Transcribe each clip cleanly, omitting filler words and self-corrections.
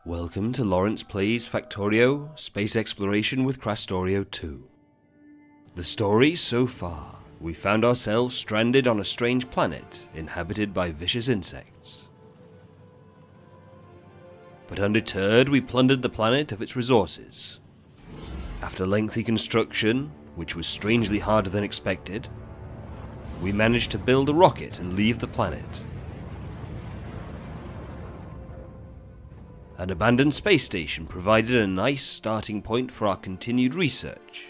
Welcome to Laurence Plays Factorio, Space Exploration with Krastorio². The story so far, we found ourselves stranded on a strange planet inhabited by vicious insects. But undeterred, we plundered the planet of its resources. After lengthy construction, which was strangely harder than expected, we managed to build a rocket and leave the planet. An abandoned space station provided a nice starting point for our continued research.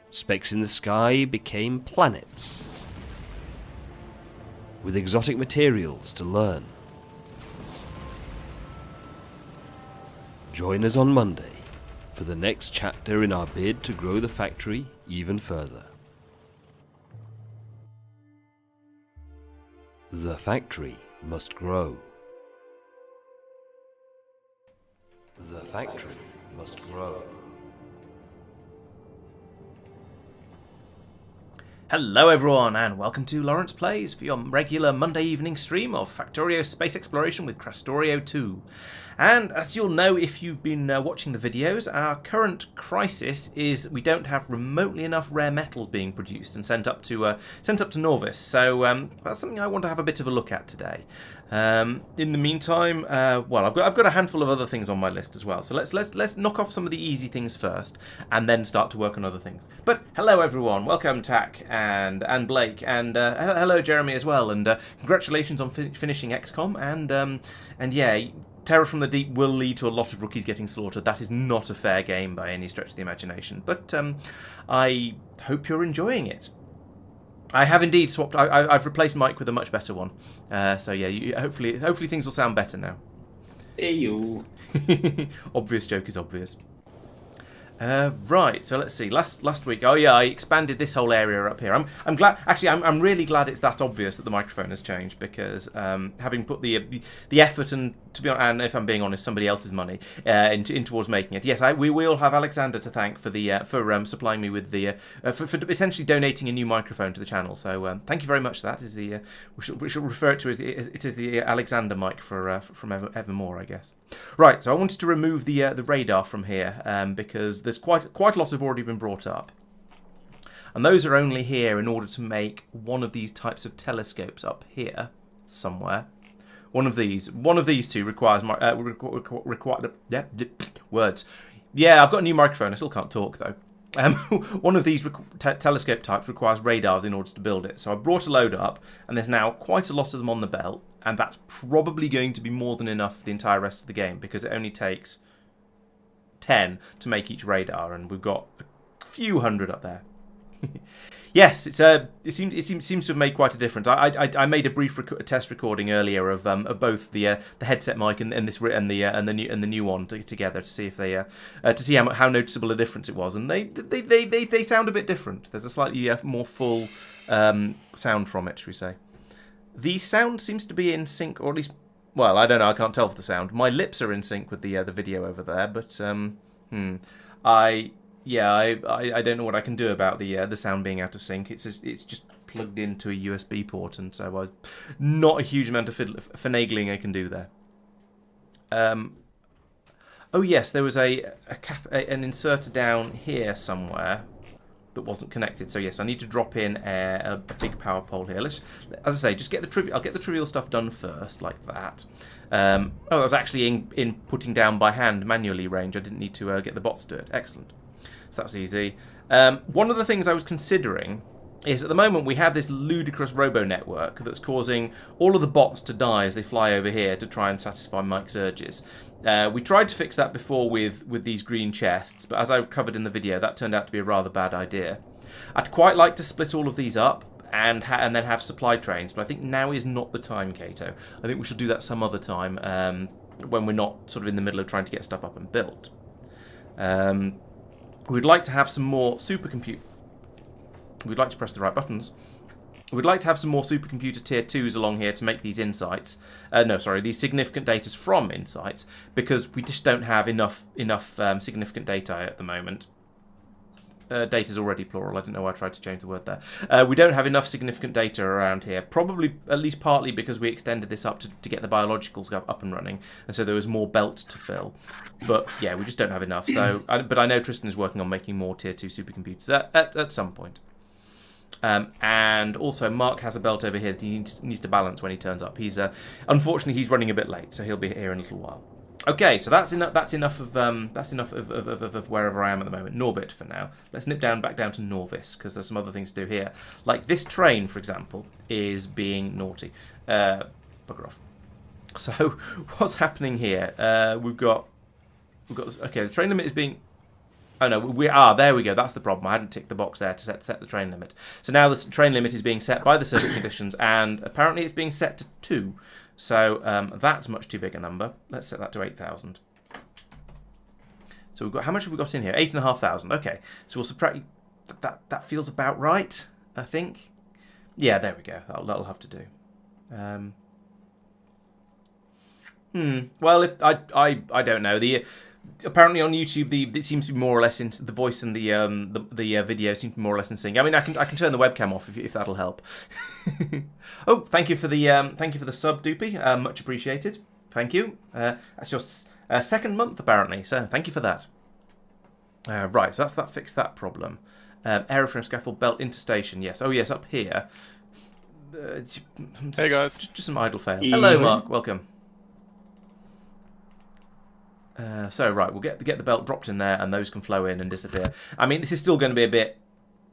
Specks in the sky became planets, with exotic materials to learn. Join us on Monday for the next chapter in our bid to grow the factory even further. The factory must grow. The factory must grow. Hello everyone and welcome to Laurence Plays for your regular Monday evening stream of Factorio Space Exploration with Krastorio². And as you'll know if you've been watching the videos, our current crisis is we don't have remotely enough rare metals being produced and sent up to Norvis. So that's something I want to have a bit of a look at today. In the meantime, well, I've got a handful of other things on my list as well. So let's knock off some of the easy things first, and then start to work on other things. But hello everyone, welcome Tack and Blake, and hello Jeremy as well, and congratulations on finishing XCOM. And yeah, Terror from the Deep will lead to a lot of rookies getting slaughtered. That is not a fair game by any stretch of the imagination. But I hope you're enjoying it. I have indeed swapped. I've replaced Mike with a much better one. So yeah, hopefully things will sound better now. Hey you. Obvious joke is obvious. Right, so let's see. Last week, oh yeah, I expanded this whole area up here. I'm glad. Actually, I'm really glad it's that obvious that the microphone has changed, because having put the effort and, to be honest, and if I'm being honest, somebody else's money in towards making it. Yes, we will have Alexander to thank for the supplying me with the for essentially donating a new microphone to the channel. So thank you very much. That is the we shall refer it to as it is the Alexander mic from evermore, I guess. Right, so I wanted to remove the radar from here because there's quite a lot have already been brought up, and those are only here in order to make one of these types of telescopes up here somewhere. One of these two requires words. Yeah, I've got a new microphone. I still can't talk though. One of these telescope types requires radars in order to build it. So I brought a load up, and there's now quite a lot of them on the belt, and that's probably going to be more than enough for the entire rest of the game, because it only takes 10 to make each radar, and we've got a few hundred up there. Yes, it seems to have made quite a difference. I made a brief test recording earlier of both the headset mic and the new one together to see if they to see how noticeable a difference it was, and they sound a bit different. There's a slightly more full sound from it, shall we say? The sound seems to be in sync, or at least, well, I don't know. I can't tell for the sound. My lips are in sync with the video over there, but I don't know what I can do about the sound being out of sync. It's just plugged into a USB port, and so not a huge amount of finagling I can do there. Oh yes, there was an inserter down here somewhere that wasn't connected. So yes, I need to drop in a big power pole here. As I say, just get the trivial. I'll get the trivial stuff done first, like that. Oh, that was actually in putting down by hand manually range. I didn't need to get the bots to do it. Excellent. So that's easy. One of the things I was considering is, at the moment we have this ludicrous robo network that's causing all of the bots to die as they fly over here to try and satisfy Mike's urges. We tried to fix that before with these green chests, but as I've covered in the video, that turned out to be a rather bad idea. I'd quite like to split all of these up and then have supply trains, but I think now is not the time, Kato. I think we should do that some other time when we're not sort of in the middle of trying to get stuff up and built. We'd like to have some more supercompute. We'd like to press the right buttons. We'd like to have some more supercomputer tier 2s along here to make these insights. These significant data from insights, because we just don't have enough significant data at the moment. data is already plural. I didn't know why I tried to change the word there. We don't have enough significant data around here. Probably, at least partly, because we extended this up to get the biologicals up and running, and so there was more belt to fill. But yeah, we just don't have enough. So, but I know Tristan is working on making more tier 2 supercomputers at some point. And also, Marc has a belt over here that he needs to balance when he turns up. Unfortunately, he's running a bit late, so he'll be here in a little while. Okay, so that's enough of wherever I am at the moment. Norbit for now. Let's nip back down to Norvis, because there's some other things to do here. Like this train, for example, is being naughty. Bugger off. So what's happening here? We've got this, okay. The train limit is being. Oh no, there we go. That's the problem. I hadn't ticked the box there to set the train limit. So now the train limit is being set by the circuit conditions, and apparently it's being set to 2. So that's much too big a number. Let's set that to 8,000. So we've got, how much have we got in here? 8,500. Okay, so we'll subtract. That feels about right, I think. Yeah, there we go. That'll have to do. Well, if I don't know. Apparently on YouTube, it seems to be more or less the voice and the video seem to be more or less in sync. I mean, I can turn the webcam off if that'll help. Oh, thank you for the sub, Doopy. Much appreciated. Thank you. That's your second month apparently, so thank you for that. Right, so that fixed that problem. Aeroframe scaffold belt interstation. Yes. Oh yes, up here. Hey guys. Just some idle fail. Hello, Marc. Welcome. So right, we'll get the belt dropped in there, and those can flow in and disappear. I mean, this is still going to be a bit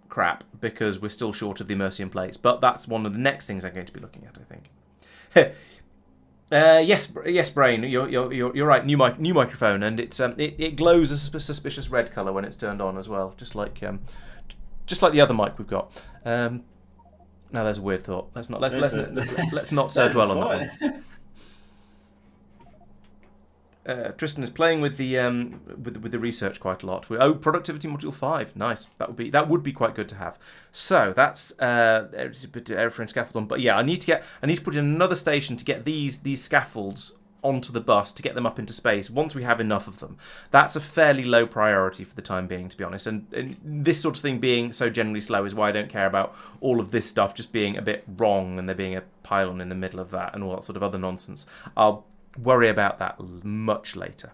crap because we're still short of the immersion plates, but that's one of the next things I'm going to be looking at, I think. Yes, Brain, you're right. New microphone, and it glows a suspicious red color when it's turned on as well, just like the other mic we've got. Now there's a weird thought. Let's not dwell on that one. Tristan is playing with the research quite a lot. Productivity module 5, nice. That would be quite good to have. So that's airframe scaffold on. But yeah, I need to put in another station to get these scaffolds onto the bus to get them up into space. Once we have enough of them, that's a fairly low priority for the time being, to be honest. And this sort of thing being so generally slow is why I don't care about all of this stuff just being a bit wrong and there being a pylon in the middle of that and all that sort of other nonsense. I'll worry about that much later.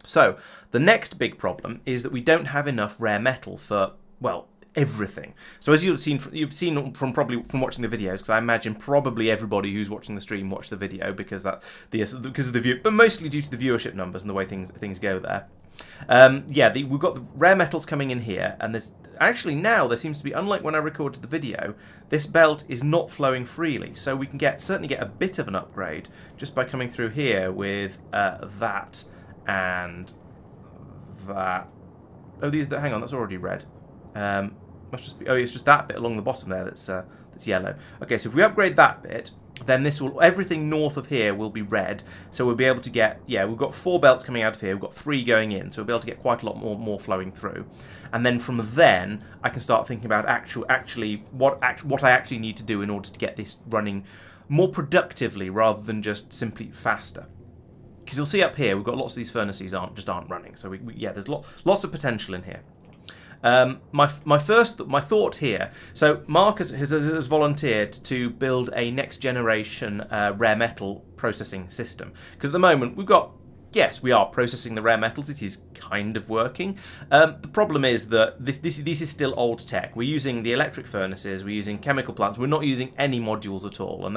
So the next big problem is that we don't have enough rare metal for, well, everything. So as you've seen from watching the videos, because I imagine probably everybody who's watching the stream watched the video because of the view, but mostly due to the viewership numbers and the way things go there. We've got the rare metals coming in here, and there's actually now there seems to be, unlike when I recorded the video, this belt is not flowing freely, so we can certainly get a bit of an upgrade just by coming through here with that and that. Oh, hang on, that's already red. Must just be. Oh, it's just that bit along the bottom there that's yellow. Okay, so if we upgrade that bit, then everything north of here will be red. So we'll be able to get, we've got 4 belts coming out of here. We've got 3 going in, so we'll be able to get quite a lot more flowing through. And then from then, I can start thinking about what I actually need to do in order to get this running more productively rather than just simply faster. Because you'll see up here, we've got lots of these furnaces aren't running. So there's lots of potential in here. My thought here. So Marc has volunteered to build a next generation rare metal processing system, because at the moment we are processing the rare metals. It is kind of working. The problem is that this is still old tech. We're using the electric furnaces. We're using chemical plants. We're not using any modules at all, and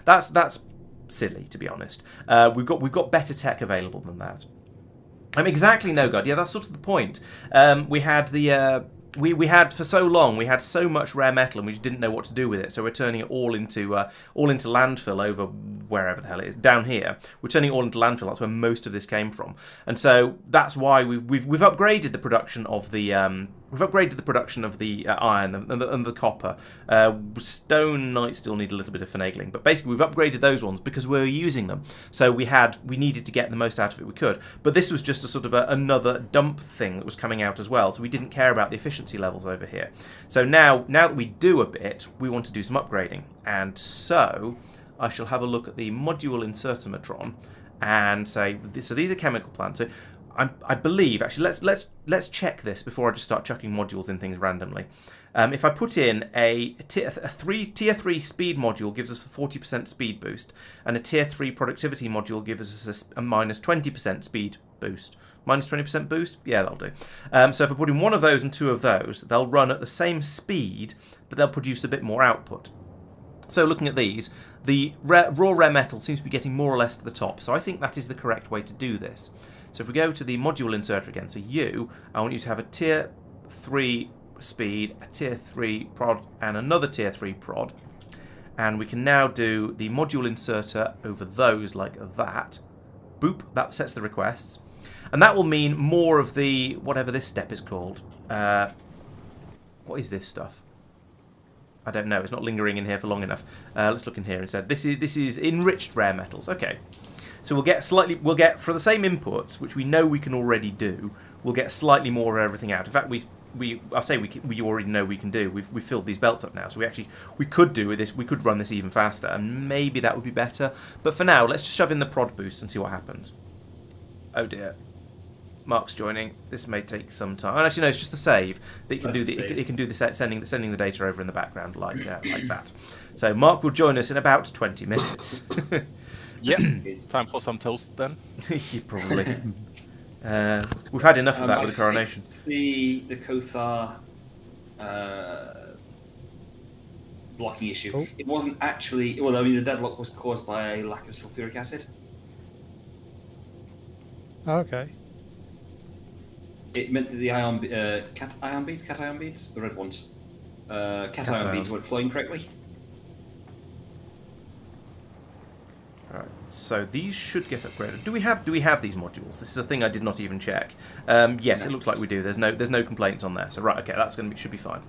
that's silly, to be honest. We've got better tech available than that. Exactly, no god. Yeah, that's sort of the point. We had for so long, we had so much rare metal and we just didn't know what to do with it. So we're turning it all into landfill over wherever the hell it is down here. We're turning it all into landfill. That's where most of this came from, and so that's why we've upgraded the production of the iron and the copper. Stone might still need a little bit of finagling, but basically we've upgraded those ones because we were using them. So we needed to get the most out of it we could. But this was just a sort of another dump thing that was coming out as well. So we didn't care about the efficiency levels over here. So now that we do a bit, we want to do some upgrading. And so I shall have a look at the module insertometron and say, so these are chemical plants. So I believe actually let's check this before I just start chucking modules in things randomly. If I put in a tier 3 speed module gives us a 40% speed boost, and a tier 3 productivity module gives us a minus 20% speed boost. Minus 20% boost? Yeah, that'll do. So if I put in one of those and two of those, they'll run at the same speed, but they'll produce a bit more output. So looking at these, the raw rare metal seems to be getting more or less to the top. So I think that is the correct way to do this. So if we go to the module inserter again, so I want you to have a tier 3 speed, a tier 3 prod, and another tier 3 prod. And we can now do the module inserter over those like that. Boop, that sets the requests. And that will mean more of the, whatever this step is called. What is this stuff? I don't know. It's not lingering in here for long enough. Let's look in here instead. This is enriched rare metals. Okay. So we'll get for the same inputs, which we know we can already do, we'll get slightly more of everything out. In fact, we already know we can do. We've filled these belts up now, so we could do with this. We could run this even faster, and maybe that would be better. But for now, let's just shove in the prod boost and see what happens. Oh dear. Marc's joining. This may take some time. And actually, no, it's just the save that you can do. It can do the sending the data over in the background like that. So Marc will join us in about 20 minutes. Yep. Time for some toast then. Yeah, probably. We've had enough of that with the coronation. The Kothar blocking issue. Oh. It wasn't actually. Well, I mean, the deadlock was caused by a lack of sulfuric acid. Okay. It meant that the cation beads, the red ones, cation beads weren't flowing correctly. Right, so these should get upgraded. Do we have these modules? This is a thing I did not even check. Yes, it looks like we do. There's no complaints on there. So right, okay, that's should be fine.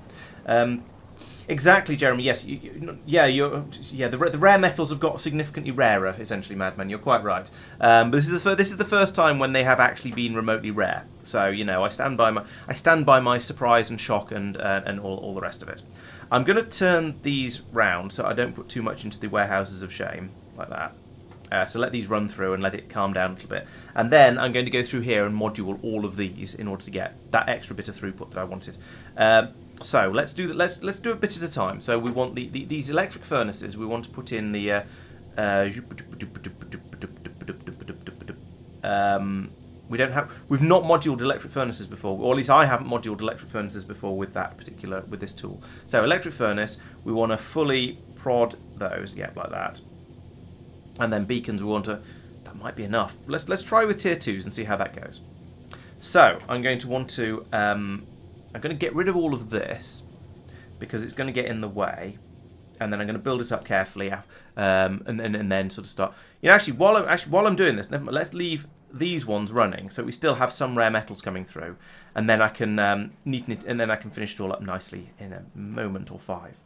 Exactly, Jeremy. Yes, the rare metals have got significantly rarer, essentially, Madman. You're quite right. But this is the first time when they have actually been remotely rare. So I stand by my surprise and shock and all the rest of it. I'm going to turn these round so I don't put too much into the warehouses of shame like that. So let these run through and let it calm down a little bit. And then I'm going to go through here and module all of these in order to get that extra bit of throughput that I wanted. So let's do a bit at a time. So we want these electric furnaces. We want to put in the we've not moduled electric furnaces before, or at least I haven't moduled electric furnaces before with this tool. So electric furnace, we want to fully prod those, yeah, like that. And then beacons, we want to, that might be enough. Let's try with tier 2s and see how that goes. So I'm going to want to I'm going to get rid of all of this because it's going to get in the way, and then I'm going to build it up carefully, and then sort of start. Actually, while I'm doing this, let's leave these ones running so we still have some rare metals coming through, and then I can neaten it, and then I can finish it all up nicely in a moment or 5.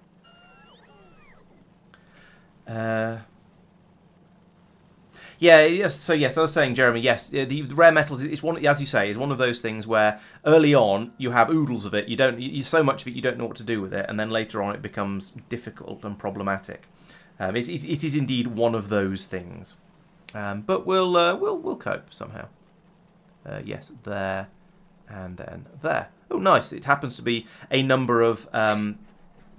Yes. So yes, I was saying, Jeremy. Yes, the rare metals is one, as you say, is one of those things where early on you have oodles of it. You so much of it you don't know what to do with it, and then later on it becomes difficult and problematic. It is indeed one of those things, but we'll cope somehow. Yes, there, and then there. Oh, nice! It happens to be a number of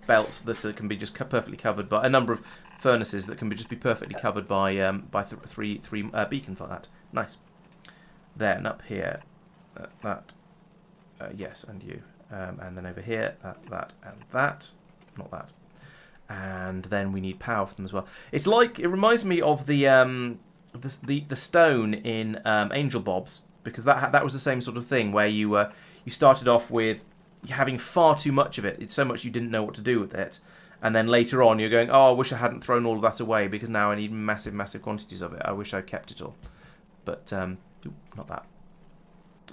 belts that can be just perfectly covered by a number of furnaces that can just be perfectly covered by three beacons like that. Nice. There, and up here, yes, and you, and then over here, that, and that, not that, and then we need power for them as well. It's like, it reminds me of the stone in Angel Bob's, because that was the same sort of thing where you started off with having far too much of it. It's so much you didn't know what to do with it. And then later on, you're going, oh, I wish I hadn't thrown all of that away because now I need massive, massive quantities of it. I wish I'd kept it all. But, not that.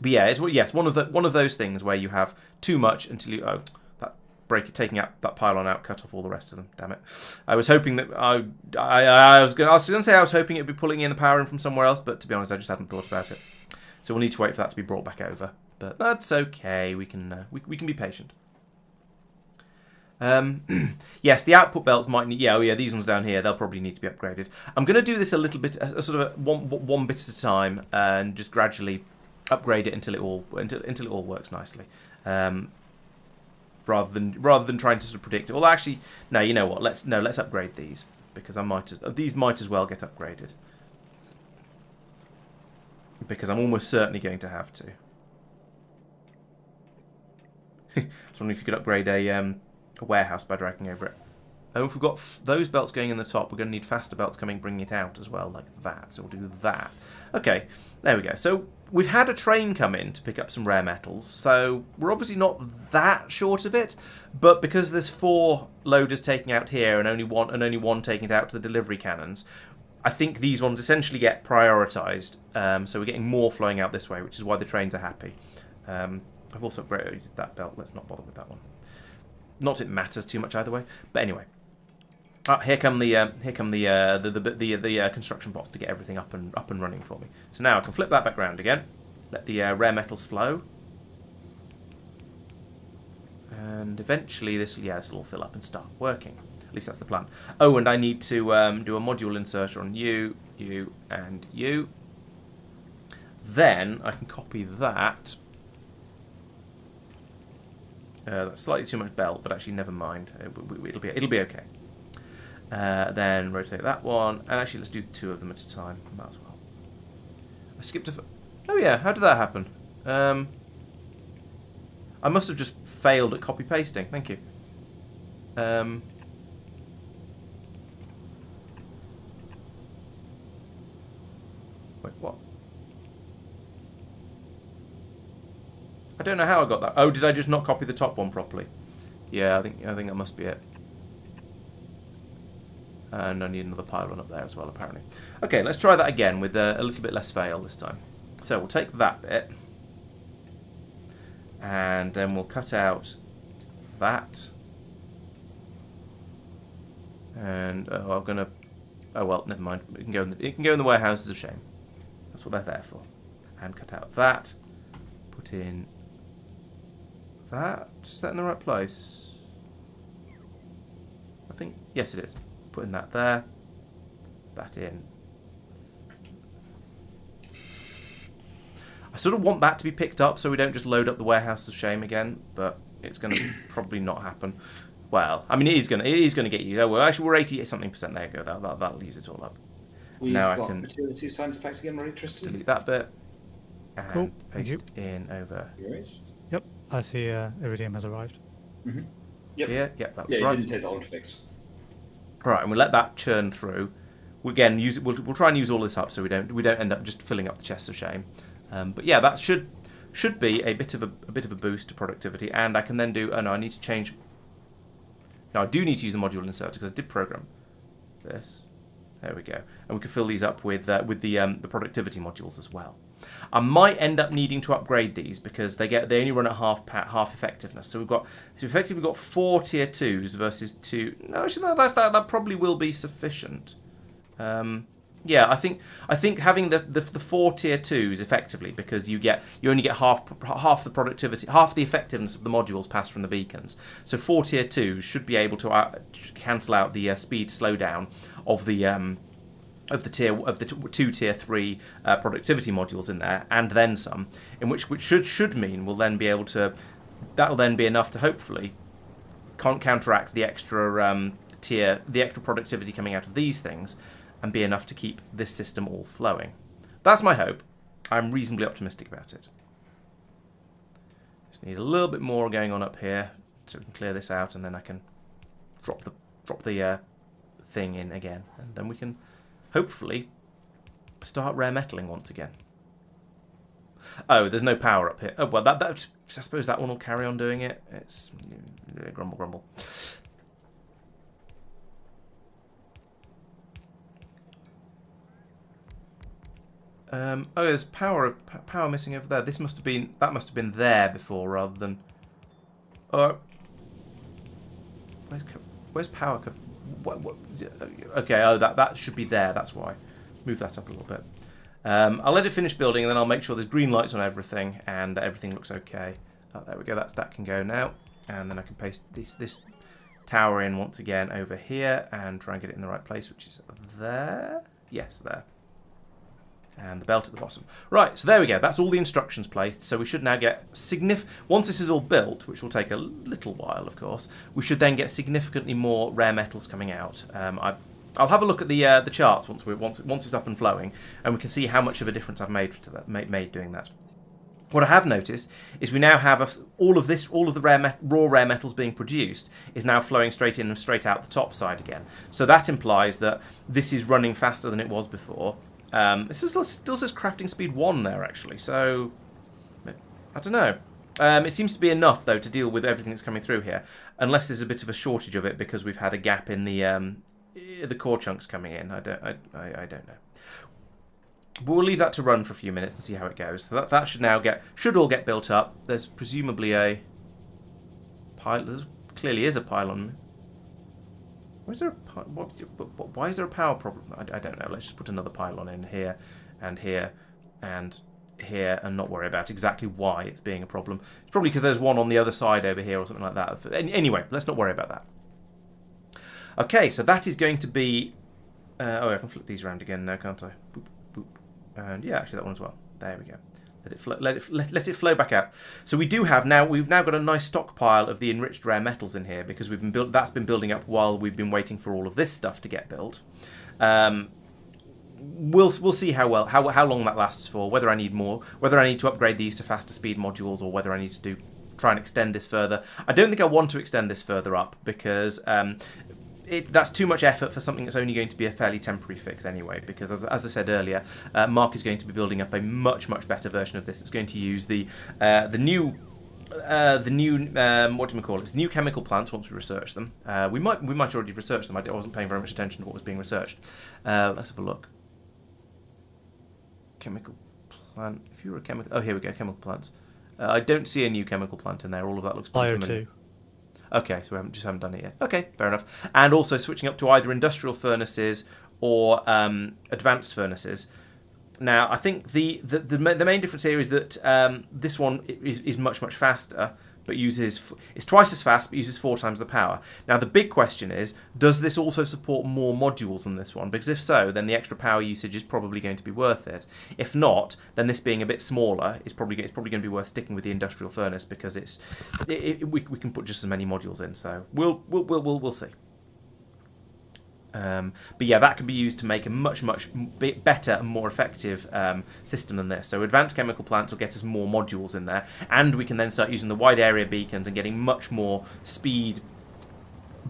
But yeah, it's one of those things where you have too much until you, taking out that pylon out, cut off all the rest of them. Damn it. I was hoping that, I was going to say I was hoping it'd be pulling in the power in from somewhere else, but to be honest, I just hadn't thought about it. So we'll need to wait for that to be brought back over. But that's okay. We can be patient. Yes, the output belts might need. Yeah, these ones down here, they'll probably need to be upgraded. I'm going to do this a little bit, sort of one bit at a time, and just gradually upgrade it until it all works nicely. Rather than trying to sort of predict it. Well, actually, no. You know what? Let's upgrade these because these might as well get upgraded because I'm almost certainly going to have to. I was wondering if you could upgrade a warehouse by dragging over it. Oh, if we've got those belts going in the top, we're going to need faster belts coming, bringing it out as well, like that. So we'll do that. Okay, there we go. So we've had a train come in to pick up some rare metals. So we're obviously not that short of it, but because there's 4 loaders taking out here and only one taking it out to the delivery cannons, I think these ones essentially get prioritised. So we're getting more flowing out this way, which is why the trains are happy. I've also upgraded that belt. Let's not bother with that one. Not that it matters too much either way. But anyway. Here come the construction bots to get everything up and running for me. So now I can flip that back round again, let the rare metals flow, and eventually this will all fill up and start working. At least that's the plan. Oh, and I need to do a module inserter on you, you, and you. Then I can copy that. That's slightly too much belt, but actually never mind. It'll be okay. Then rotate that one, and actually let's do 2 of them at a time. Might as well. I skipped a. Oh yeah, how did that happen? I must have just failed at copy pasting. Thank you. Wait, what? I don't know how I got that. Oh, did I just not copy the top one properly? Yeah, I think that must be it. And I need another pylon up there as well, apparently. Okay, let's try that again with a little bit less fail this time. So we'll take that bit, and then we'll cut out that. And I'm gonna. Oh well, never mind. It can go in the warehouses of shame. That's what they're there for. And cut out that. Put in that. Is that in the right place? I think yes, it is. Putting that there, that in. I sort of want that to be picked up so we don't just load up the warehouse of shame again, but it's going to probably not happen. Well, I mean, it is going to get used. Oh well, actually, we're 80-something%. There you go. That'll use it all up. Now I can the 2 science packs again, ready, Tristan? delete that bit and Cool. paste in over Yep, I see Iridium has arrived. Mm-hmm. Yep. here. Yep, that Yeah, was you right. didn't take that one to fix. Right, and we'll let that churn through. We'll again use it. We'll try and use all this up so we don't end up just filling up the chests of shame. But yeah, that should be a bit of a boost to productivity. And I can then do. Oh no, I need to change. No, I do need to use the module inserter because I did program this. There we go, and we can fill these up with the productivity modules as well. I might end up needing to upgrade these because they only run at half effectiveness. So effectively we've got 4 tier 2s versus 2. No, actually no, that probably will be sufficient. Yeah, I think having the 4 tier 2s effectively because you only get half the productivity, half the effectiveness of the modules passed from the beacons. So 4 tier 2s should be able to cancel out the speed slowdown of the 2 tier 3 productivity modules in there, and then some, in which should mean we'll then be able to. That'll then be enough to hopefully counteract the extra the extra productivity coming out of these things, and be enough to keep this system all flowing. That's my hope. I'm reasonably optimistic about it. Just need a little bit more going on up here so we can clear this out, and then I can drop the thing in again, and then we can hopefully start rare metaling once again. Oh, there's no power up here. Oh well, that I suppose that one will carry on doing it. It's grumble. Oh, there's power missing over there. That must have been there before rather than. Where's power? What? Okay, oh that should be there. That's why. Move that up a little bit. I'll let it finish building, and then I'll make sure there's green lights on everything, and everything looks okay. Oh, there we go. That can go now, and then I can paste this tower in once again over here, and try and get it in the right place, which is there. Yes, there. And the belt at the bottom. Right, so there we go. That's all the instructions placed. So we should now get once this is all built, which will take a little while, of course, we should then get significantly more rare metals coming out. I'll have a look at the charts once it's up and flowing, and we can see how much of a difference I've made doing that. What I have noticed is we now have all of the raw rare metals being produced is now flowing straight in and straight out the top side again. So that implies that this is running faster than it was before. This still says crafting speed 1 there, actually, so I don't know. It seems to be enough, though, to deal with everything that's coming through here, unless there's a bit of a shortage of it because we've had a gap in the core chunks coming in. I don't know. But we'll leave that to run for a few minutes and see how it goes. So that should all get built up. There's presumably a pile. There clearly is a pylon. Why is there a power problem? I don't know. Let's just put another pylon in here and here and here and not worry about exactly why it's being a problem. It's probably because there's one on the other side over here or something like that. Anyway, let's not worry about that. Okay, so that is going to be... I can flip these around again now, can't I? Boop, boop. And yeah, actually that one as well. There we go. Let it flow back out. So we've now got a nice stockpile of the enriched rare metals in here because that's been building up while we've been waiting for all of this stuff to get built. We'll see how long that lasts for. Whether I need more, whether I need to upgrade these to faster speed modules, or whether I need to try and extend this further. I don't think I want to extend this further up because that's too much effort for something that's only going to be a fairly temporary fix anyway, because as I said earlier, Marc is going to be building up a much better version of this. It's going to use the new what do we call it? It's new chemical plants once we research them. We might already research them. I wasn't paying very much attention to what was being researched. Let's have a look. Chemical plant. If you were a chemical, here we go. Chemical plants. I don't see a new chemical plant in there. All of that looks pretty familiar. Okay, so we haven't done it yet. Okay, fair enough. And also switching up to either industrial furnaces or advanced furnaces. Now, I think the main difference here is that this one is much faster, but it's twice as fast, but uses 4 times the power. Now, the big question is, does this also support more modules than this one? Because if so, then the extra power usage is probably going to be worth it. If not, then this being a bit smaller is probably going to be worth sticking with the industrial furnace because we can put just as many modules in. So we'll see. But yeah, that can be used to make a much better and more effective system than this. So advanced chemical plants will get us more modules in there, and we can then start using the wide area beacons and getting much more speed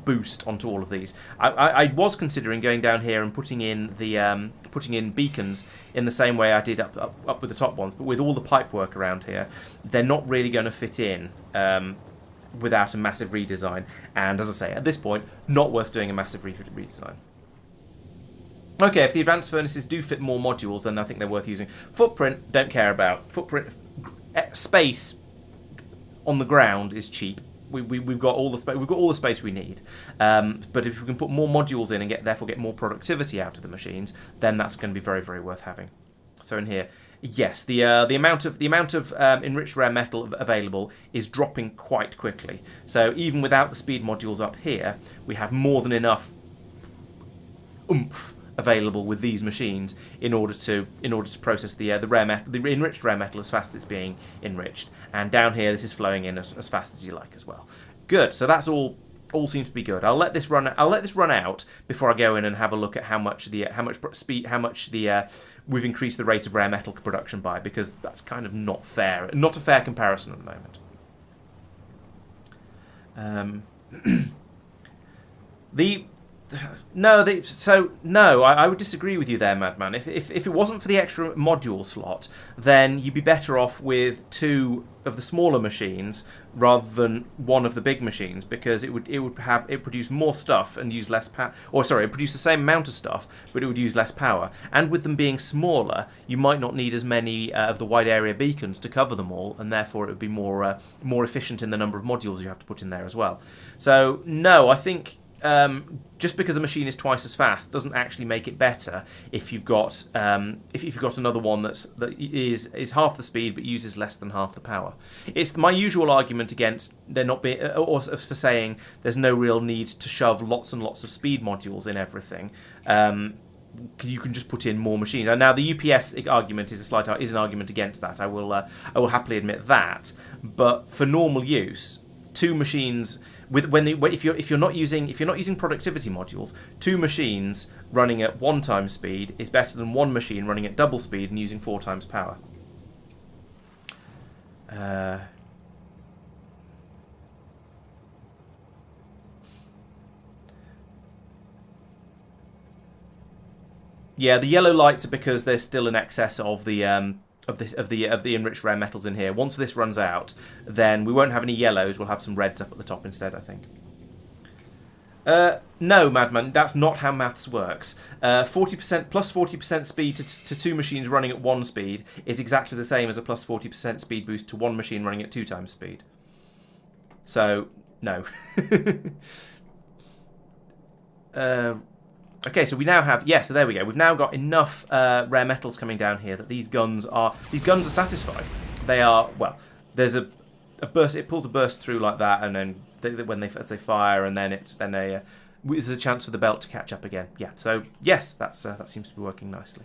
boost onto all of these. I was considering going down here and putting in beacons in the same way I did up with the top ones, but with all the pipe work around here, they're not really going to fit in without a massive redesign, and as I say, at this point, not worth doing a massive redesign. Okay, if the advanced furnaces do fit more modules, then I think they're worth using. Footprint, don't care about. Footprint, space on the ground is cheap. We've got all the space. We've got all the space we need. But if we can put more modules in and therefore get more productivity out of the machines, then that's going to be very worth having. So in here. Yes, the amount of enriched rare metal available is dropping quite quickly. So even without the speed modules up here, we have more than enough oomph available with these machines in order to process the enriched rare metal as fast as it's being enriched. And down here, this is flowing in as fast as you like as well. Good. So that's all seems to be good. I'll let this run out before I go in and have a look at how much we've increased the rate of rare metal production by, because that's kind of not fair. Not a fair comparison at the moment. I would disagree with you there, Madman. If it wasn't for the extra module slot, then you'd be better off with 2 of the smaller machines rather than 1 of the big machines, because it would produce more stuff and use less power. Or sorry, it would produce the same amount of stuff, but it would use less power. And with them being smaller, you might not need as many of the wide area beacons to cover them all, and therefore it would be more efficient in the number of modules you have to put in there as well. So no, I think. Just because a machine is twice as fast doesn't actually make it better if you've got another one that is half the speed but uses less than half the power. It's my usual argument against there not being, or for saying there's no real need to shove lots and lots of speed modules in everything. you can just put in more machines. And now the UPS argument is an argument against that. I will happily admit that. But for normal use, 2 machines if you're not using productivity modules, 2 machines running at 1 times speed is better than 1 machine running at double speed and using 4 times power. Yeah, the yellow lights are because there's still an excess of the enriched rare metals in here. Once this runs out, then we won't have any yellows. We'll have some reds up at the top instead, I think. No, Madman, that's not how maths works. 40% plus 40% speed to 2 machines running at 1 speed is exactly the same as a plus 40% speed boost to 1 machine running at 2 times speed. So, no. Okay, so we now have... Yeah, so there we go. We've now got enough rare metals coming down here that these guns are satisfied. They are... Well, there's a burst... It pulls a burst through like that, and then when they fire, and then there's a chance for the belt to catch up again. Yeah, so yes, that seems to be working nicely.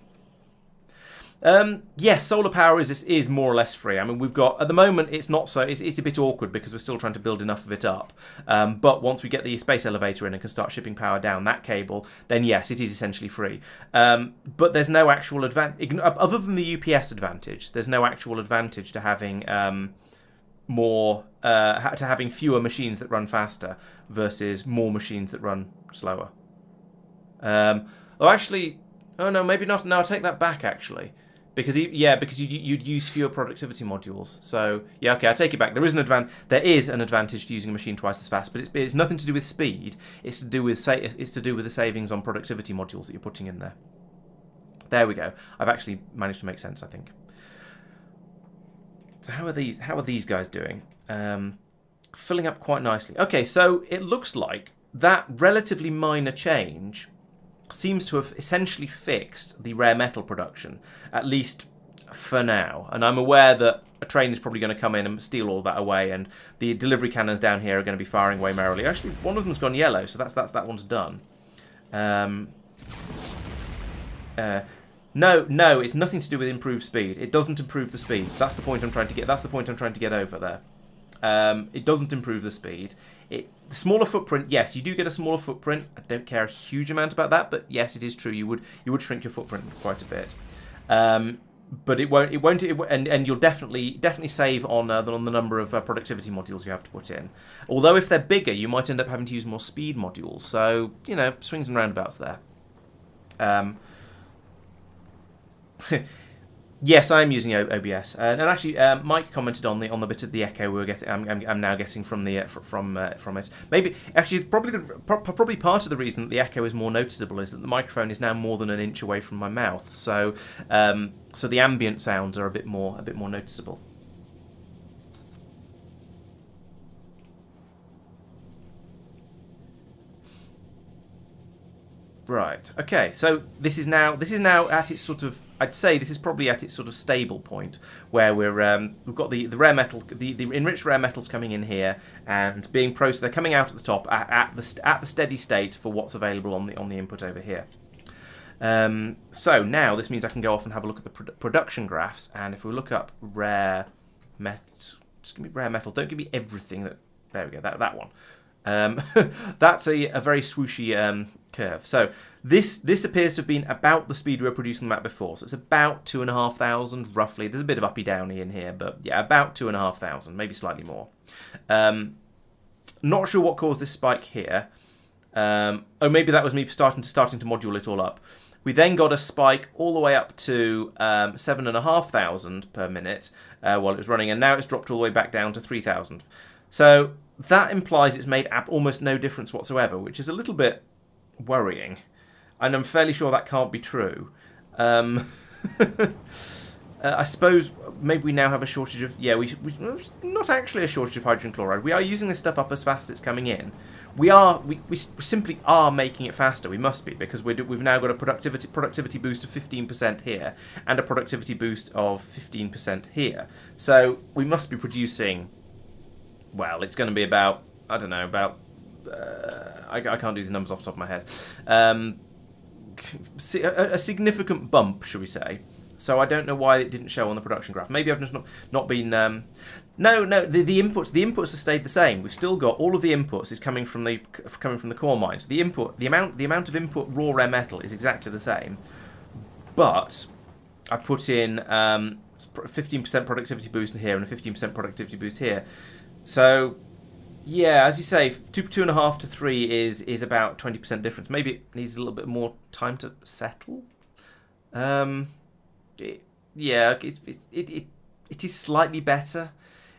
Yes, solar power is more or less free. I mean, we've got, at the moment, it's not so, it's a bit awkward because we're still trying to build enough of it up. But once we get the space elevator in and can start shipping power down that cable, then yes, it is essentially free. But there's no actual advantage, other than the UPS advantage, there's no actual advantage to having having fewer machines that run faster versus more machines that run slower. Oh, actually, oh no, maybe not. No, I'll take that back, actually. Because you'd use fewer productivity modules. So yeah, okay, I take it back. There is an advantage to using a machine twice as fast, but it's nothing to do with speed. It's to do with the savings on productivity modules that you're putting in there. There we go. I've actually managed to make sense, I think. So how are these guys doing? Filling up quite nicely. Okay, so it looks like that relatively minor change seems to have essentially fixed the rare metal production, at least for now. And I'm aware that a train is probably going to come in and steal all that away, and the delivery cannons down here are going to be firing away merrily. Actually, one of them's gone yellow, so that one's done. No, it's nothing to do with improved speed. It doesn't improve the speed. That's the point I'm trying to get. That's the point I'm trying to get over there. It doesn't improve the speed. The smaller footprint, yes, you do get a smaller footprint. I don't care a huge amount about that, but yes, it is true. You would shrink your footprint quite a bit. But it won't, and you'll definitely save on the number of productivity modules you have to put in. Although if they're bigger, you might end up having to use more speed modules. So swings and roundabouts there. Yes, I am using OBS, and actually, Mike commented on the bit of the echo we were getting. I'm now getting from it. Maybe actually, probably part of the reason that the echo is more noticeable is that the microphone is now more than an inch away from my mouth, so the ambient sounds are a bit more noticeable. Right. Okay. So this is now at its sort of. I'd say this is probably at its sort of stable point where we've got the rare metal, the enriched rare metals coming in here and being processed. They're coming out at the top at the steady state for what's available on the input over here. So now this means I can go off and have a look at the production graphs. And if we look up rare metal, just give me rare metal. Don't give me everything that. There we go. That one. That's a very swooshy curve. So this appears to have been about the speed we were producing them at before. So it's about 2,500 roughly. There's a bit of uppy downy in here, but yeah, about 2,500, maybe slightly more. Not sure what caused this spike here. Oh, maybe that was me starting to module it all up. We then got a spike all the way up to 7,500 per minute while it was running, and now it's dropped all the way back down to 3,000. So that implies it's made almost no difference whatsoever, which is a little bit worrying. And I'm fairly sure that can't be true. I suppose maybe we now have a shortage of... Yeah, we not actually a shortage of hydrogen chloride. We are using this stuff up as fast as it's coming in. We simply are making it faster. We must be, because we've now got a productivity boost of 15% here and a productivity boost of 15% here. So we must be producing... Well, it's going to be about, I don't know, I can't do these numbers off the top of my head. a significant bump, shall we say. So I don't know why it didn't show on the production graph. Maybe I've just not been... No, the inputs have stayed the same. We've still got all of the inputs is coming from the core mines. The amount of input raw rare metal is exactly the same. But I've put in 15% productivity boost in here and a 15% productivity boost here. So, yeah, as you say, 2.5 to 3 is about 20% difference. Maybe it needs a little bit more time to settle. It is slightly better.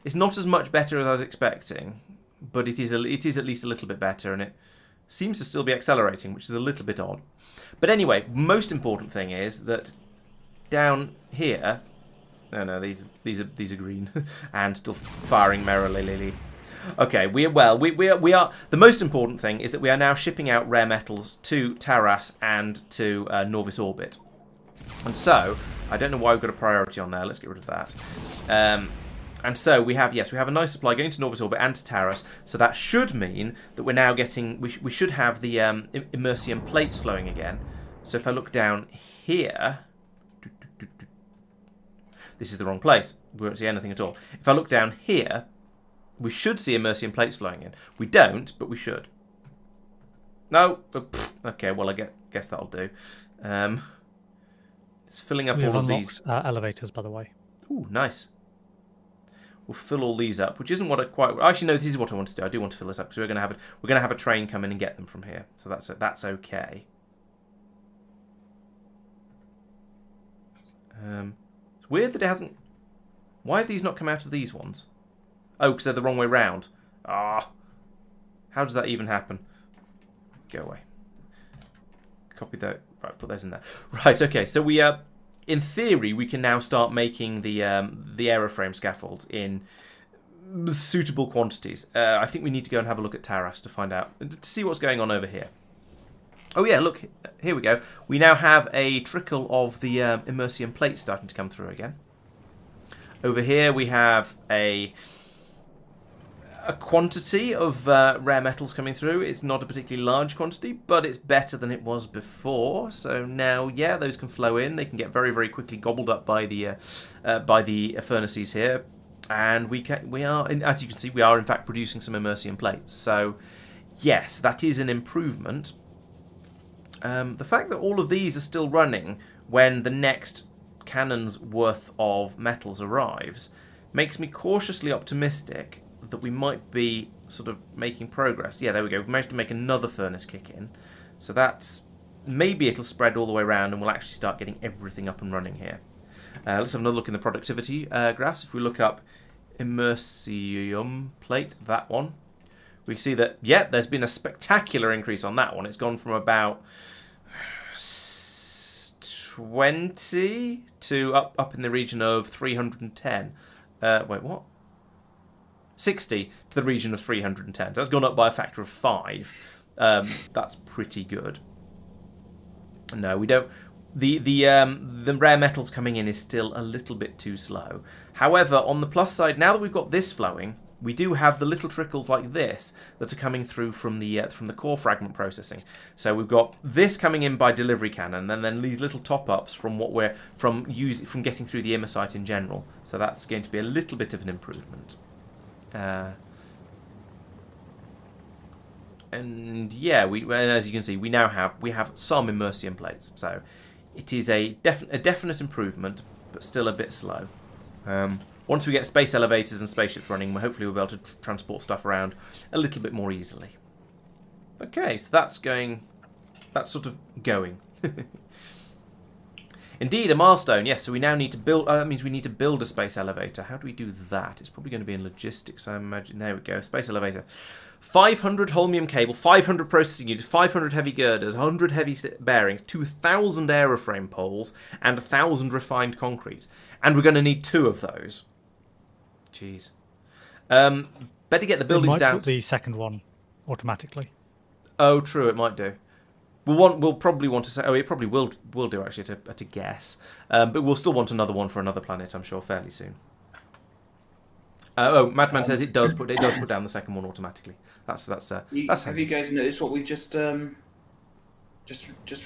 It's not as much better as I was expecting, but it is at least a little bit better, and it seems to still be accelerating, which is a little bit odd. But anyway, most important thing is that down here, these are green and still firing merrily. Okay, we are the most important thing is that we are now shipping out rare metals to Taras and to Norvis Orbit. And so, I don't know why we've got a priority on there. Let's get rid of that. And so we have a nice supply going to Norvis Orbit and to Taras. So that should mean that we're now getting, we should have the Immersium plates flowing again. So if I look down here, this is the wrong place. We won't see anything at all. If I look down here, we should see Immersium plates flowing in. We don't, but we should. No, okay. Well, I guess that'll do. It's filling up all of these elevators, by the way. Ooh, nice. We'll fill all these up, which isn't what I quite. Actually, no. This is what I want to do. I do want to fill this up because we're going to have a train come in and get them from here. So that's okay. It's weird that it hasn't. Why have these not come out of these ones? Oh, because they're the wrong way round. Ah, how does that even happen? Go away. Copy that. Right, put those in there. Right, okay. So we in theory, we can now start making the aeroframe scaffolds in suitable quantities. I think we need to go and have a look at Taras to find out, to see what's going on over here. Oh yeah, look, here we go. We now have a trickle of the Immersium plates starting to come through again. Over here we have a quantity of rare metals coming through. It's not a particularly large quantity, but it's better than it was before. So now, yeah, those can flow in. They can get very, very quickly gobbled up by the furnaces here, and we are, as you can see, we are in fact producing some Immersium plates. So yes, that is an improvement. The fact that all of these are still running when the next cannon's worth of metals arrives makes me cautiously optimistic that we might be sort of making progress. Yeah, there we go. We've managed to make another furnace kick in. So that's... maybe it'll spread all the way around and we'll actually start getting everything up and running here. Let's have another look in the productivity graphs. If we look up Immersium plate, that one, we can see that, yeah, there's been a spectacular increase on that one. It's gone from about 20 to up in the region of 310. Wait, what? 60 to the region of 310. So that's gone up by a factor of 5. That's pretty good. No, we don't. The rare metals coming in is still a little bit too slow. However, on the plus side, now that we've got this flowing, we do have the little trickles like this that are coming through from the core fragment processing. So we've got this coming in by delivery cannon, and then these little top-ups from what we're from getting through the immersite in general. So that's going to be a little bit of an improvement. And yeah, as you can see, we have some Immersium plates. So it is a definite improvement, but still a bit slow. Once we get space elevators and spaceships running, hopefully we'll be able to transport stuff around a little bit more easily. Okay, so that's sort of going. Indeed, a milestone. Yes, so we now need to build. That means we need to build a space elevator. How do we do that? It's probably going to be in logistics, I imagine. There we go. Space elevator. 500 holmium cable, 500 processing units, 500 heavy girders, 100 heavy bearings, 2,000 aeroframe poles, and 1,000 refined concrete. And we're going to need 2 of those. Jeez. Better get the buildings down. Put the second one automatically. Oh, true. It might do. We'll probably want to say. Oh, it probably will do actually to guess. But we'll still want another one for another planet, I'm sure, fairly soon. Madman says it does put down the second one automatically. That's have you guys noticed what we've just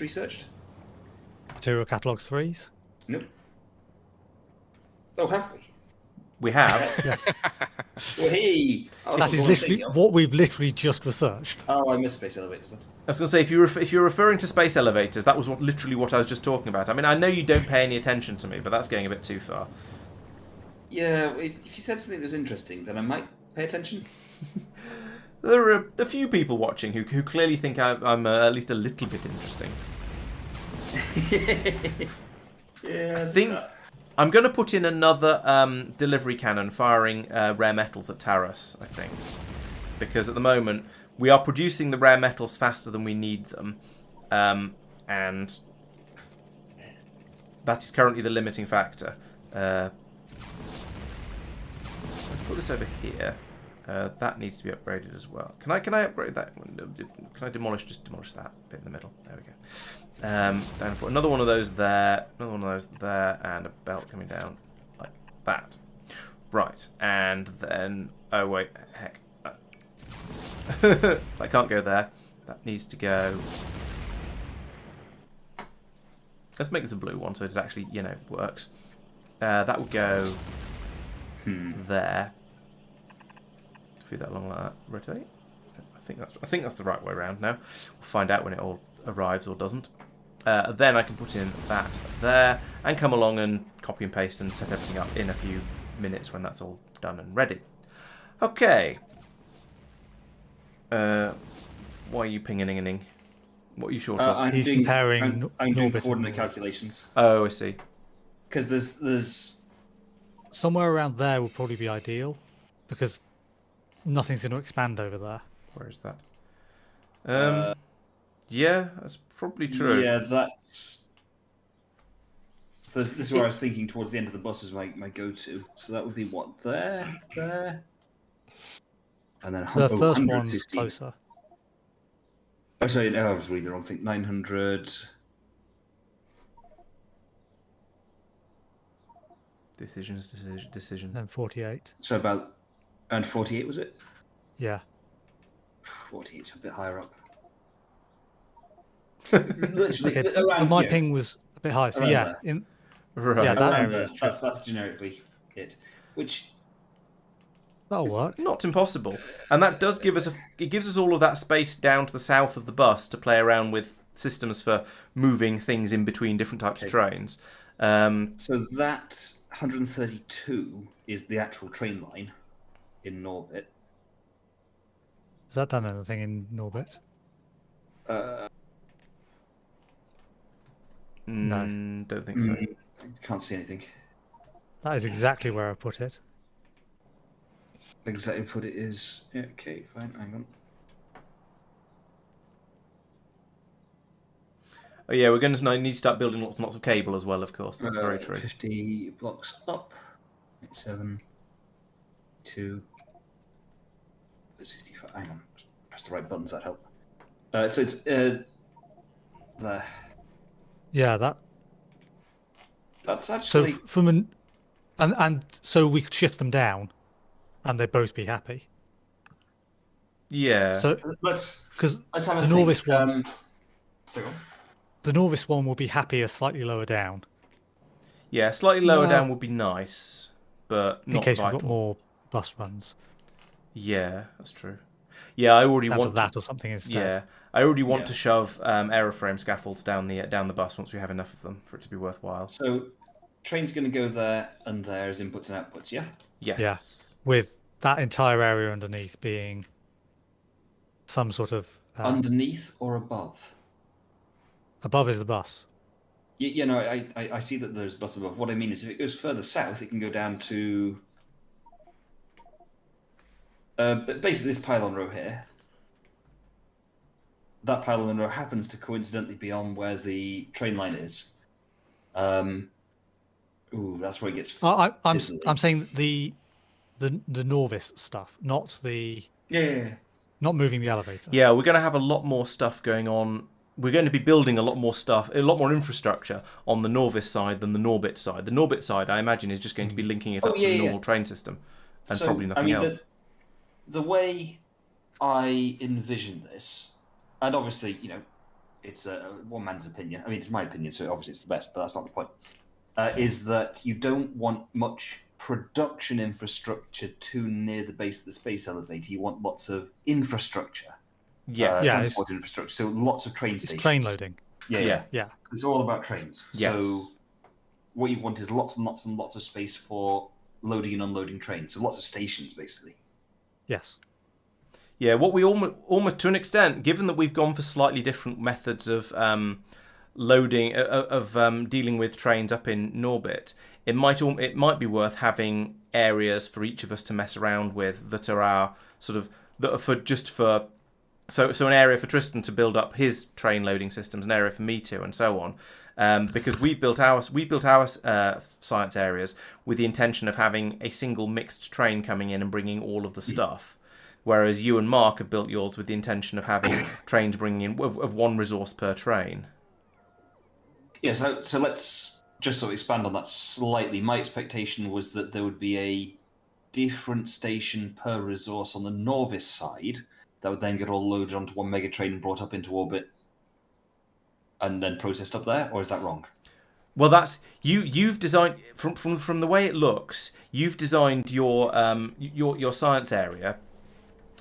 researched? Material Catalogue 3s? Nope. Oh, have we? We have. Yes. Well, hey! That is literally what we've literally just researched. Oh, I missed space elevators then. I was going to say, if you're referring to space elevators, that was literally what I was just talking about. I mean, I know you don't pay any attention to me, but that's going a bit too far. Yeah, if you said something that was interesting, then I might pay attention. There are a few people watching who clearly think I'm at least a little bit interesting. Yeah. I think I'm going to put in another delivery cannon firing rare metals at Taros, I think. Because at the moment, we are producing the rare metals faster than we need them. And that is currently the limiting factor. Let's put this over here. That needs to be upgraded as well. Can I upgrade that? Can I demolish that bit in the middle? There we go. Then put another one of those there, another one of those there, and a belt coming down like that. Right, and then oh wait, heck, that can't go there. That needs to go. Let's make this a blue one so it actually, works. That would go there. Feed that along like that. Rotate. I think that's the right way around now. We'll find out when it all arrives or doesn't. Then I can put in that there and come along and copy and paste and set everything up in a few minutes when that's all done and ready. Okay. Why are you ping-ing? What are you short of? He's comparing I'm doing Norbit coordinate and calculations. Oh, I see. Because there's somewhere around there would probably be ideal, because nothing's going to expand over there. Where is that? Yeah, that's probably true. Yeah, that's. So this is where I was thinking towards the end of the bus was my go-to. So that would be what, there, and then The first one's 160. closer. Oh, sorry, no, I was reading the wrong thing. 900. Decision. Then 48. So about. And 48 was it? Yeah. 48's a bit higher up. Literally, Okay, around, my ping was a bit higher, so around yeah. there. Right. Yeah, that Around area there. is true. That's generically it. Which. That'll work. Not impossible, and that does give us it gives us all of that space down to the south of the bus to play around with systems for moving things in between different types of trains. So that 132 is the actual train line in Norbit. Has that done anything in Norbit? No. Don't think so. I can't see anything. That is exactly where I put it. Exactly what it is. Yeah, okay, fine, hang on. Oh yeah, we're going to need to start building lots and lots of cable as well, of course. That's very true. 50 blocks up. 7, 2, 65. Hang on, press the right buttons, that help. So it's there. Yeah, That's so actually. from an and so we could shift them down, and they'd both be happy. Yeah. So Let's because have a the think. Norvis one, Sorry, go on. the Norvis one will be happier slightly lower down Yeah, slightly lower Well, down would be nice, but not in case vital. we've got more bus runs. Yeah, that's true. Yeah, I already Down want to that or something instead. Yeah, I already want Yeah. to shove aeroframe scaffolds down the bus once we have enough of them for it to be worthwhile. So, train's going to go there and there as inputs and outputs, yeah? Yes. Yeah. With that entire area underneath being some sort of Underneath or above? above is the bus. You know, I see that there's a bus above. What I mean is if it goes further south, it can go down to... but basically this pylon row here. That pylon row happens to coincidentally be on where the train line is. Ooh, that's where it gets... I'm fiddly. I'm saying the Norvis stuff, not the Yeah. not moving the elevator. Yeah, we're going to have a lot more stuff going on. We're going to be building a lot more stuff, a lot more infrastructure on the Norvis side than the Norbit side. The Norbit side, I imagine, is just going to be linking it up to the normal train system, and So, probably nothing else. The way I envision this, and obviously, you know, it's one man's opinion. I mean, it's my opinion, so obviously it's the best, but that's not the point. Is that you don't want much production infrastructure too near the base of the space elevator. You want lots of infrastructure. Yeah. Transport infrastructure. So lots of train stations. It's train loading. Yeah. It's all about trains. Yes. So what you want is lots and lots and lots of space for loading and unloading trains. So lots of stations, basically. Yes. Yeah, what we almost to an extent, given that we've gone for slightly different methods of loading, dealing with trains up in Norbit, it might be worth having areas for each of us to mess around with that are for so an area for Tristan to build up his train loading systems, an area for me to, and so on. Because we built our science areas with the intention of having a single mixed train coming in and bringing all of the stuff. Whereas you and Mark have built yours with the intention of having trains bringing in of one resource per train. Yeah, so let's just sort of expand on that slightly. My expectation was that there would be a different station per resource on the Norvis side that would then get all loaded onto one mega train and brought up into orbit and then processed up there, or is that wrong? Well, that's you've designed from the way it looks, you've designed your science area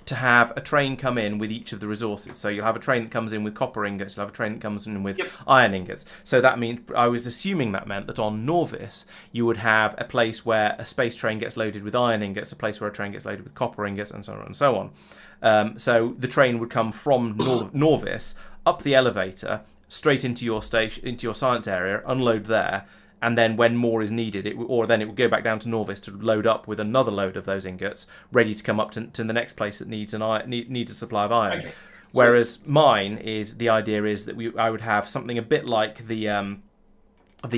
to have a train come in with each of the resources. So you'll have a train that comes in with copper ingots, you'll have a train that comes in with iron ingots. So that means, I was assuming that meant that on Norvis, you would have a place where a space train gets loaded with iron ingots, a place where a train gets loaded with copper ingots, and so on and so on. So the train would come from Norvis, up the elevator, straight into your station, into your science area, unload there, and then when more is needed, it would go back down to Norvis to load up with another load of those ingots, ready to come up to the next place that needs a supply of iron. Okay. Whereas mine is, the idea is that I would have something a bit like the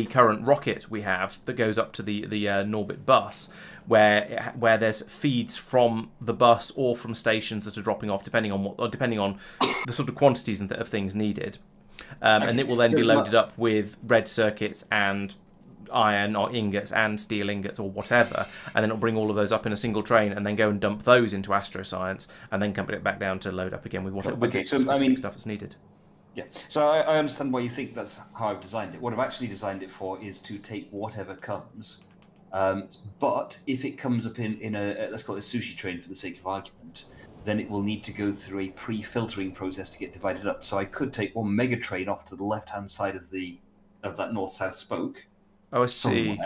current rocket we have that goes up to the Norbit bus, where there's feeds from the bus or from stations that are dropping off, depending on the sort of quantities of things needed. And it will then be loaded up with red circuits and iron or ingots and steel ingots or whatever, and then it'll bring all of those up in a single train and then go and dump those into Astroscience and then come back down to load up again with the specific stuff that's needed. Yeah, so I understand why you think that's how I've designed it. What I've actually designed it for is to take whatever comes, but if it comes up in a let's call it a sushi train for the sake of argument, then it will need to go through a pre-filtering process to get divided up. So I could take one mega train off to the left-hand side of that north-south spoke. Oh, I see.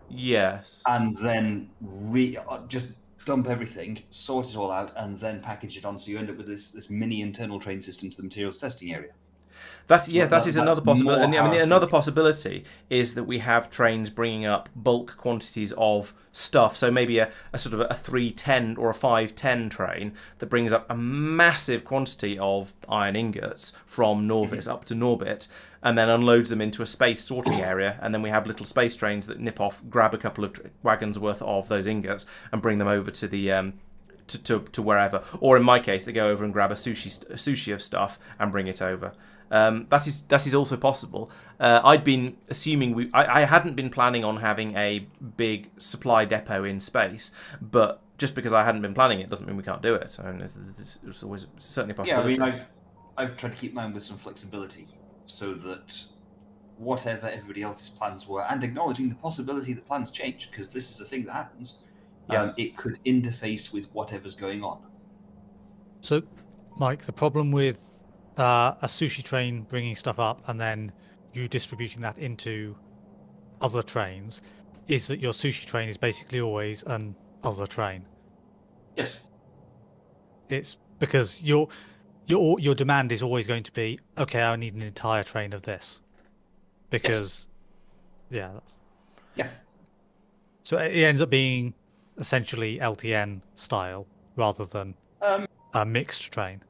Yes. And then just dump everything, sort it all out, and then package it on. So you end up with this mini internal train system to the materials testing area. That is another possibility. I mean, another possibility is that we have trains bringing up bulk quantities of stuff. So maybe a sort of a 310 or a 510 train that brings up a massive quantity of iron ingots from Norvis up to Norbit, and then unloads them into a space sorting area. And then we have little space trains that nip off, grab a couple of wagons worth of those ingots, and bring them over to the to wherever. Or in my case, they go over and grab a sushi of stuff and bring it over. That is also possible. I'd been assuming I hadn't been planning on having a big supply depot in space, but just because I hadn't been planning it doesn't mean we can't do it. I mean, it's always certainly a possibility. Yeah, I mean, I've tried to keep mine with some flexibility, so that whatever everybody else's plans were, and acknowledging the possibility that plans change, because this is a thing that happens. Yes. It could interface with whatever's going on. So, Mike, the problem with a sushi train bringing stuff up and then you distributing that into other trains is that your sushi train is basically always an other train. Yes. It's because your demand is always going to be, okay, I need an entire train of this. Because so it ends up being essentially LTN style rather than a mixed train.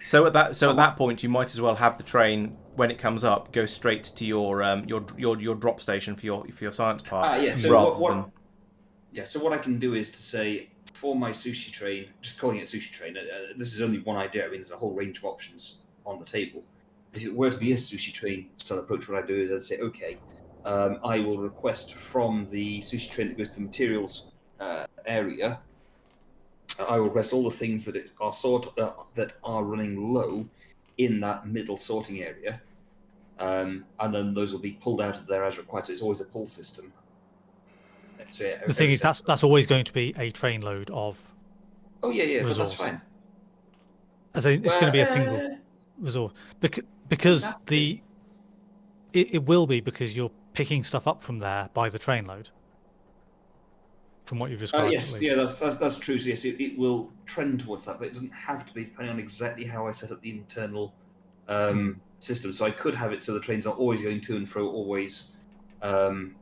So at that point, you might as well have the train when it comes up go straight to your drop station for your science part. So what I can do is to say for my sushi train, just calling it a sushi train. This is only one idea. I mean, there's a whole range of options on the table. If it were to be a sushi train style approach, what I do is I'd say, okay, I will request from the sushi train that goes to the materials area. I will request all the things that are running low in that middle sorting area, and then those will be pulled out of there as required. So it's always a pull system. So, yeah, The thing is, that's always going to be a train load of oh yeah, but resource. that's fine. As in, it's going to be a single resource because it will be because you're picking stuff up from there by the train load. From what you've described. Yes, yeah, that's true. So yes, it will trend towards that, but it doesn't have to be depending on exactly how I set up the internal system. So I could have it so the trains are always going to and fro, always, every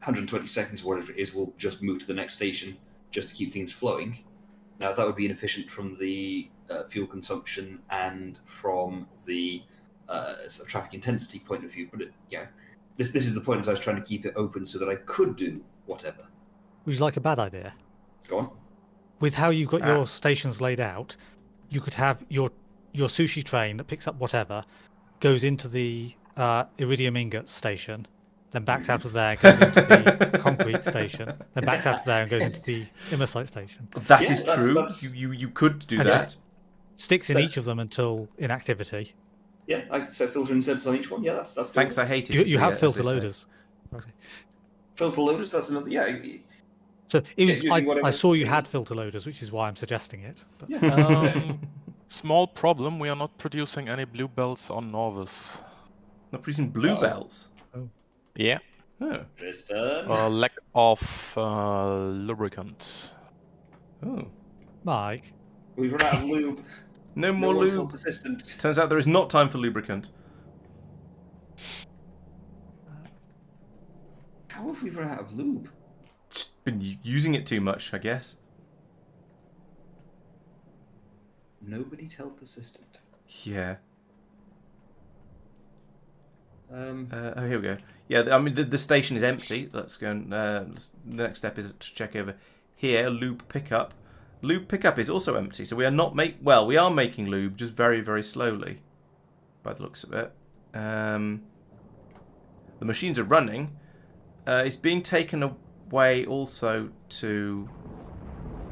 120 seconds or whatever it is, we'll just move to the next station just to keep things flowing. Now that would be inefficient from the fuel consumption and from the sort of traffic intensity point of view, but This is the point, as I was trying to keep it open so that I could do whatever. Would you like a bad idea? Go on. With how you've got your stations laid out, you could have your sushi train that picks up whatever, goes into the iridium ingot station, then backs out of there and goes into the concrete station, then backs out of there and goes into the immosite station. That is true. You could do that. Sticks in each of them until inactivity. Yeah, I could set filter inserts on each one. Yeah, that's good. Thanks, I hate it. You have filter loaders. Okay. Filter loaders, that's another. Yeah. So it was. I saw you had filter loaders, which is why I'm suggesting it. But... Small problem: we are not producing any blue bells on Norvis. Not producing blue bells. Oh. Yeah. Oh. Tristan. Lack of lubricant. Oh. Mike. We've run out of lube. No more lube. Persistent. Turns out there is not time for lubricant. How have we run out of lube? Been using it too much, I guess. Nobody tell persistent. Yeah. Here we go. Yeah, I mean the station is empty. Let's go. The next step is to check over here. Lube pickup. Lube pickup is also empty, so we are not we are making lube, just very, very slowly, by the looks of it. The machines are running. It's being taken away also to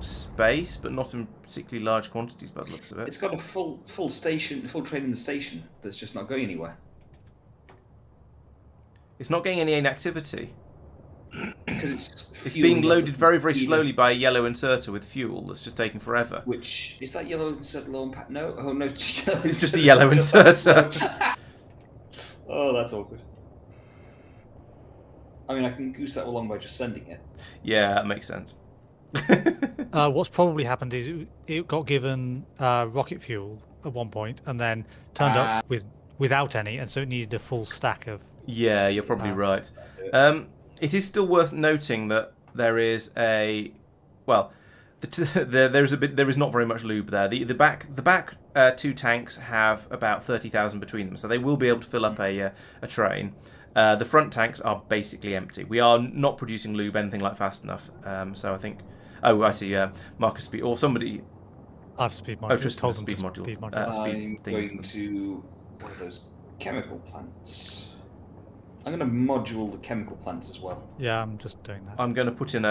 space, but not in particularly large quantities, by the looks of it. It's got a full train in the station that's just not going anywhere. It's not getting any inactivity. Because it's being loaded very, very slowly by a yellow inserter with fuel that's just taking forever. Which is that yellow inserter low impact? No, oh no, it's just a yellow inserter. Oh, that's awkward. I mean, I can goose that along by just sending it. Yeah, that makes sense. What's probably happened is it got given rocket fuel at one point and then turned up without any, and so it needed a full stack of. Yeah, you're probably right. It is still worth noting that there is there is not very much lube there. The back two tanks have about 30,000 between them, so they will be able to fill up a train. The front tanks are basically empty. We are not producing lube anything like fast enough. So I think. Oh, I see. Marcus speed or somebody. I've speed module. Oh, Tristan has speed module. I'm going to one of those chemical plants. I'm going to module the chemical plants as well. Yeah, I'm just doing that. I'm going to put in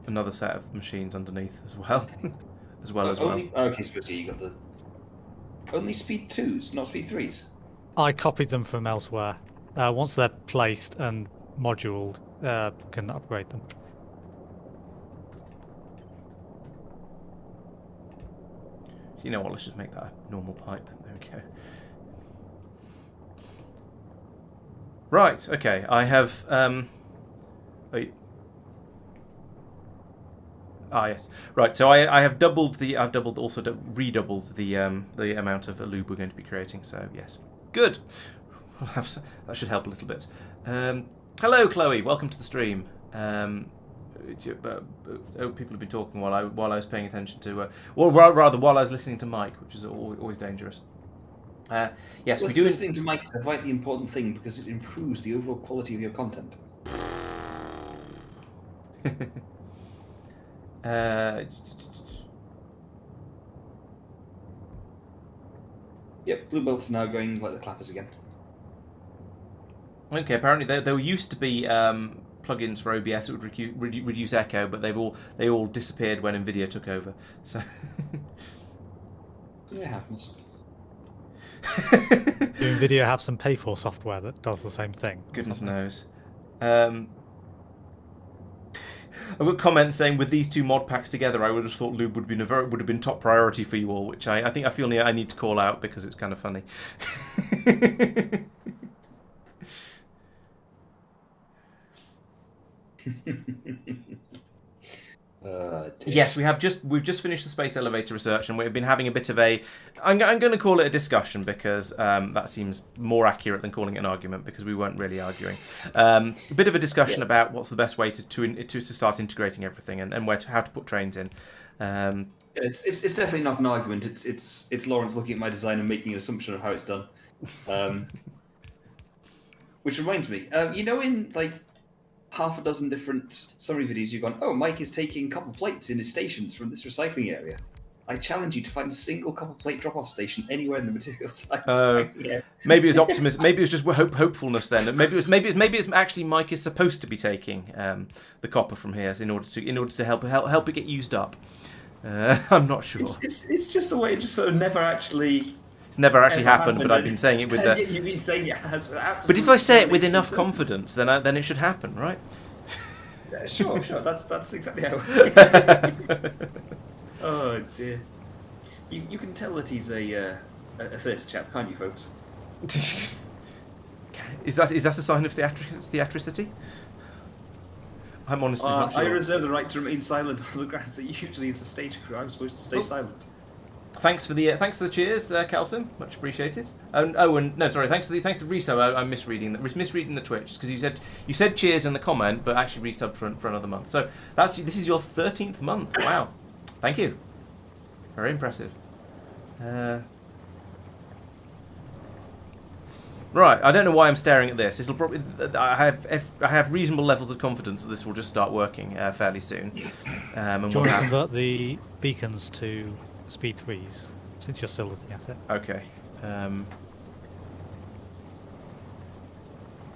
another set of machines underneath as well. as well. Okay, so you got the only speed 2s, not speed 3s. I copied them from elsewhere. Once they're placed and moduled, can upgrade them. You know what? Let's just make that a normal pipe. There we go. Right. Okay. I have. Yes. Right. So I have doubled the. I've redoubled the amount of lube we're going to be creating. So yes. Good. That should help a little bit. Hello, Chloe. Welcome to the stream. People have been talking while I was paying attention to, rather while I was listening to Mike, which is always dangerous. Yes, we do. Listening to Mike is quite the important thing because it improves the overall quality of your content. Yep, blue belts are now going like the clappers again. Okay, apparently there used to be plugins for OBS that would reduce echo, but they all disappeared when NVIDIA took over. So Yeah, it happens. Do Nvidia have some pay-for software that does the same thing? or Goodness something? knows. I've got comments saying with these two mod packs together, I would have thought lube would have been top priority for you all, which I feel I need to call out because it's kind of funny. Yes, we've just finished the space elevator research, and we've been having a bit of a. I'm going to call it a discussion because that seems more accurate than calling it an argument because we weren't really arguing. A bit of a discussion about what's the best way to start integrating everything and how to put trains in. It's definitely not an argument. It's Laurence looking at my design and making an assumption of how it's done. Which reminds me, in like half a dozen different summary videos, you've gone, oh, Mike is taking copper plates in his stations from this recycling area. I challenge you to find a single copper plate drop-off station anywhere in the material science. Maybe it was optimism. Maybe it was just hopefulness then. Maybe it's actually Mike is supposed to be taking the copper from here in order to help it get used up. I'm not sure. It's just a way. It just sort of never actually. It's never actually happened, but I've been saying it with the. You've been saying it has. But if I say it with enough confidence, then it should happen, right? Yeah, sure. That's exactly how. Oh dear. You can tell that he's a theatre chap, can't you, folks? Is that a sign of theatricity? I'm honestly not sure. I reserve the right to remain silent on the grounds that usually as the stage crew I'm supposed to stay silent. Thanks for the cheers, Calcin. Much appreciated. Thanks to resub. I'm misreading the Twitch because you said cheers in the comment, but actually resubbed for another month. So this is your 13th month. Wow, thank you. Very impressive. Right, I don't know why I'm staring at this. It'll probably I have reasonable levels of confidence that this will just start working fairly soon. Do you want to convert the beacons to speed 3s since you're still looking at it? Okay.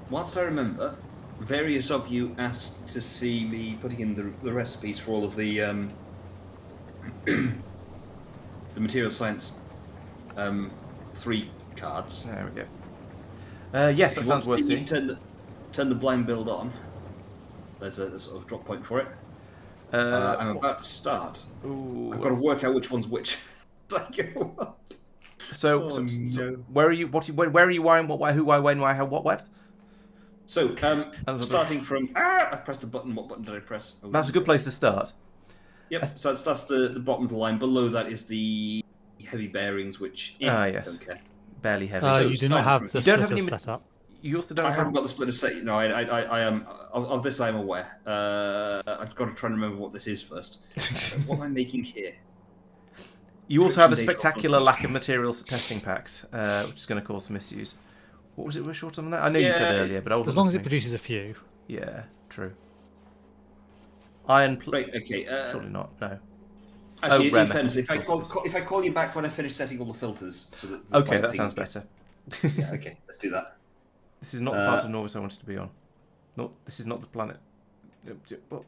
Whilst I remember, various of you asked to see me putting in the recipes for all of the the material science 3 cards. There we go. Yes, that sounds worth seeing. Turn the blind build on. There's a sort of drop point for it. I'm about to start. Ooh. I've got to work out which one's which. I go up. So where are you? Where are you? Why? What? Who? Why? When? Why? How? What? So starting from I pressed a button. What button did I press? Oh, that's a good place to start. Yep. So that's the bottom of the line. Below that is the heavy bearings, which yes, don't care. Barely heavy. You do not have the splitters set up. You also don't. I haven't got the splitter set. No, I am of this. I am aware. I've got to try and remember what this is first. What am I making here? You also have a spectacular lack of materials testing packs, which is going to cause some issues. What was it we're short on that? I know you said earlier, but I wasn't as long listening. as it produces a few. Yeah, true. Iron. Right. Okay. Surely not. No. Actually, in fairness, if I call you back when I finish setting all the filters, so that okay, that sounds better. Yeah. Okay. Let's do that. This is not the part of Norvis I wanted to be on. No, this is not the planet. What?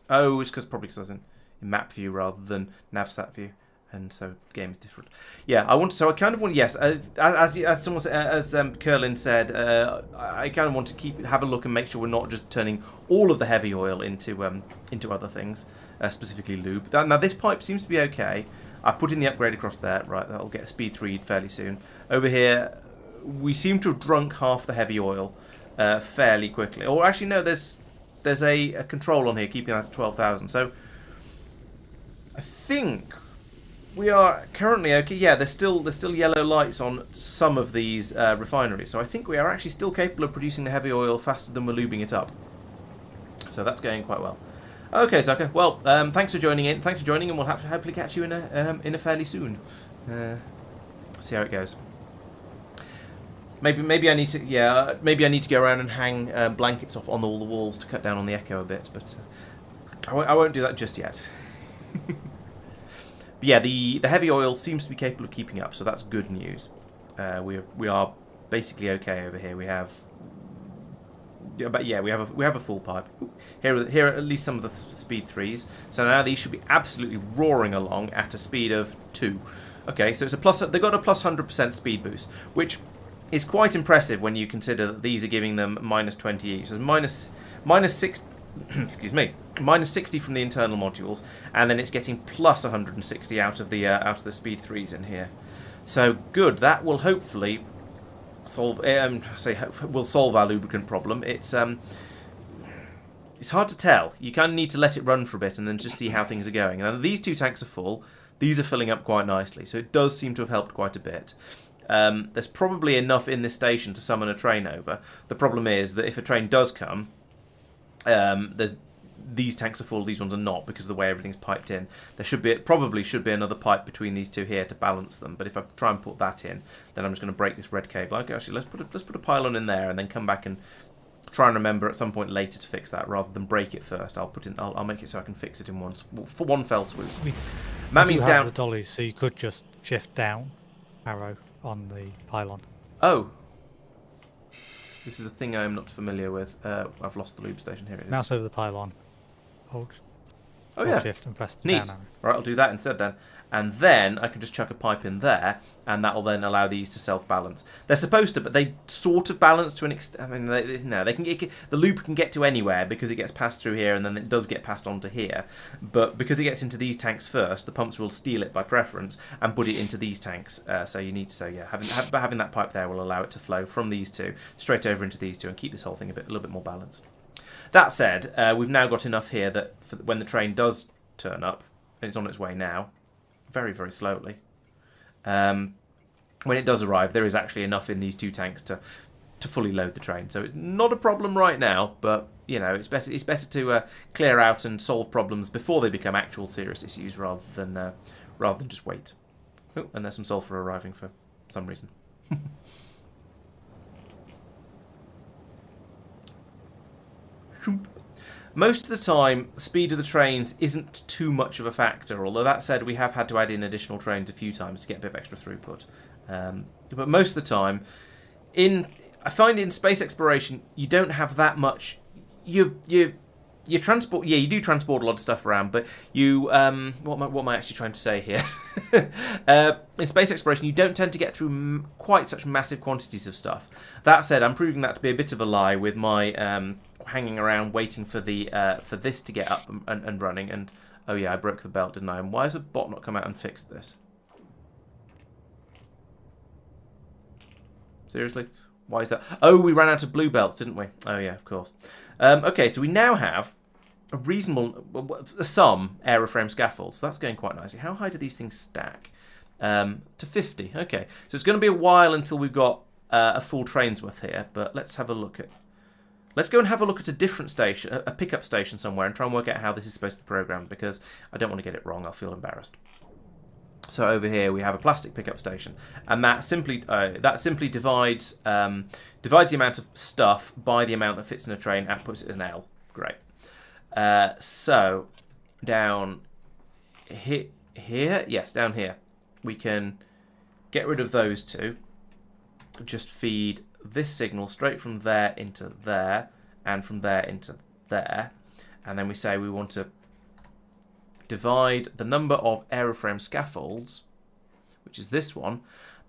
Oh, it's probably because I was in map view rather than navsat view, and so the game is different. Yeah, I kind of want. Yes, as someone as Curlin said, I kind of want to have a look and make sure we're not just turning all of the heavy oil into other things, specifically lube. Now this pipe seems to be okay. I put in the upgrade across there. Right, that'll get a speed 3 fairly soon. Over here, we seem to have drunk half the heavy oil fairly quickly. Or actually, no, there's a control on here keeping that at 12,000. So I think we are currently okay. Yeah, there's still yellow lights on some of these refineries. So I think we are actually still capable of producing the heavy oil faster than we're lubing it up. So that's going quite well. Okay, Zucker. Well, thanks for joining in. Thanks for joining, and we'll have to hopefully catch you in a fairly soon. See how it goes. Maybe I need to go around and hang blankets off on all the walls to cut down on the echo a bit, but I won't do that just yet. But yeah, the heavy oil seems to be capable of keeping up, so that's good news. We are basically okay over here. We have a full pipe. Here are at least some of the speed 3s. So now these should be absolutely roaring along at a speed of 2. Okay, so it's a plus. They've got a plus 100% speed boost, which is quite impressive when you consider that these are giving them minus 20 each. So it's minus 6. Excuse me, minus 60 from the internal modules, and then it's getting plus 160 out of the speed 3s in here. So good. That will hopefully solve. Will solve our lubricant problem. It's hard to tell. You kind of need to let it run for a bit and then just see how things are going. And these 2 tanks are full. These are filling up quite nicely, so it does seem to have helped quite a bit. There's probably enough in this station to summon a train over. The problem is that if a train does come, these tanks are full, these ones are not, because of the way everything's piped in. There probably should be another pipe between these 2 here to balance them, but if I try and put that in, then I'm just going to break this red cable. Okay, actually, let's put a pylon in there and then come back and try and remember at some point later to fix that rather than break it first. I'll make it so I can fix it in one fell swoop. Mammy's down. The dollies, so you could just shift down arrow on the pylon. Oh. This is a thing I am not familiar with. I've lost the lube station. Here it is. Mouse over the pylon. Hold yeah. shift and press the Neat. down arrow. Right, I'll do that instead then. And then I can just chuck a pipe in there, and that will then allow these to self-balance. They're supposed to, but they sort of balance to an extent. I mean, they can get, the loop can get to anywhere because it gets passed through here, and then it does get passed onto here. But because it gets into these tanks first, the pumps will steal it by preference and put it into these tanks. Having that pipe there will allow it to flow from these 2 straight over into these 2 and keep this whole thing a little bit more balanced. That said, we've now got enough here that when the train does turn up, and it's on its way now, very, very slowly. When it does arrive, there is actually enough in these 2 tanks to fully load the train. So it's not a problem right now, but you know, it's better to clear out and solve problems before they become actual serious issues rather than just wait. Oh, and there's some sulfur arriving for some reason. Most of the time, the speed of the trains isn't too much of a factor, although that said, we have had to add in additional trains a few times to get a bit of extra throughput. But most of the time, I find in space exploration, you don't have that much. You transport, you do transport a lot of stuff around, but you, what am I actually trying to say here? In space exploration, you don't tend to get through quite such massive quantities of stuff. That said, I'm proving that to be a bit of a lie with my hanging around waiting for this to get up and running. And oh yeah, I broke the belt, didn't I? And why has a bot not come out and fixed this? Seriously? Why is that? Oh, we ran out of blue belts, didn't we? Oh yeah, of course. Okay, so we now have a reasonable, some aeroframe scaffolds. So that's going quite nicely. How high do these things stack? To 50. Okay, so it's going to be a while until we've got a full train's worth here. But let's have a look at. Let's go and have a look at a different station, a pickup station somewhere, and try and work out how this is supposed to be programmed, because I don't want to get it wrong. I'll feel embarrassed. So over here we have a plastic pickup station, and that simply divides the amount of stuff by the amount that fits in a train, outputs it as an L. Great. So down here, yes, down here, we can get rid of those 2. Just feed this signal straight from there into there, and from there into there, and then we say we want to divide the number of aeroframe scaffolds, which is this one,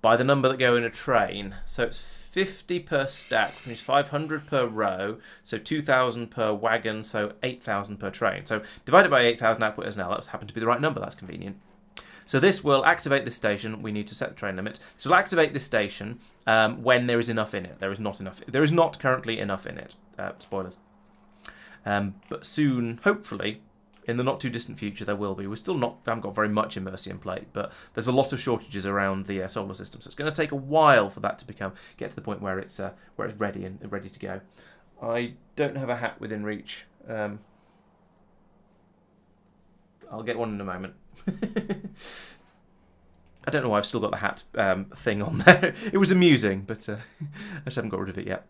by the number that go in a train. So it's 50 per stack, which is 500 per row, so 2,000 per wagon, so 8,000 per train. So divided by 8,000 output as now, that happened to be the right number, that's convenient. So this will activate this station. We need to set the train limit. So we'll activate this station when there is enough in it. There is not enough. There is not currently enough in it. Spoilers. But soon, hopefully, in the not too distant future, there will be. We haven't got very much Immersium plate, but there's a lot of shortages around the solar system. So it's going to take a while for that to get to the point where it's ready and ready to go. I don't have a hat within reach. I'll get one in a moment. I don't know why I've still got the hat thing on there. It was amusing, but I just haven't got rid of it yet.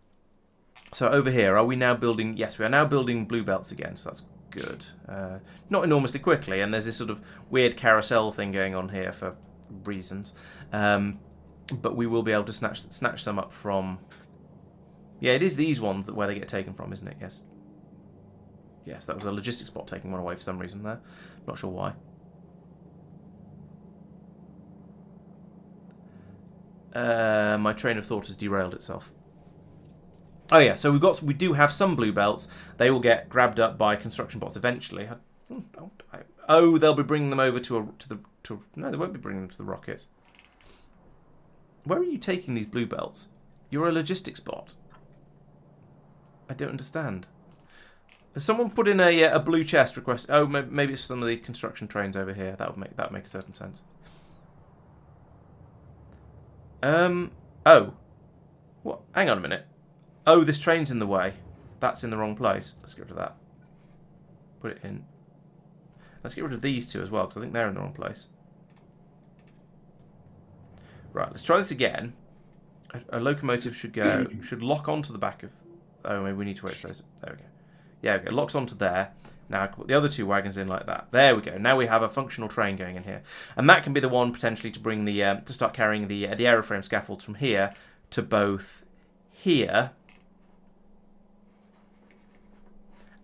So over here, are we now building? Yes, we are now building blue belts again, so that's good. Not enormously quickly, and there's this sort of weird carousel thing going on here for reasons. But we will be able to snatch some up from... Yeah, it is these ones where they get taken from, isn't it? Yes. Yes, that was a logistics bot taking one away for some reason there. Not sure why. My train of thought has derailed itself. Oh yeah, so we do have some blue belts. They will get grabbed up by construction bots eventually. Oh, they'll be bringing them over no, they won't be bringing them to the rocket. Where are you taking these blue belts? You're a logistics bot. I don't understand. Has someone put in a blue chest request? Oh, maybe it's some of the construction trains over here. That would make a certain sense. Oh. What? Hang on a minute. Oh, this train's in the way. That's in the wrong place. Let's get rid of that. Put it in. Let's get rid of these two as well, because I think they're in the wrong place. Right, let's try this again. A locomotive should lock onto the back of... Oh, maybe we need to wait for those. There we go. Yeah, okay, it locks onto there. Now I can put the other two wagons in like that. There we go. Now we have a functional train going in here. And that can be the one potentially to bring the... to start carrying the aeroframe scaffolds from here to both here...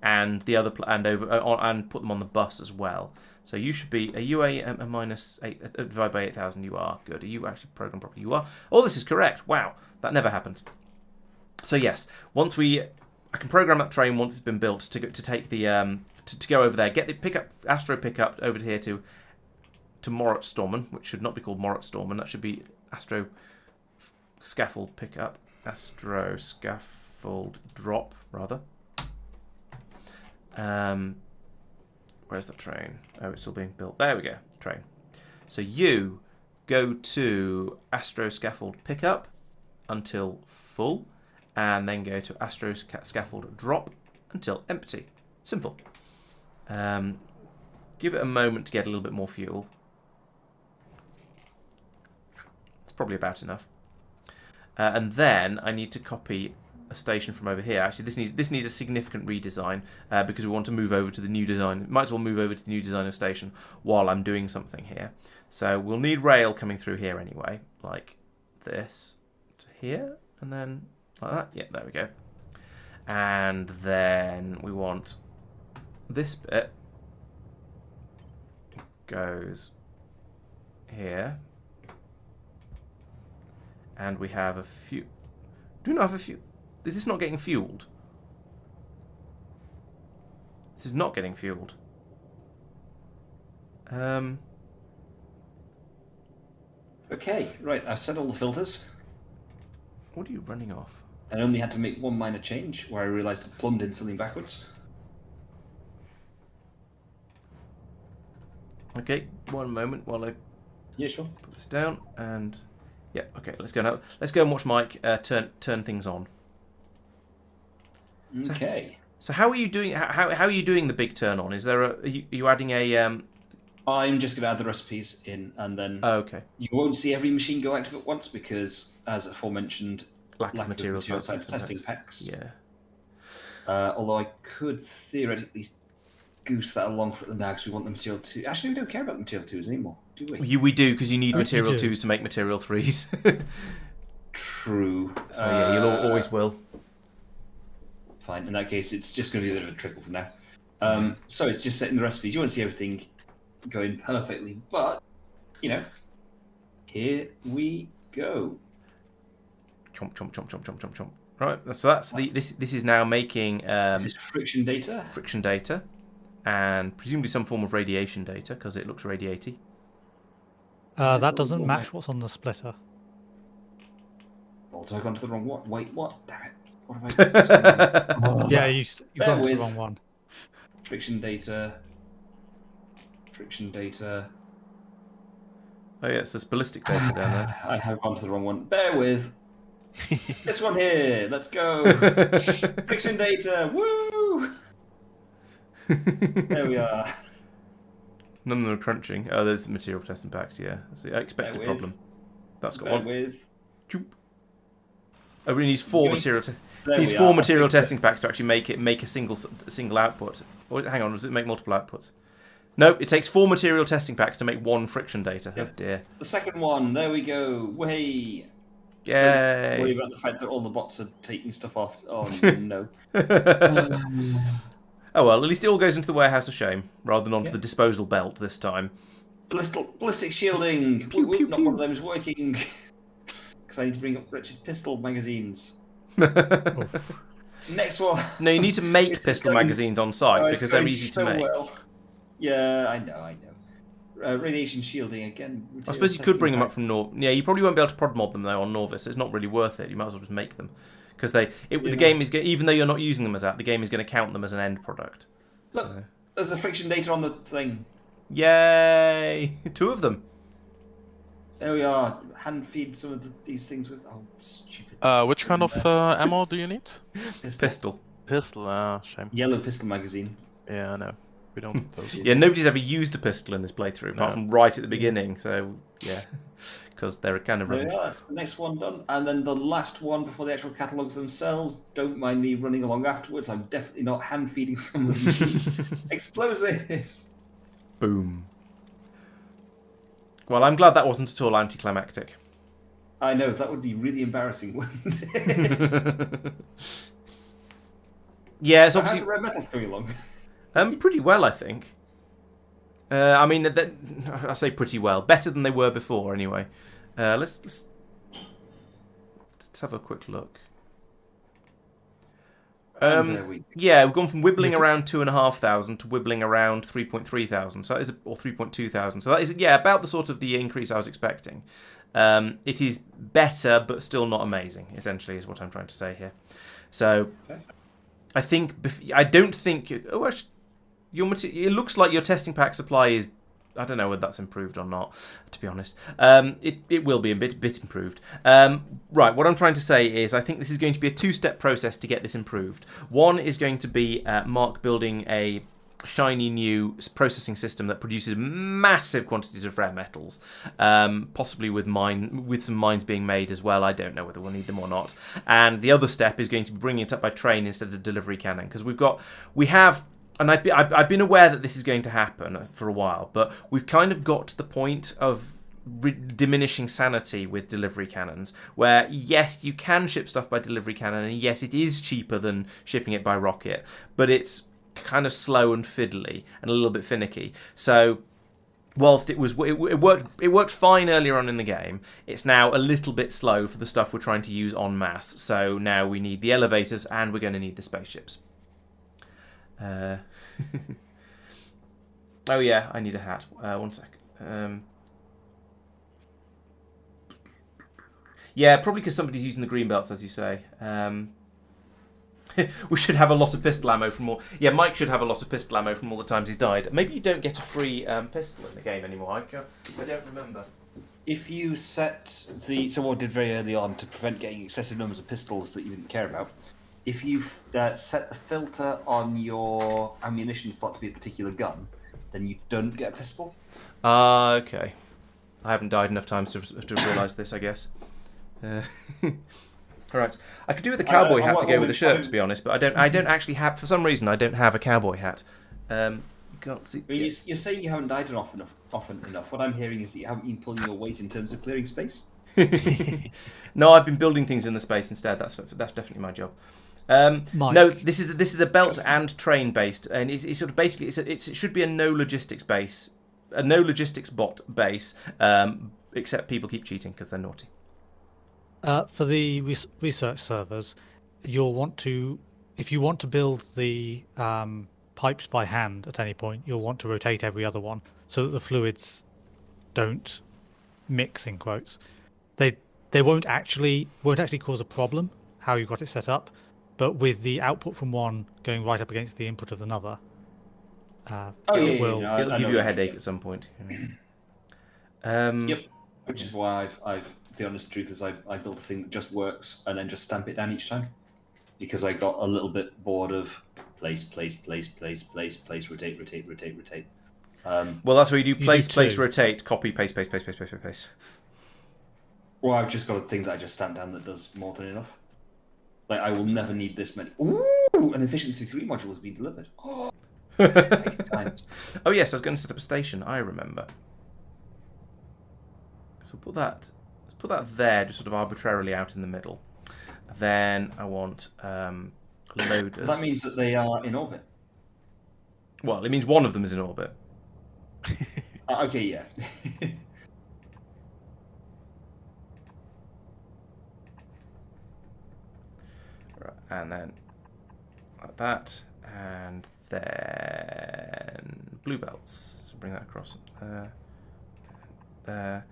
and the other and put them on the bus as well. So you should be a minus 8 divided by 8,000. You are good. Are you actually programmed properly? You are. Oh, this is correct. Wow, that never happens. So yes, I can program that train once it's been built to take the to go over there, get the Astro pickup over here to Morrotstormen, which should not be called Morrotstormen. That should be Astro scaffold pickup, Astro scaffold drop rather. Where's that train? Oh, it's still being built. There we go. Train. So you go to Astro Scaffold Pickup until full, and then go to Astro Scaffold Drop until empty. Simple. Give it a moment to get a little bit more fuel. It's probably about enough. And then I need to copy a station from over here. Actually, this needs a significant redesign because we want to move over to the new design. Might as well move over to the new design of station while I'm doing something here. So we'll need rail coming through here anyway, like this to here, and then like that. Yeah, there we go. And then we want this bit goes here, and we have a few. Do we not have a few? Is this not getting fueled? This is not getting fueled. Okay, right. I've set all the filters. What are you running off? I only had to make one minor change where I realised I plumbed in something backwards. Okay, one moment while I sure. put this down and yeah. Okay, let's go now. Let's go and watch Mike turn things on. Okay. So how are you doing? How are you doing the big turn on? Is there are you adding a? I'm just going to add the recipes in, and then okay. You won't see every machine go active at once because, as aforementioned, lack of material science testing packs. Yeah. Although I could theoretically goose that along for now because we want the material 2. Actually, we don't care about the material 2s anymore, do we? We do because you need material 2s to make material 3s. True. So yeah, you'll always will. Fine. In that case, it's just going to be a bit of a trickle for now. So it's just setting the recipes. You won't see everything going perfectly, but you know, here we go. Chomp, chomp, chomp, chomp, chomp, chomp, chomp. Right. So that's this is now making this is friction data. Friction data, and presumably some form of radiation data because it looks radiaty. That doesn't match what's on the splitter. Also, I've gone to the wrong one. Wait, what? Damn it. What have I done? Yeah, you've gone to the wrong one. Friction data. Friction data. Oh yeah, it's this ballistic data down there. I have gone to the wrong one. Bear with. This one here. Let's go. Friction data. Woo! There we are. None of them are crunching. Oh, there's material testing packs. Yeah, that's the expected problem. That's got one. With. Oh, we need 4 material. These 4 material testing packs to actually make a single output. Or hang on, does it make multiple outputs? No, it takes 4 material testing packs to make 1 friction data. Yep. Oh dear. The second one. There we go. Way. Yay! Don't worry about the fact that all the bots are taking stuff off. Oh no. Oh well, at least it all goes into the warehouse of shame rather than onto the disposal belt this time. Ballistic shielding. Pew, pew, Not pew. one of them is working. because I need to bring up wretched pistol magazines. Oof. Next one. No, you need to make It's pistol going- magazines on site Oh, it's because they're going easy to so make. well. Yeah, I know. Radiation shielding again. I suppose you could bring them up from Nor. Nor. Yeah, you probably won't be able to prod mod them though on Norvis. It's not really worth it. You might as well just make them because the game is even though you're not using them as that, the game is going to count them as an end product. Look, there's a friction data on the thing. Yay! 2 of them. There we are. Hand feed some of these things with. Oh, stupid. Which kind of ammo do you need? Pistol. Pistol, shame. Yellow pistol magazine. Yeah, I know. We don't need those. Yeah, nobody's ever used a pistol in this playthrough apart from right at the beginning. So yeah, because they're kind of There rubbish. we are. That's the next one done. And then the last one before the actual catalogues themselves. Don't mind me running along afterwards. I'm definitely not hand feeding some of these explosives. Boom. Well, I'm glad that wasn't at all anticlimactic. I know, that would be really embarrassing, wouldn't it? Yeah, it's How's obviously the red metals coming along? pretty well, I think. I mean, I say pretty well, better than they were before, anyway. Let's have a quick look. There we go. Yeah, we've gone from wibbling around 2,500 to wibbling around 3,300. So that is, or 3,200. So that is, yeah, about the sort of the increase I was expecting. It is better, but still not amazing. Essentially, is what I'm trying to say here. So, Okay. I don't think. Oh, actually, it looks like your testing pack supply is. I don't know whether that's improved or not, to be honest. It will be a bit improved. Right, what I'm trying to say is I think this is going to be a 2-step process to get this improved. One is going to be Marc building a shiny new processing system that produces massive quantities of rare metals, possibly with some mines being made as well. I don't know whether we'll need them or not. And the other step is going to be bringing it up by train instead of delivery cannon, because we have. And I've been aware that this is going to happen for a while, but we've kind of got to the point of diminishing sanity with delivery cannons, where yes, you can ship stuff by delivery cannon, and yes, it is cheaper than shipping it by rocket, but it's kind of slow and fiddly and a little bit finicky. So whilst it worked fine earlier on in the game, it's now a little bit slow for the stuff we're trying to use en masse. So now we need the elevators and we're going to need the spaceships. Oh yeah, I need a hat. 1 sec. Yeah, probably because somebody's using the green belts, as you say. We should have a lot of pistol ammo from all. Yeah, Mike should have a lot of pistol ammo from all the times he's died. Maybe you don't get a free pistol in the game anymore. I don't remember. If you set so what I did very early on to prevent getting excessive numbers of pistols that you didn't care about, if you set the filter on your ammunition slot to be a particular gun, then you don't get a pistol. Okay. I haven't died enough times to realise this, I guess. Alright. I could do with a cowboy hat to go with the shirt, to be honest, but I don't actually have, for some reason, I don't have a cowboy hat. You can't see. You're saying you haven't died often enough. What I'm hearing is that you haven't been pulling your weight in terms of clearing space. No, I've been building things in the space instead. That's definitely my job. No, this is a belt and train based, and it's sort of basically it should be a no logistics base, a no logistics bot base, except people keep cheating because they're naughty. For the research servers, if you want to build the pipes by hand at any point, you'll want to rotate every other one so that the fluids don't mix, in quotes. They won't actually cause a problem how you got it set up, but with the output from one going right up against the input of another, it'll give you a headache at some point. Yep. Which is why the honest truth is I built a thing that just works and then just stamp it down each time, because I got a little bit bored of place, rotate. Well, that's where you do place, do too. rotate, copy, paste. Well, I've just got a thing that I just stamp down that does more than enough. Like, I will never need this many. Ooh, an efficiency 3 module has been delivered. Oh, exciting times. Oh yes, I was going to set up a station. I remember. So we'll put that. Let's put that there, just sort of arbitrarily out in the middle. Then I want loaders. That means that they are in orbit. Well, it means one of them is in orbit. Okay, yeah. Right, and then like that, and then blue belts. So bring that across there.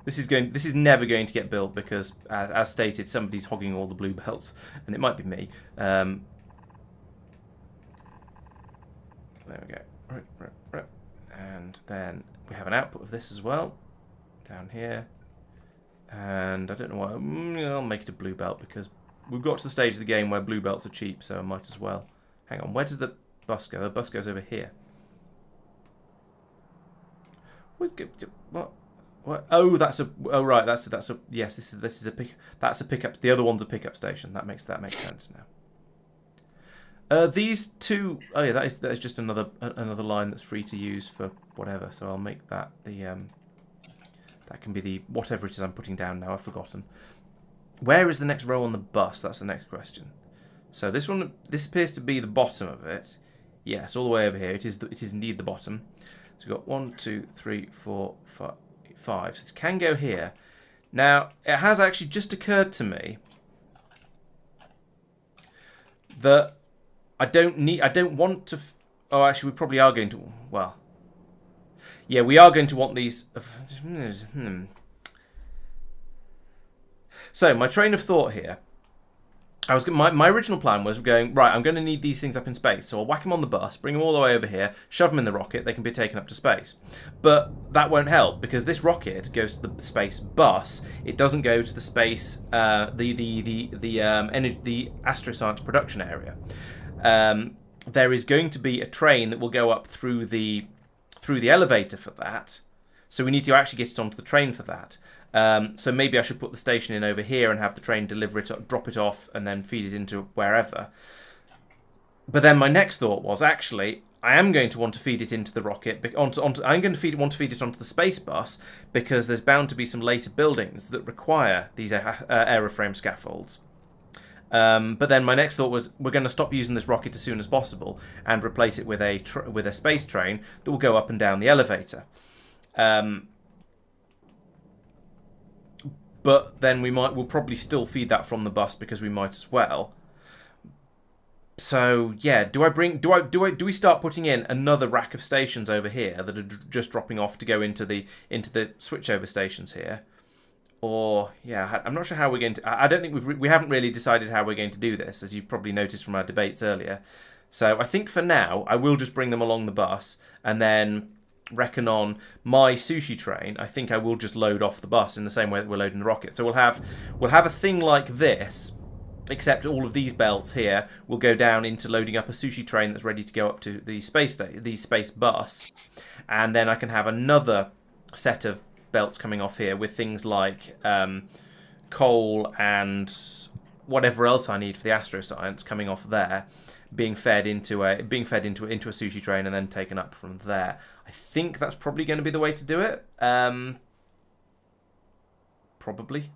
This is never going to get built because, as stated, somebody's hogging all the blue belts, and it might be me. There we go. Right. And then we have an output of this as well, down here. And I don't know why. I'll make it a blue belt because we've got to the stage of the game where blue belts are cheap, so I might as well. Hang on, where does the bus go? The bus goes over here. What? What? Oh, that's a. Oh, right. That's a. Yes, this is a pick. That's a pickup. The other one's a pickup station. That makes sense now. These two. Oh yeah, that is just another line that's free to use for whatever. So I'll make that the that can be the whatever it is I'm putting down now. I've forgotten. Where is the next row on the bus? That's the next question. So this appears to be the bottom of it. Yes, all the way over here. It is indeed the bottom. So we've got 1, 2, 3, 4, 5. So it can go here. Now it has actually just occurred to me that I don't want to. Oh, actually, we probably are going to. Well, yeah, we are going to want these. So my train of thought here. My original plan was going, right, I'm going to need these things up in space. So I'll whack them on the bus, bring them all the way over here, shove them in the rocket, they can be taken up to space. But that won't help because this rocket goes to the space bus. It doesn't go to the space, the astroscience production area. There is going to be a train that will go up through the elevator for that. So we need to actually get it onto the train for that. So maybe I should put the station in over here and have the train deliver it, drop it off, and then feed it into wherever. But then my next thought was, actually, I am going to want to feed it into the rocket. I'm going to want to feed it onto the space bus because there's bound to be some later buildings that require these aeroframe scaffolds. But then my next thought was, we're going to stop using this rocket as soon as possible and replace it with a space train that will go up and down the elevator. But then we'll probably still feed that from the bus because we might as well. So yeah, do we start putting in another rack of stations over here that are just dropping off to go into the switchover stations here? Or yeah, I'm not sure how we're going to. I don't think we haven't really decided how we're going to do this, as you probably noticed from our debates earlier. So I think for now I will just bring them along the bus and then reckon on my sushi train. I think I will just load off the bus in the same way that we're loading the rocket. So we'll have a thing like this, except all of these belts here will go down into loading up a sushi train that's ready to go up to the space bus, and then I can have another set of belts coming off here with things like coal and whatever else I need for the astroscience coming off there, being fed into a sushi train and then taken up from there. I think that's probably going to be the way to do it. Probably.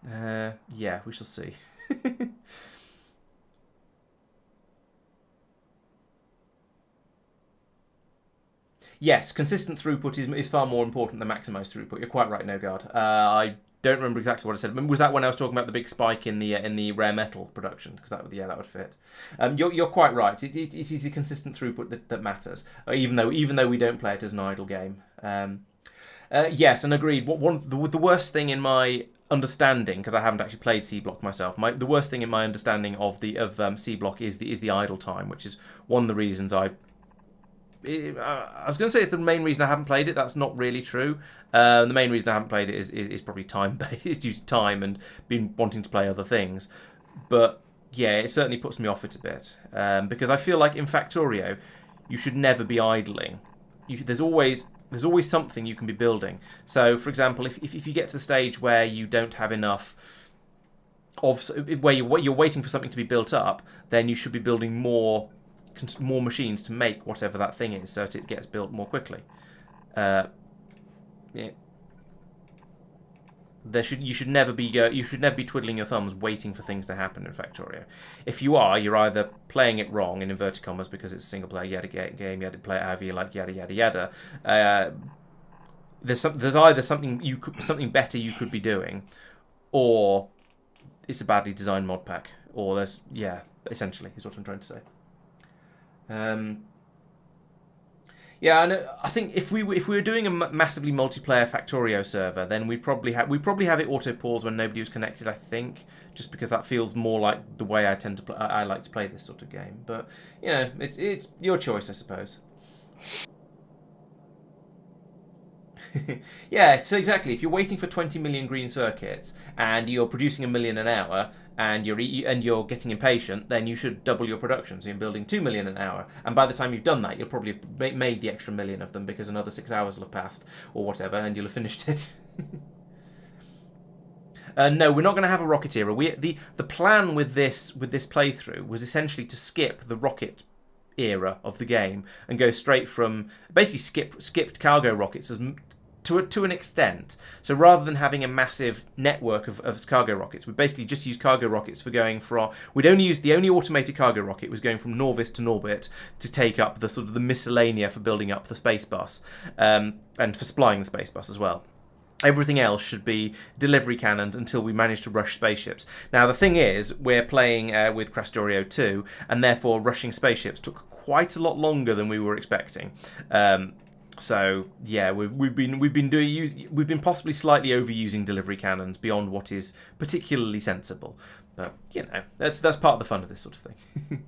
Yeah, we shall see. Yes, consistent throughput is far more important than maximised throughput. You're quite right, Nogard. I don't remember exactly what I said. Was that when I was talking about the big spike in the rare metal production? Because that would fit. You're quite right. It is the consistent throughput that matters. Even though we don't play it as an idle game. Yes, and agreed. The worst thing in my understanding, because I haven't actually played C Block myself, the worst thing in my understanding of C Block is the idle time, which is one of the reasons I was going to say it's the main reason I haven't played it. That's not really true. The main reason I haven't played it is probably time-based. It's due to time and been wanting to play other things. But yeah, it certainly puts me off it a bit. Because I feel like in Factorio, you should never be idling. There's always something you can be building. So, for example, if you get to the stage where you don't have enough where you're waiting for something to be built up, then you should be building more machines to make whatever that thing is, so that it gets built more quickly. Yeah. You should never be twiddling your thumbs waiting for things to happen in Factorio. If you are, you're either playing it wrong in inverted commas because it's a single player game, you had to play it however you like, yada yada yada. There's either something better you could be doing, or it's a badly designed mod pack, or there's essentially is what I'm trying to say. Yeah, and I think if we were doing a massively multiplayer Factorio server, then we'd probably have it auto pause when nobody was connected. I think, just because that feels more like the way I tend to play. I like to play this sort of game. But you know, it's your choice, I suppose. Yeah, so exactly. If you're waiting for 20 million green circuits and you're producing 1 million an hour and you're getting impatient, then you should double your production. So you're building 2 million an hour, and by the time you've done that, you'll probably have made the extra million of them because another 6 hours will have passed or whatever, and you'll have finished it. No, we're not going to have a rocket era. The plan with this playthrough was essentially to skip the rocket era of the game and go straight from basically skipped cargo rockets to an extent. So rather than having a massive network of cargo rockets, we basically just use cargo rockets for going from. The only automated cargo rocket was going from Norvis to Norbit to take up the sort of the miscellanea for building up the space bus, and for supplying the space bus as well. Everything else should be delivery cannons until we manage to rush spaceships. Now, the thing is, we're playing with Krastorio², and therefore rushing spaceships took quite a lot longer than we were expecting. So yeah, we've been possibly slightly overusing delivery cannons beyond what is particularly sensible. But you know, that's part of the fun of this sort of thing.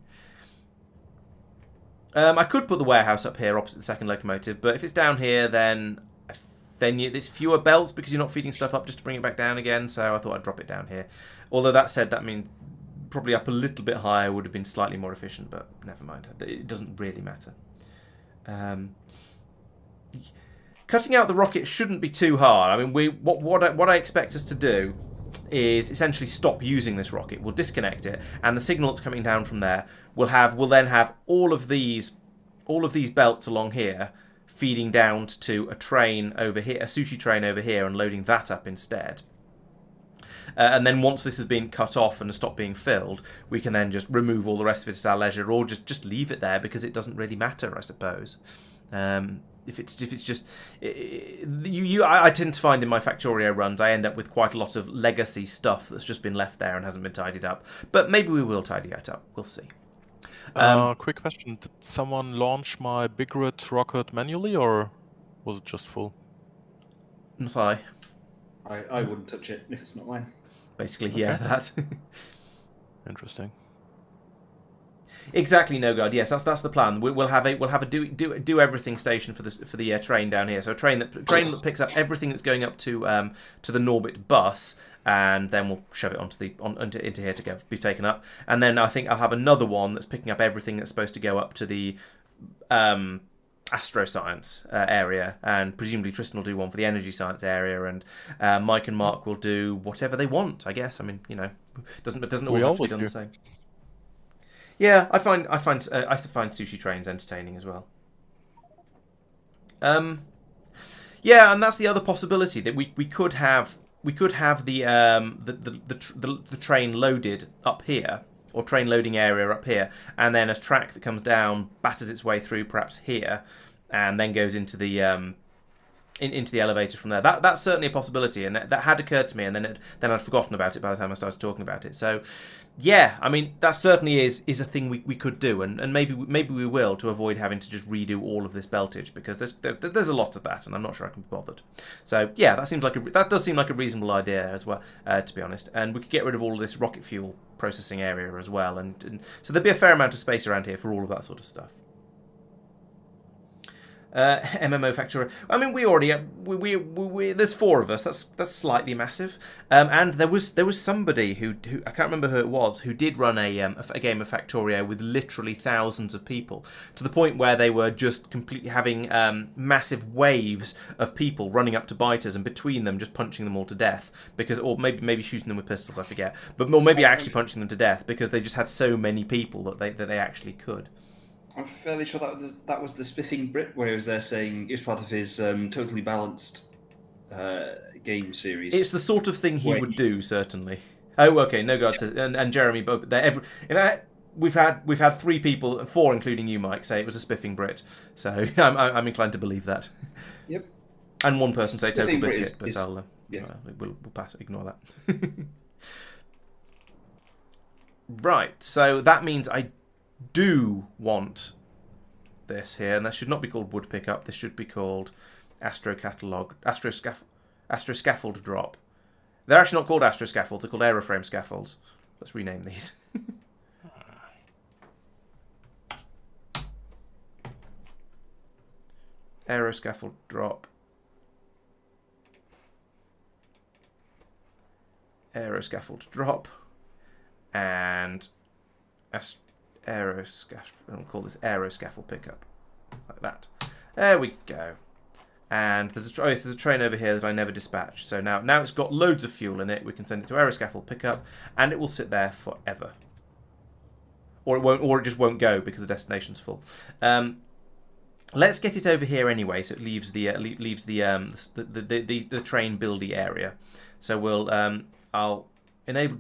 I could put the warehouse up here opposite the second locomotive, but if it's down here, then there's fewer belts because you're not feeding stuff up just to bring it back down again. So I thought I'd drop it down here. Although that said, that means probably up a little bit higher would have been slightly more efficient, but never mind. It doesn't really matter. Cutting out the rocket shouldn't be too hard. I mean, what I expect us to do is essentially stop using this rocket. We'll disconnect it, and the signal that's coming down from there will then have all of these belts along here feeding down to a train over here, a sushi train over here, and loading that up instead. And then once this has been cut off and stopped being filled, we can then just remove all the rest of it at our leisure, or just leave it there because it doesn't really matter, I suppose. If it's just I tend to find in my Factorio runs I end up with quite a lot of legacy stuff that's just been left there and hasn't been tidied up. But maybe we will tidy it up. We'll see. Quick question: did someone launch my big red rocket manually, or was it just full? Not I. I wouldn't touch it if it's not mine. Basically, yeah, that. Interesting. Exactly, no god. Yes, that's the plan. We'll have a do everything station for the train down here. So a train that picks up everything that's going up to the Norbit bus, and then we'll shove it into here to be taken up. And then I think I'll have another one that's picking up everything that's supposed to go up to the astroscience area, and presumably Tristan will do one for the energy science area, and Mike and Marc will do whatever they want. I guess. I mean, you know, doesn't all have to be done the same. Yeah, I find sushi trains entertaining as well. Yeah, and that's the other possibility that we could have the train loaded up here, or train loading area up here, and then a track that comes down, batters its way through perhaps here, and then goes into the into the elevator from there. That's certainly a possibility, and that had occurred to me, and then I'd forgotten about it by the time I started talking about it. So, yeah, I mean, that certainly is a thing we could do, and maybe we will, to avoid having to just redo all of this beltage, because there's a lot of that, and I'm not sure I can be bothered. So, yeah, that does seem like a reasonable idea as well, to be honest. And we could get rid of all of this rocket fuel processing area as well, and so there'd be a fair amount of space around here for all of that sort of stuff. MMO Factorio. I mean, we already there's 4 of us. That's slightly massive. And there was somebody who I can't remember who it was, who did run a game of Factorio with literally thousands of people, to the point where they were just completely having massive waves of people running up to biters, and between them just punching them all to death, or maybe shooting them with pistols, I forget, or maybe actually punching them to death, because they just had so many people that they actually could. I'm fairly sure that was the Spiffing Brit, where he was there saying it was part of his totally balanced game series. It's the sort of thing he would do, certainly. Oh, okay. No God says, and Jeremy, but we've had 3 people, 4 including you, Mike, say it was a Spiffing Brit. So I'm inclined to believe that. Yep. And one person say Total Brit Biscuit, but we'll ignore that. Right, so that means I do want this here, and that should not be called wood pickup. This should be called Astro Scaffold drop. They're actually not called Astro scaffolds. They're called aeroframe scaffolds. Let's rename these. Aero scaffold drop. Aero scaffold drop. And aero scaffold. I'll call this aero scaffold pickup, like that. There we go. And there's a train over here that I never dispatched. So now it's got loads of fuel in it. We can send it to aero scaffold pickup, and it will sit there forever. Or it won't, or it just won't go because the destination's full. Let's get it over here anyway, so it leaves the train buildy area. So we'll I'll enable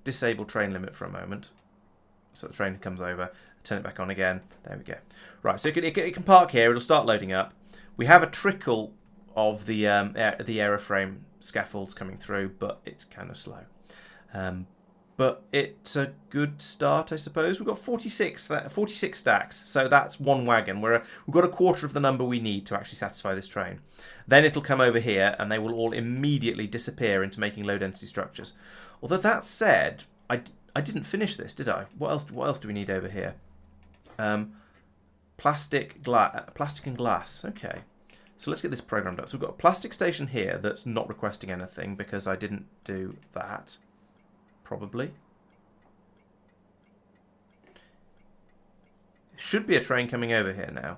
disable train limit for a moment, so the train comes over. Turn it back on again. There we go. Right, so it can park here. It'll start loading up. We have a trickle of the aeroframe scaffolds coming through, but it's kind of slow. But it's a good start, I suppose. We've got 46 stacks, so that's one wagon. We've got a quarter of the number we need to actually satisfy this train. Then it'll come over here, and they will all immediately disappear into making low-density structures. Although that said, I didn't finish this, did I? What else do we need over here? Plastic and glass. Okay. So let's get this programmed up. So we've got a plastic station here that's not requesting anything because I didn't do that. Probably. Should be a train coming over here now.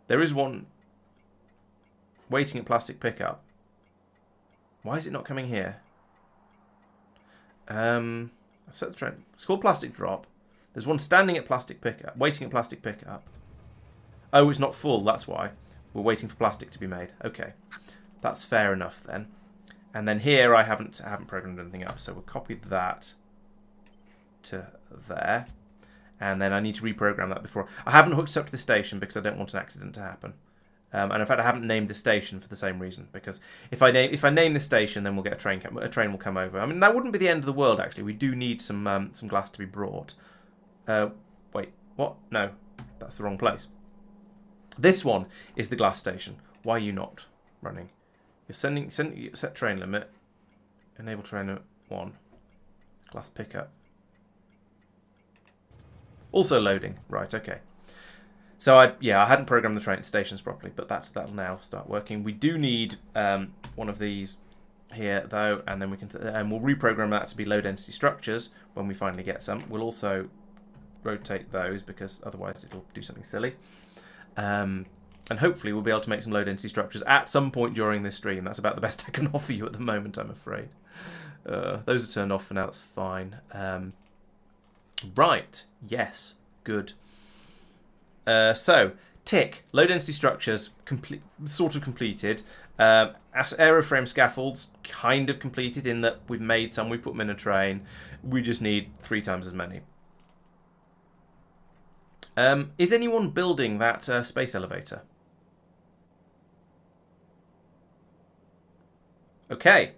There is one waiting at plastic pickup. Why is it not coming here? I've set the train. It's called plastic drop. There's one standing at plastic pickup, waiting at plastic pickup. Oh, it's not full, that's why. We're waiting for plastic to be made. Okay. That's fair enough then. And then here I haven't programmed anything up, so we'll copy that to there. And then I need to reprogram that before. I haven't hooked it up to the station because I don't want an accident to happen. And in fact, I haven't named the station for the same reason, because if I name the station, then we'll get a train will come over. I mean, that wouldn't be the end of the world actually. We do need some glass to be brought. Wait, what? No, that's the wrong place. This one is the glass station. Why are you not running? You're set train limit. Enable train limit 1. Glass pickup. Also loading. Right, okay. So I hadn't programmed the train stations properly, but that'll now start working. We do need one of these here though, and then we'll reprogram that to be low density structures when we finally get some. We'll also rotate those because otherwise it'll do something silly. And hopefully we'll be able to make some low density structures at some point during this stream. That's about the best I can offer you at the moment, I'm afraid. Those are turned off for now, that's fine. Right, yes, good. So, tick, low density structures, sort of completed. Aeroframe scaffolds, kind of completed in that we've made some, we put them in a train. We just need 3 times as many. Is anyone building that space elevator? Okay,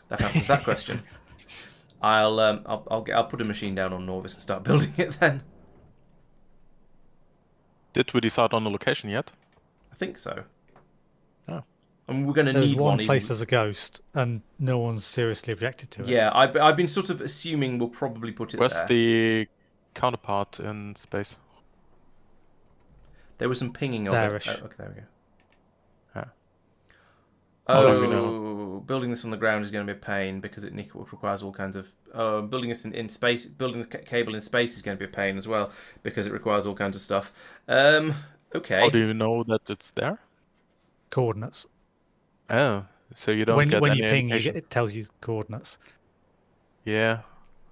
that answers that question. I'll put a machine down on Norvis and start building it then. Did we decide on the location yet? I think so. Oh. I mean, we're going to need one one. place as a ghost, and no one's seriously objected to it. Yeah, I've been sort of assuming we'll probably put it Where's there. the counterpart in space? There was some pinging of There-ish. it. Oh, okay, there we go. Yeah. Oh, building this on the ground is going to be a pain because it requires all kinds of... building this in space, building the cable in space is going to be a pain as well because it requires all kinds of stuff. Okay. How do you know that it's there? Coordinates. Oh, so you don't get when any you ping, indication. it tells you coordinates. Yeah,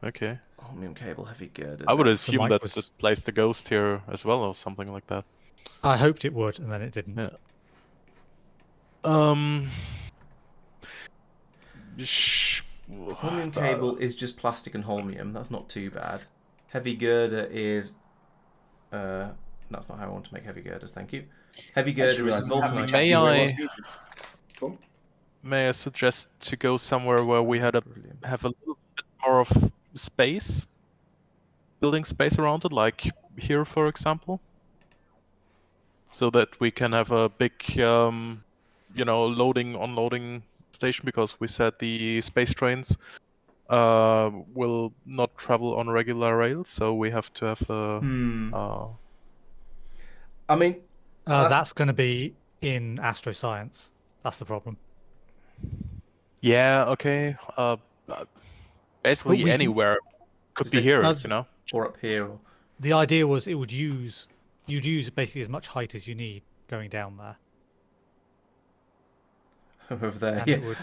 okay. Holmium cable, heavy girders. I would assume Mike that was- it placed the ghost here as well or something like that. I hoped it would, and then it didn't. Yeah. Holmium cable is just plastic and holmium. That's not too bad. Heavy girder is... that's not how I want to make heavy girders, thank you. Heavy girder is vulcanized. May I suggest to go somewhere where we have a little bit more of space, building space around it, like here, for example, so that we can have a big, loading, unloading station, because we said the space trains will not travel on regular rails, so we have to have a. I mean, That's going to be in astroscience. That's the problem. Yeah. Okay. Basically we can- anywhere could Just be take- here, That's- you know. or up here. Or... The idea was you'd use basically as much height as you need going down there. Over there, And yeah. it would,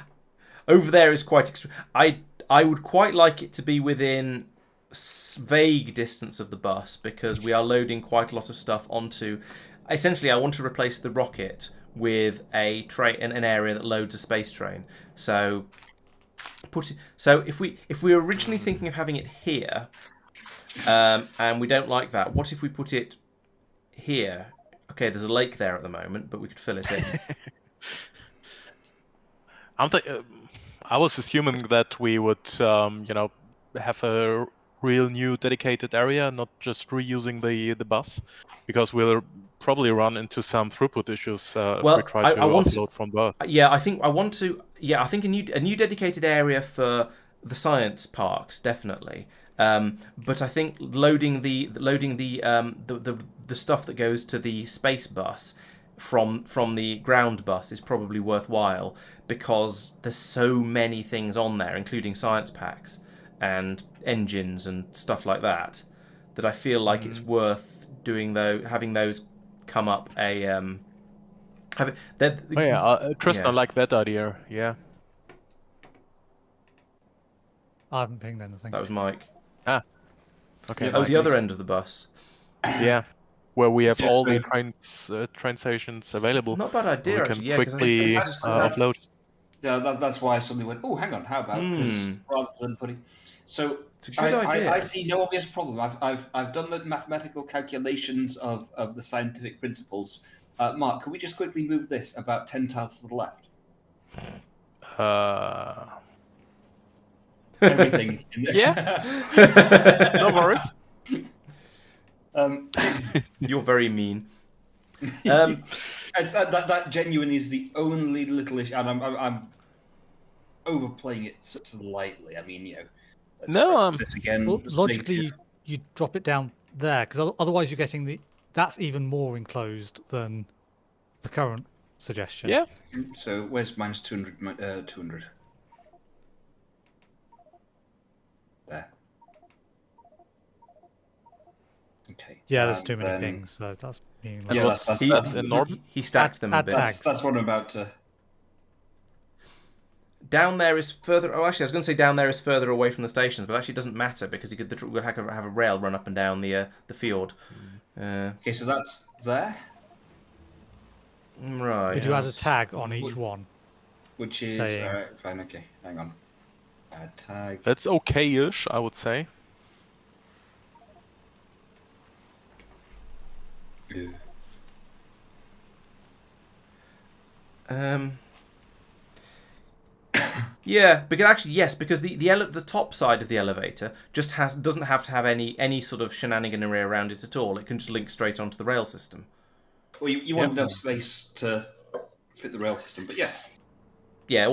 Over there is quite extreme. I would quite like it to be within vague distance of the bus, because we are loading quite a lot of stuff onto. Essentially, I want to replace the rocket with a train in an area that loads a space train. So if we were originally thinking of having it here, and we don't like that, what if we put it here? Okay, there's a lake there at the moment, but we could fill it in. I was assuming that we would, have a real new dedicated area, not just reusing the bus, because we'll probably run into some throughput issues if we try to offload from bus. Yeah, I think a new dedicated area for the science parks, definitely. But I think loading the stuff that goes to the space bus from the ground bus is probably worthwhile, because there's so many things on there, including science packs and engines and stuff like that, that I feel like it's worth doing, though, having those come up a Tristan, I like that idea. Yeah. I haven't pinged anything. That was Mike. Okay. That was the other end of the bus. Yeah, where we have Yeah, all so- the train stations available. Not a bad idea, We actually. can Yeah, because quickly offload. Yeah, that's why I suddenly went, oh, hang on, how about, because rather than putting... So it's a good idea. I see no obvious problem. I've done the mathematical calculations of the scientific principles. Mark, can we just quickly move this about 10 tiles to the left? Everything. In there. Yeah. No worries. You're very mean. It's, that genuinely is the only little issue, and I'm overplaying it slightly. I mean, let's No, this again. Well, just logically, negative. you drop it down there, because otherwise you're getting that's even more enclosed than the current suggestion. Yeah. So where's minus 200? 200. There. Okay. Yeah, there's too and many then- things, so that's meaningless. And Yeah, what's that's that in Norton? He stacked them a add bit. tags. That's what I'm about to. Down there is further. Oh, actually, I was going to say down there is further away from the stations, but actually it doesn't matter, because we'll have a rail run up and down the field. Okay, so that's there, Right. Could you add a tag on each one? which is Saying- all right. Fine. Okay, hang on. Add tag. That's okay-ish, I would say. Yeah, because actually yes, because the top side of the elevator just doesn't have to have any sort of shenaniganery around it at all. It can just link straight onto the rail system. Well, you want enough space to fit the rail system, but yes. Yeah,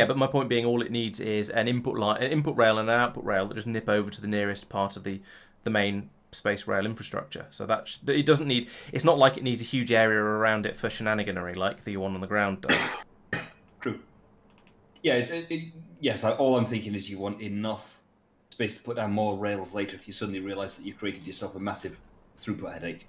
but my point being, all it needs is an input rail and an output rail that just nip over to the nearest part of the main space rail infrastructure. So that it doesn't need. It's not like it needs a huge area around it for shenaniganery like the one on the ground does. True. Yeah, yes. All I'm thinking is you want enough space to put down more rails later if you suddenly realise that you've created yourself a massive throughput headache.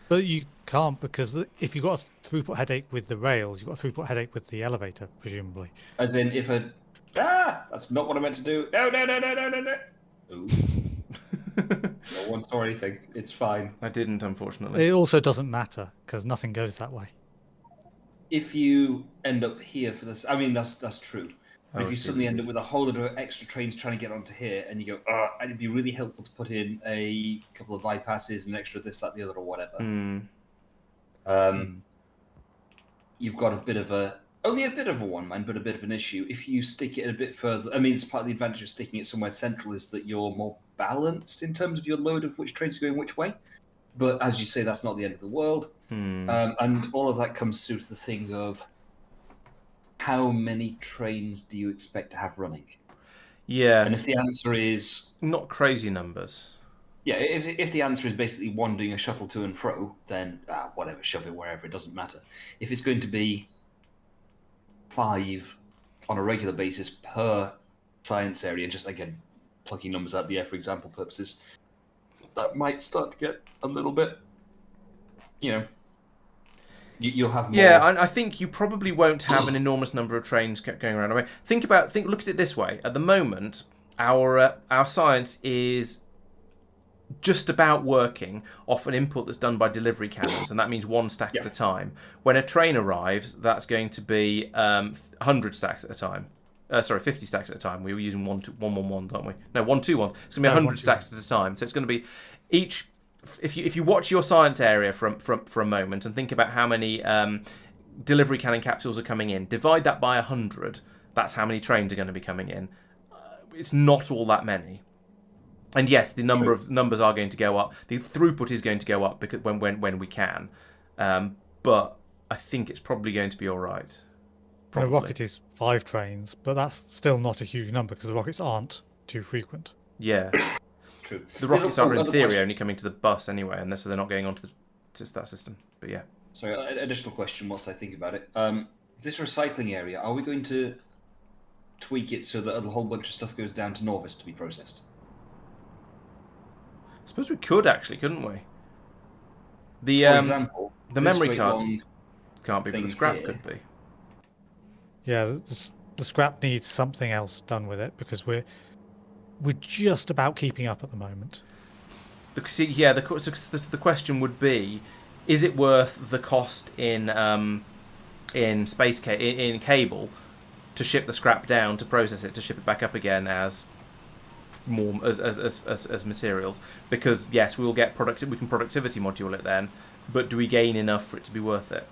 But you can't, because if you've got a throughput headache with the rails, you've got a throughput headache with the elevator, presumably. As in, if that's not what I meant to do. No. Ooh. No one saw anything. It's fine. I didn't, unfortunately. It also doesn't matter, because nothing goes that way. If you end up here for this, I mean, that's true. But if I you see suddenly what you end up with a whole lot of extra trains trying to get onto here, and you go, it'd be really helpful to put in a couple of bypasses and extra this, that, the other, or whatever. You've got a bit of a Only a bit of a one, man, but a bit of an issue. If you stick it a bit further, I mean, it's part of the advantage of sticking it somewhere central is that you're more balanced in terms of your load of which trains are going which way. But as you say, that's not the end of the world. And all of that comes through to the thing of how many trains do you expect to have running? Yeah. And if the answer is... Not crazy numbers. Yeah, if the answer is basically one doing a shuttle to and fro, then whatever, shove it wherever, it doesn't matter. If it's going to be 5 on a regular basis per science area, just again plucking numbers out of the air for example purposes, that might start to get a little bit, you'll have more. Yeah, I think you probably won't have an enormous number of trains going around. I mean, look at it this way. At the moment, our science is just about working off an input that's done by delivery cannons, and that means 1 stack at a time. When a train arrives, that's going to be 100 stacks at a time. 50 stacks at a time. We were using 111s, aren't we? No, 121s. It's going to be 100 stacks at a time. So it's going to be each. If you watch your science area for a moment and think about how many delivery cannon capsules are coming in, divide that by 100. That's how many trains are going to be coming in. It's not all that many. And yes, the numbers are going to go up. The throughput is going to go up because when we can. But I think it's probably going to be all right. A rocket is 5 trains, but that's still not a huge number because the rockets aren't too frequent. Yeah. True. The rockets are in theory only coming to the bus anyway, and so they're not going onto that system. But yeah. Sorry, additional question whilst I think about it. This recycling area, are we going to tweak it so that a whole bunch of stuff goes down to Norvis to be processed? I suppose we could actually, couldn't we? For example, the memory cards can't be, but the scrap could be. Yeah, the scrap needs something else done with it because we're just about keeping up at the moment. The question would be, is it worth the cost in cable to ship the scrap down, to process it, to ship it back up again as more as materials? Because yes, we can productivity module it then, but do we gain enough for it to be worth it?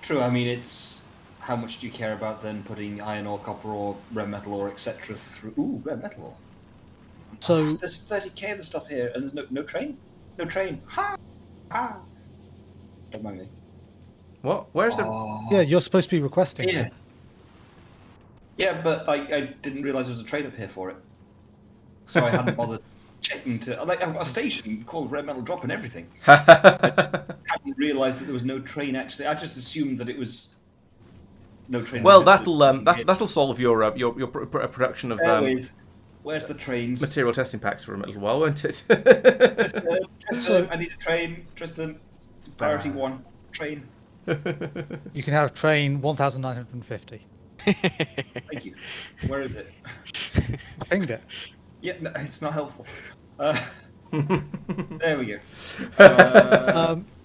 True. I mean, it's how much do you care about then putting iron ore, copper ore, red metal ore, etc. through? Ooh, red metal ore. So there's 30k of the stuff here, and there's no train. No train. Ha! Ha! Don't mind me. What? Where's the? Yeah, you're supposed to be requesting. Yeah. Yeah, but I didn't realise there was a train up here for it, so I hadn't bothered checking to. I've got a station called Red Metal Drop and everything. I just hadn't realised that there was no train actually. I just assumed that it was no train. Well, that'll solve your production of. Where's the trains? Material testing packs for a little while, won't it? Tristan, I need a train. Tristan, priority 1 train. You can have train 1950. Thank you. Where is it? I pinged it. Yeah, no, it's not helpful. There we go.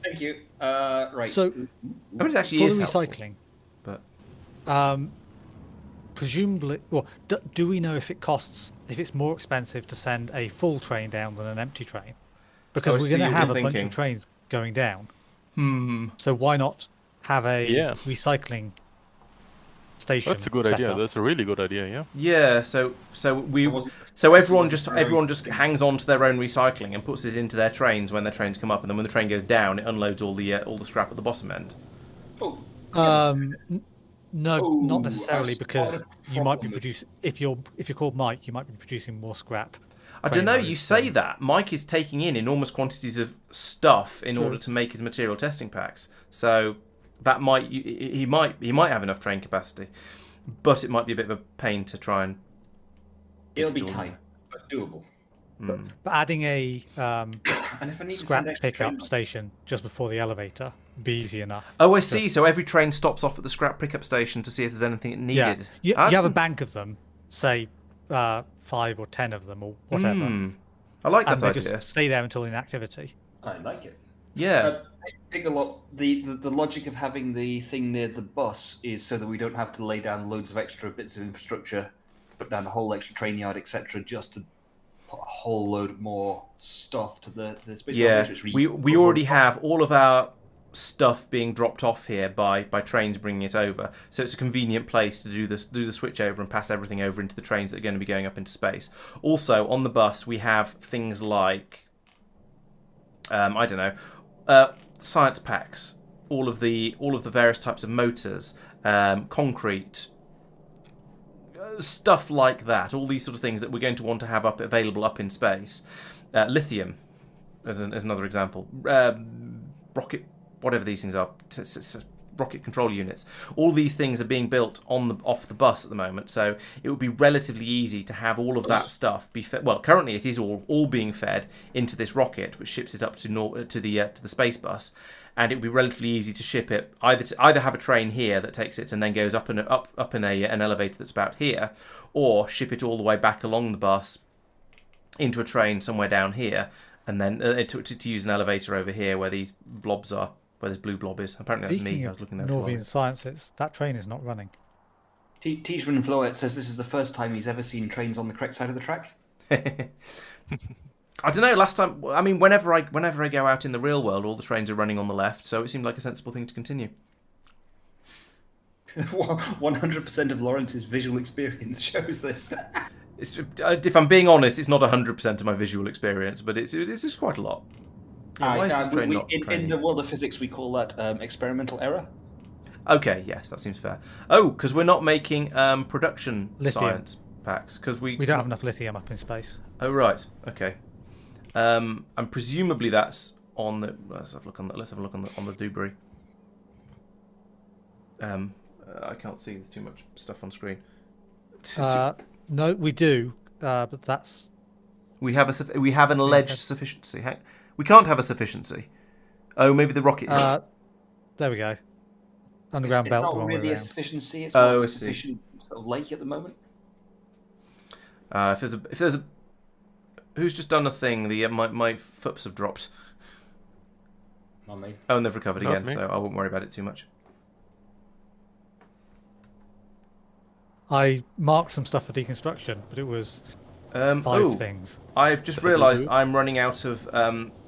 Thank you. Right. So, I mean, it actually for is the helpful, recycling, but presumably, well, do we know if it's more expensive to send a full train down than an empty train? Because we're going to have a bunch of trains going down. So why not have a recycling station? That's a good idea. That's a really good idea. Yeah. Yeah. So everyone just hangs on to their own recycling and puts it into their trains when their trains come up, and then when the train goes down, it unloads all the scrap at the bottom end. No, not necessarily, because you might be producing. If you're called Mike, you might be producing more scrap. I don't know. You say that Mike is taking in enormous quantities of stuff in order to make his material testing packs. So that he might have enough train capacity, but it might be a bit of a pain to try and. It'll be tight, but doable. But adding a and if I need scrap pickup station just before the elevator would be easy enough. Oh, I see. So every train stops off at the scrap pickup station to see if there's anything it needed. Yeah, you have a bank of them, say 5 or 10 of them or whatever. I like that idea. idea. Just stay there until inactivity. I like it. Yeah. I think a lot. The logic of having the thing near the bus is so that we don't have to lay down loads of extra bits of infrastructure, put down a whole extra train yard, etc., just to put a whole load more stuff to the space. Yeah, we already have all of our stuff being dropped off here by trains bringing it over. So it's a convenient place to do the switch over and pass everything over into the trains that are going to be going up into space. Also, on the bus, we have things like, I don't know, science packs, all of the various types of motors, concrete, stuff like that. All these sort of things that we're going to want to have available up in space. Lithium, as another example. Rocket, whatever these things are, rocket control units. All these things are being built off the bus at the moment, so it would be relatively easy to have all of that stuff be fed. Well, currently it is all being fed into this rocket, which ships it up to the space bus, and it would be relatively easy to ship it either have a train here that takes it and then goes up in an elevator that's about here, or ship it all the way back along the bus into a train somewhere down here, and then to use an elevator over here where these blobs are. Where this blue blob is. Apparently that's me. I was looking there. Northern Sciences. That train is not running. Tishman Floyd says this is the first time he's ever seen trains on the correct side of the track. I don't know. Last time, I mean, whenever I go out in the real world, all the trains are running on the left, so it seemed like a sensible thing to continue. 100% of Laurence's visual experience shows this. If I'm being honest, it's not 100% of my visual experience, but it's quite a lot. Yeah, why is this train not in the world of physics, we call that experimental error. Okay, yes, that seems fair. Oh, because we're not making production lithium science packs because we don't have enough lithium up in space. Oh right, okay. And presumably that's on the. Let's have a look on the debris. I can't see. There's too much stuff on screen. No, we do, but that's. We have an alleged sufficiency. We can't have a sufficiency. Oh, maybe the rocket. There we go. Underground belt. It's not really a sufficiency. It's more a sufficient sort of lake at the moment. If there's a, who's just done a thing? My foots have dropped. Not me. Oh, and they've recovered Not again, me. so I won't worry about it too much. I marked some stuff for deconstruction, but it was 5 things. I've just realised I'm running out of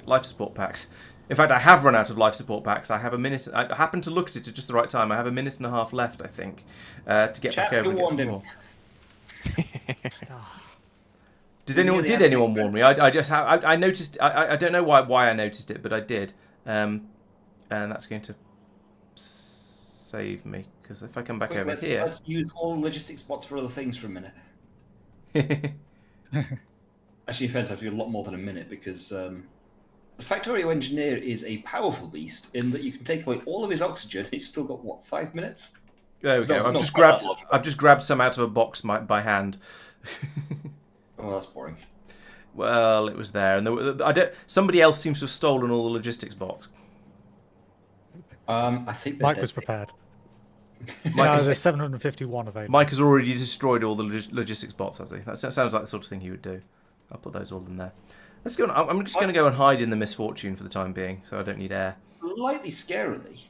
life support packs. In fact, I have run out of life support packs. I have a minute. I happened to look at it at just the right time. I have a minute and a half left, I think, to get back over and get some more. Did anyone warn me? I noticed. I don't know why I noticed it, but I did. And that's going to save me because if I come back over here, let's use all logistics bots for other things for a minute. Actually, in fairness, I have to do a lot more than a minute because the Factorio engineer is a powerful beast in that you can take away all of his oxygen. He's still got what, 5 minutes? There we go. I've just grabbed some out of a box by hand. Oh, that's boring. Well, it was there, and somebody else seems to have stolen all the logistics bots. I think Mike was prepared. There's 751 available. Mike has already destroyed all the logistics bots, has he? That sounds like the sort of thing he would do. I'll put those all in there. Let's go. I'm just going to go and hide in the misfortune for the time being, so I don't need air. Slightly scarily.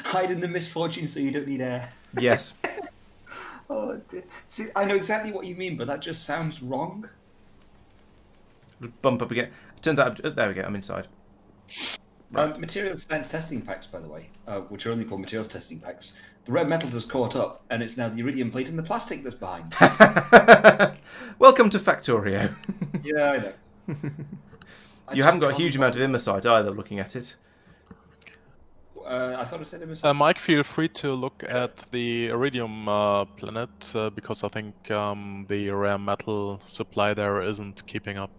Hide in the misfortune so you don't need air. Yes. Oh, dear. See, I know exactly what you mean, but that just sounds wrong. Bump up again. Turns out, there we go. I'm inside. Right. Materials science testing packs, by the way, which are only called materials testing packs. The rare metals has caught up, and it's now the iridium plate and the plastic that's behind. Welcome to Factorio. Yeah, I know. You haven't got a huge amount of immosite either, looking at it. I thought I said immosite. Mike, feel free to look at the iridium planet because I think the rare metal supply there isn't keeping up.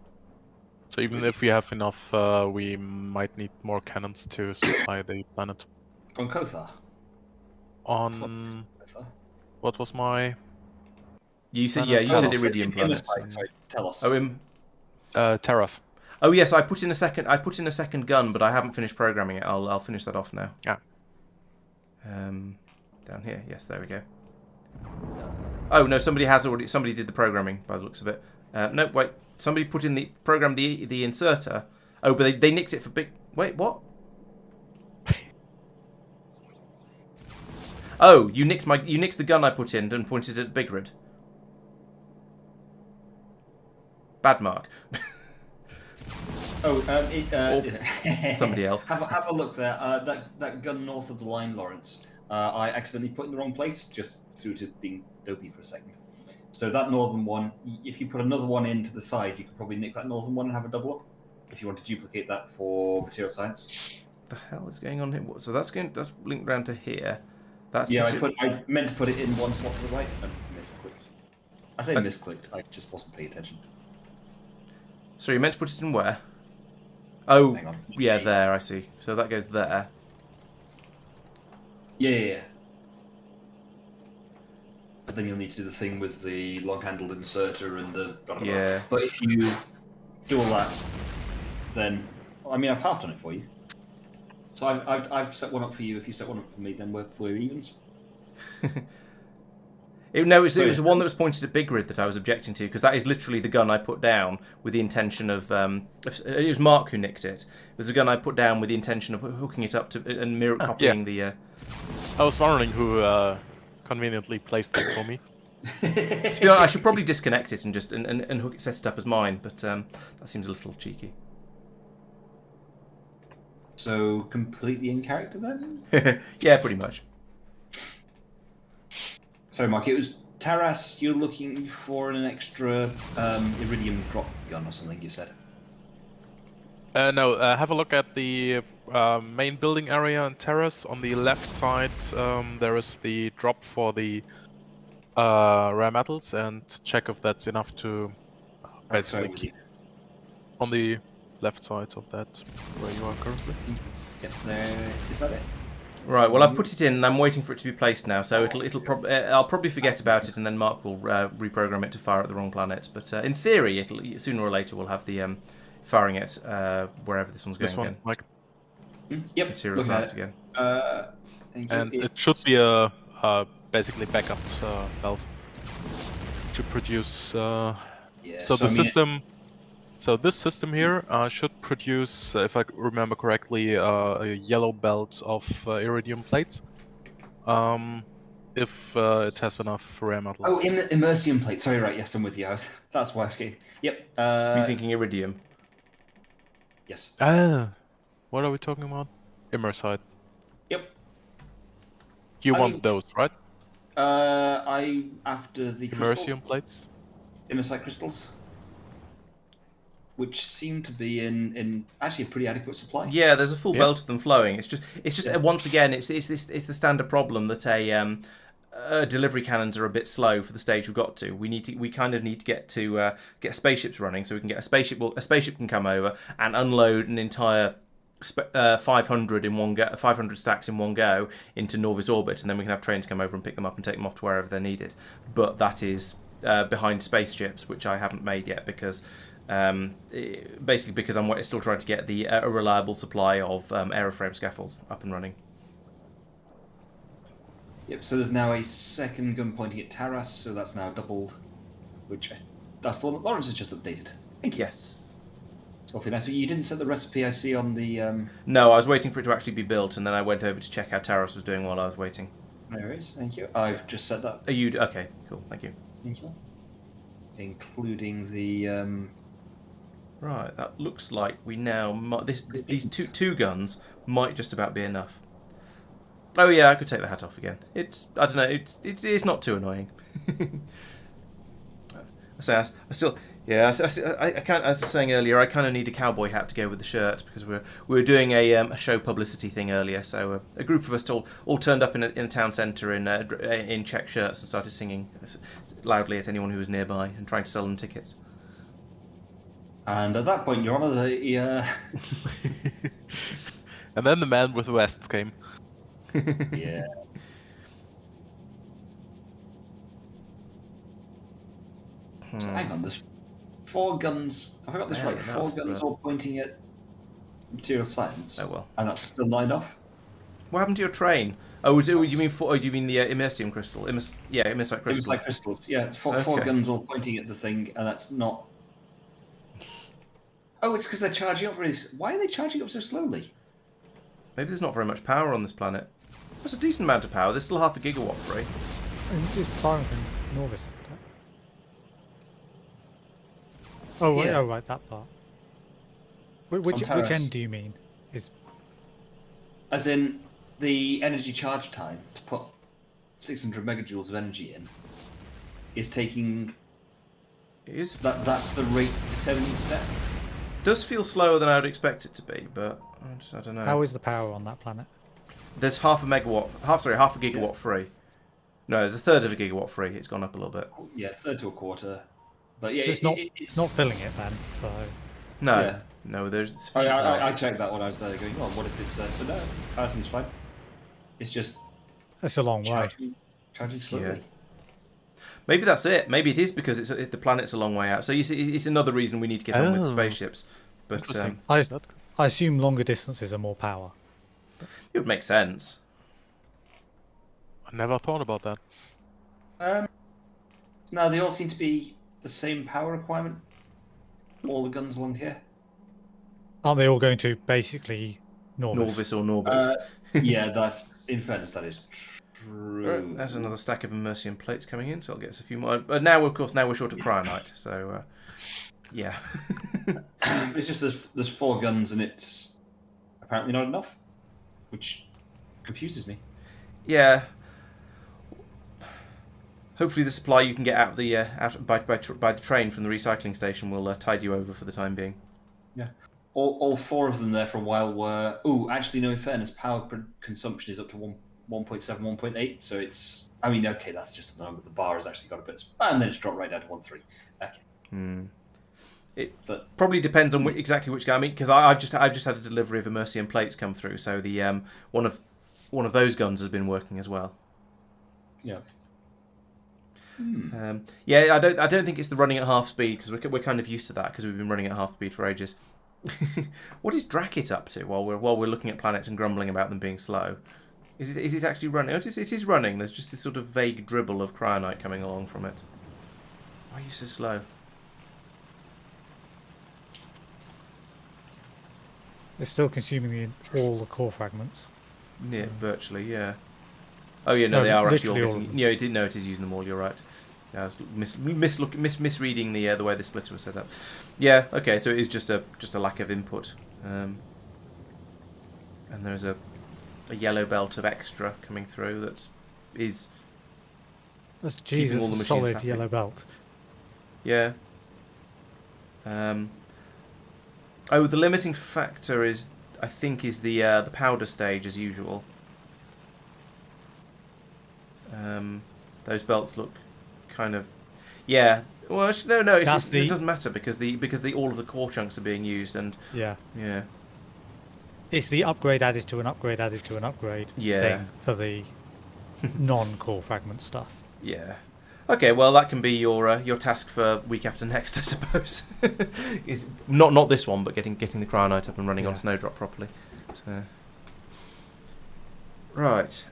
So even if we have enough, we might need more cannons to supply the planet. On Kothar? On what was my? You said iridium planet. Sorry, tell us. Terras. Oh yes, I put in a second gun, but I haven't finished programming it. I'll finish that off now. Yeah. Down here. Yes, there we go. Oh no, somebody did the programming by the looks of it. No, wait. Somebody programmed the inserter. Oh, but they nicked it for big. Wait, what? Oh, you nicked the gun I put in and pointed it at Bigrid. Bad Mark. Oh, somebody else. Have a look there. That gun north of the line, Laurence. I accidentally put in the wrong place, just through to being dopey for a second. So that northern one, if you put another one in to the side, you could probably nick that northern one and have a double up. If you want to duplicate that for material science. What the hell is going on here? So that's linked round to here. That's Yeah, I meant to put it in one slot to the right and misclicked. I say misclicked. I just wasn't paying attention. So you meant to put it in where? Oh, Hang on. yeah, there, I see. So that goes there. Yeah. But then you'll need to do the thing with the long-handled inserter and the... Blah, blah, blah. Yeah. But if you do all that, then... I mean, I've half done it for you. So I've set one up for you. If you set one up for me, then we're evens. It was the one that was pointed at Big Rid that I was objecting to, because that is literally the gun I put down with the intention of... it was Marc who nicked it. It was a gun I put down with the intention of hooking it up to and mirror copying the... I was wondering who conveniently placed it for me. You know, I should probably disconnect it and just hook it, set it up as mine, but that seems a little cheeky. So, completely in character then? Yeah, pretty much. Sorry, Mark, it was Taras, you're looking for an extra iridium drop gun or something, you said? No, have a look at the main building area and terrace. On the left side, there is the drop for the rare metals, and check if that's enough to basically on the left side of that where you are currently. Yeah, there. Is that it? Right. Well, I've put it in, and I'm waiting for it to be placed now. So I'll probably forget about it, and then Marc will reprogram it to fire at the wrong planet. But in theory, it'll sooner or later we'll have the firing it wherever this one's going again. Mike. Yep. Material science again. And it should be a basically backup belt to produce. Yeah, so the system. So this system here should produce, if I remember correctly, a yellow belt of iridium plates. If it has enough rare metals. Oh, immersium plate. Sorry, right. Yes, I'm with you. That's why I was getting. Yep. Are you thinking iridium? Yes. What are we talking about? Immersite. Yep. You want those, right? After the immersium plates. Immersite crystals. Which seem to be in actually a pretty adequate supply. Yeah, there's a full belt of them flowing. It's just once again, it's the standard problem that delivery cannons are a bit slow for the stage we've got to. We kind of need to get spaceships running, so we can get a spaceship. A spaceship can come over and unload an entire 500 in one go, 500 stacks in one go into Norvis orbit, and then we can have trains come over and pick them up and take them off to wherever they're needed. But that is behind spaceships, which I haven't made yet because. Basically because I'm still trying to get a reliable supply of aeroframe scaffolds up and running. Yep, so there's now a second gun pointing at Taras, so that's now doubled, that's the one that Laurence has just updated. Thank you. Yes. It's awfully nice. So you didn't set the recipe I see on the... No, I was waiting for it to actually be built, and then I went over to check how Taras was doing while I was waiting. There it is, thank you. I've just set that. Are you... Okay, cool, thank you. Thank you. Including the... Right, that looks like we now might, these two guns might just about be enough. Oh yeah, I could take the hat off again. I don't know. It's not too annoying. I still I can't. As I was saying earlier, I kind of need a cowboy hat to go with the shirt because we were doing a show publicity thing earlier. So a group of us all turned up in a town centre in check shirts and started singing loudly at anyone who was nearby and trying to sell them tickets. And at that point, Your Honour, the... And then the man with the vests came. Yeah. So hang on, there's 4 guns. Have I got this right? 4 guns all pointing at material science. Oh well. And that's still lined off? What happened to your train? Oh, do you mean the immersium crystal? Immersite crystals. Immersite crystals, yeah. 4 guns all pointing at the thing, and that's not... Oh, it's because they're charging up really... Why are they charging up so slowly? Maybe there's not very much power on this planet. That's a decent amount of power. There's still half a gigawatt free. It's firing from Norvis. Oh, Yeah. oh, right, that part. Which Taurus. end do you mean? Is As in the energy charge time to put 600 megajoules of energy in is taking. It is. That's the rate determining step. Does feel slower than I would expect it to be, but I don't know. how is the power on that planet? There's half a gigawatt free. No, there's a third of a gigawatt free. It's gone up a little bit. Yeah, third to a quarter. But yeah, So it's not filling it then. So No, Yeah. no, there's sufficient I power. checked that when I was there going, oh, what if it's... but no, power seems fine. It's just it's a long way. charging slowly. Yeah. Maybe that's it. Maybe it is because the planet's a long way out. So you see, it's another reason we need to get on with Oh. spaceships. But Interesting. I assume longer distances are more power. it would make sense. I never thought about that. No, they all seem to be the same power requirement. All the guns along here. Aren't they all going to basically Norvis? Norvis or Norbit. Yeah, that's... In fairness, that is true. Right, there's another stack of Immersium plates coming in, so I'll get us a few more. But now, of course, we're short of Cryonite, so yeah. It's just there's 4 guns and it's apparently not enough, which confuses me. Yeah. Hopefully, the supply you can get out of the by the train from the recycling station will tide you over for the time being. Yeah. All 4 of them there for a while were... Oh, actually, no, in fairness, power consumption is up to 1.7, 1.8, so it's... I mean, okay, that's just the number. The bar has actually got a bit... And then it's dropped right down to 1.3. Okay. It probably depends on exactly which guy. I mean, because I've just had a delivery of Immersium plates come through, so the one of those guns has been working as well. Yeah. Yeah, I don't think it's the running at half speed because we're kind of used to that because we've been running at half speed for ages. What is Drakit up to while we're looking at planets and grumbling about them being slow? Is it actually running? Oh, it is running. There's just this sort of vague dribble of cryonite coming along from it. Why are you so slow? It's still consuming all the core fragments. Yeah, virtually, yeah. Oh yeah, no, No, they are actually all literally all of getting... Yeah, I didn't know it is using them all. You're right. I was misreading the way the splitter was set up. Yeah, okay, so it is just a lack of input, and there's a yellow belt of extra coming through That's all the Jesus, a machines solid happy. yellow belt. yeah. Oh, the limiting factor is the powder stage as usual. Those belts look kind of, yeah. Well, actually, no, it doesn't matter because all of the core chunks are being used, and Yeah. yeah, It's the upgrade added to an upgrade added to an upgrade thing for the non-core fragment stuff. yeah. Okay, well that can be your task for week after next, I suppose. It's not this one, but getting the cryonite up and running on Snowdrop properly. So. Right.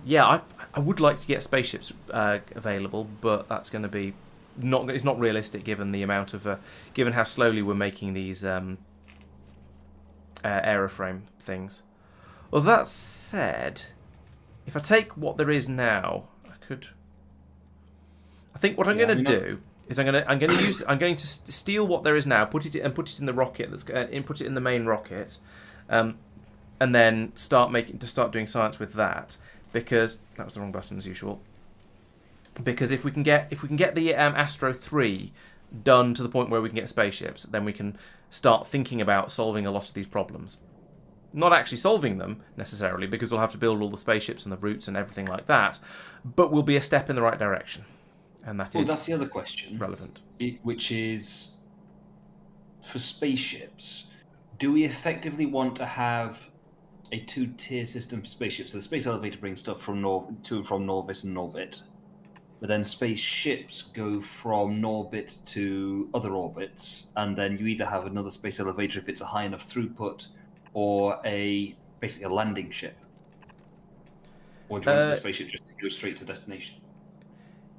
Yeah, I would like to get spaceships available, but that's going to be it's not realistic given the amount of given how slowly we're making these aeroframe things. Well, that said, if I take what there is now, I think what I'm going to do is I'm going to steal what there is now, put it in the rocket put it in the main rocket, and then start doing science with that, because that was the wrong button as usual. Because if we can get the Astro 3 done to the point where we can get spaceships, then we can start thinking about solving a lot of these problems. Not actually solving them necessarily, because we'll have to build all the spaceships and the routes and everything like that, but we'll be a step in the right direction, and that's the other question, relevant. Which is, for spaceships, do we effectively want to have a 2-tier system for spaceships? So the space elevator brings stuff from to and from Norvis and Norbit, but then spaceships go from Norbit to other orbits, and then you either have another space elevator if it's a high enough throughput, or basically a landing ship. Or do you want the spaceship just to go straight to destination?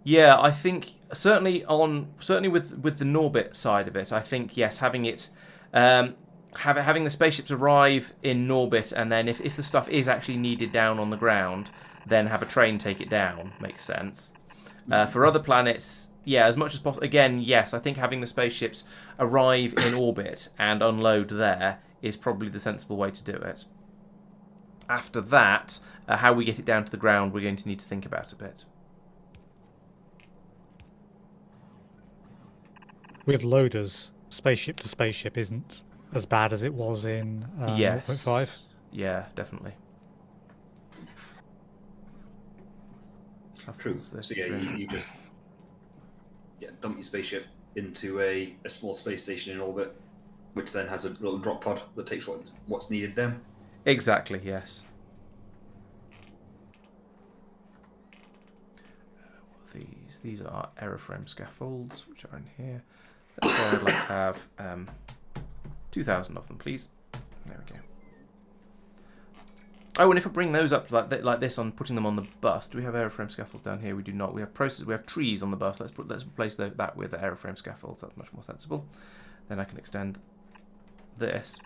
Yeah, I think certainly with the Norbit side of it, I think yes, having it having the spaceships arrive in Norbit, and then if the stuff is actually needed down on the ground, then have a train take it down makes sense. For other planets, yeah, as much as possible. Again, yes, I think having the spaceships arrive in orbit and unload there is probably the sensible way to do it. After that, how we get it down to the ground, we're going to need to think about a bit. With loaders, spaceship to spaceship isn't as bad as it was in Yes. 0.5. Yeah, definitely. True. So yeah, you just dump your spaceship into a small space station in orbit, which then has a little drop pod that takes what's needed down. Exactly, yes. These are aeroframe scaffolds, which are in here. Let's say I'd like to have 2,000 of them, please. There we go. Oh, and if I bring those up like this on putting them on the bus, do we have aeroframe scaffolds down here? We do not. We have we have trees on the bus. Let's replace that with the aeroframe scaffolds. That's much more sensible. Then I can extend this.